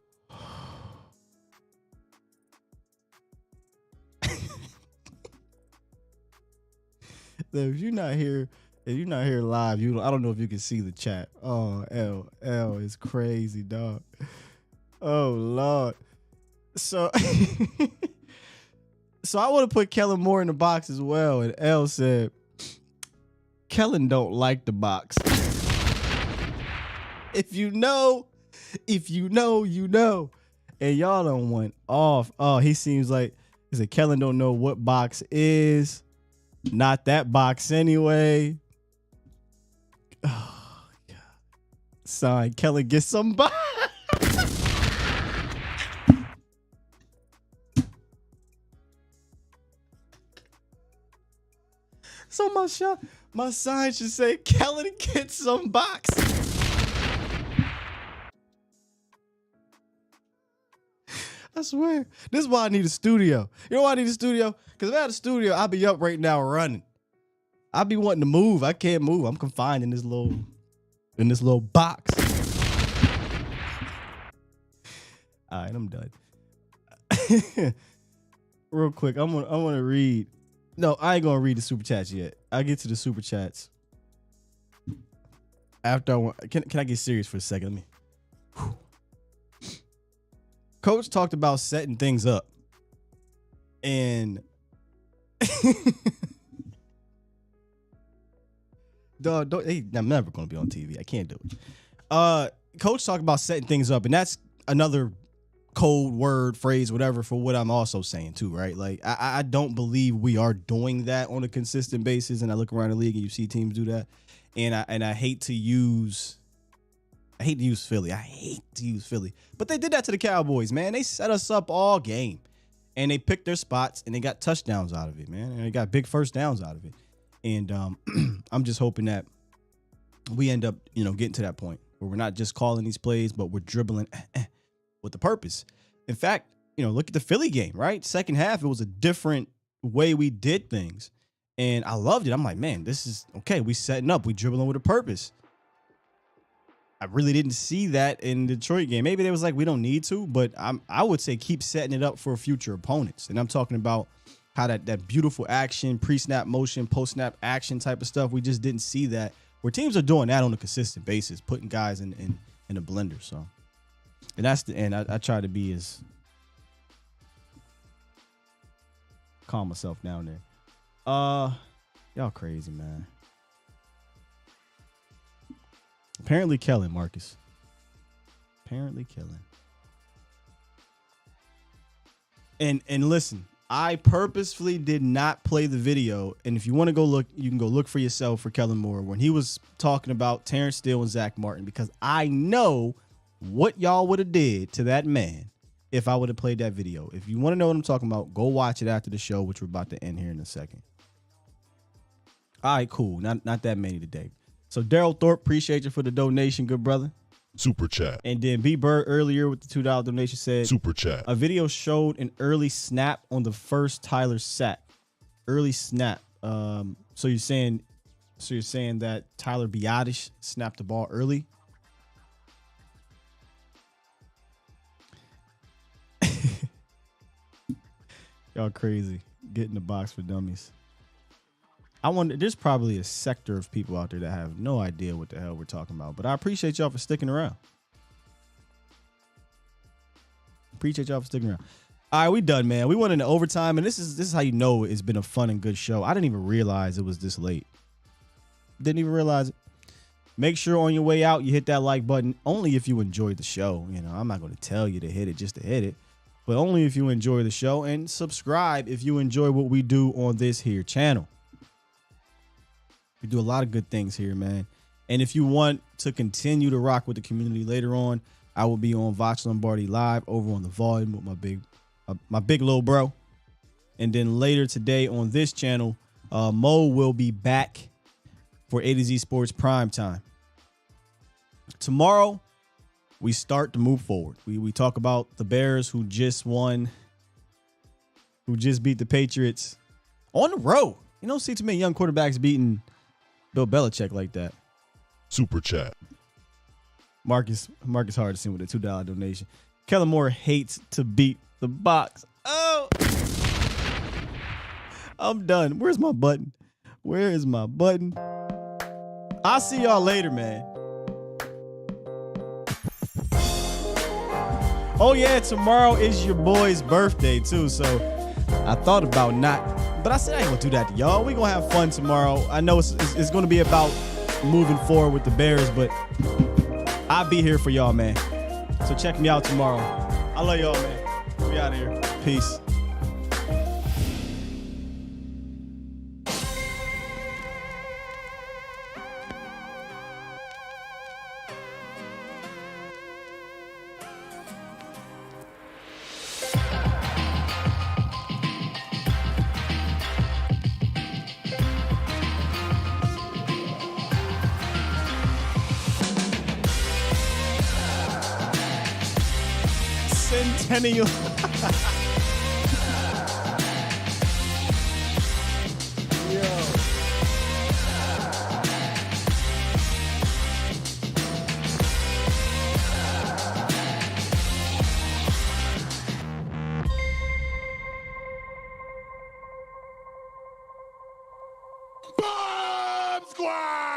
If you're not here live, I don't know if you can see the chat. Oh, L is crazy, dog. Oh, Lord. So I want to put Kellen Moore in the box as well. And L said, Kellen don't like the box. If you know, you know. And y'all done went off. Oh, he said Kellen don't know what box is. Not that box anyway. Oh, God. Sign, Kellen, get some box. So my sign should say, Kellen, get some box. I swear. This is why I need a studio. You know why I need a studio? Because if I had a studio, I'd be up right now running. I'd be wanting to move. I can't move. I'm confined in this little box. All right, I'm done. Real quick, I want to read. No, I ain't gonna read the super chats yet. I'll get to the super chats after. Can I get serious for a second? Coach talked about setting things up, and dog, I'm never gonna be on TV. I can't do it. Coach talked about setting things up, and that's another code word, phrase, whatever for what I'm also saying too, right? Like I don't believe we are doing that on a consistent basis. And I look around the league and you see teams do that. And I hate to use Philly. I hate to use Philly. But they did that to the Cowboys, man. They set us up all game. And they picked their spots and they got touchdowns out of it, man. And they got big first downs out of it. And I'm just hoping that we end up, getting to that point where we're not just calling these plays, but we're dribbling with the purpose. In fact, look at the Philly game, right? Second half, it was a different way we did things. And I loved it. I'm like, man, this is okay. We setting up. We dribbling with a purpose. I really didn't see that in the Detroit game. Maybe they was like, we don't need to, but I would say keep setting it up for future opponents. And I'm talking about how that beautiful action, pre-snap motion, post-snap action type of stuff. We just didn't see that where teams are doing that on a consistent basis, putting guys in a blender. So, and that's the end. I try to be as calm myself down there. Y'all crazy, man. Apparently Kellen, Marcus. Apparently Kellen. And listen, I purposefully did not play the video. And if you want to go look, you can go look for yourself for Kellen Moore when he was talking about Terrence Steele and Zach Martin, because I know what y'all would have did to that man if I would have played that video. If you want to know what I'm talking about, go watch it after the show, which we're about to end here in a second. All right, cool. Not that many today. So Daryl Thorpe, appreciate you for the donation, good brother. Super chat. And then B Bird earlier with the $2 donation said, super chat. A video showed an early snap on the first Tyler sack. Early snap. So you're saying that Tyler Biadasz snapped the ball early? Y'all crazy. Get in the box for dummies. I wonder, there's probably a sector of people out there that have no idea what the hell we're talking about, but I appreciate y'all for sticking around. Appreciate y'all for sticking around. All right, we done, man. We went into overtime, and this is how you know it's been a fun and good show. I didn't even realize it was this late. Didn't even realize it. Make sure on your way out you hit that like button, only if you enjoyed the show. I'm not going to tell you to hit it just to hit it, but only if you enjoy the show, and subscribe if you enjoy what we do on this here channel. We do a lot of good things here, man. And if you want to continue to rock with the community later on, I will be on Vox Lombardi Live over on the Volume with my big little bro. And then later today on this channel, Mo will be back for A to Z Sports Prime Time. Tomorrow, we start to move forward. We talk about the Bears who just won, who just beat the Patriots on the road. You don't see too many young quarterbacks beating Bill Belichick like that. Super chat. Marcus Hardison with a $2 donation. Kellen Moore hates to beat the box. Oh, I'm done. Where's my button? Where is my button? I'll see y'all later, man. Oh yeah, tomorrow is your boy's birthday too, so I thought about not. But I said I ain't gonna do that to y'all. We gonna have fun tomorrow. I know it's gonna be about moving forward with the Bears, but I'll be here for y'all, man. So check me out tomorrow. I love y'all, man. We out of here. Peace. Centennial. Bomb Squad!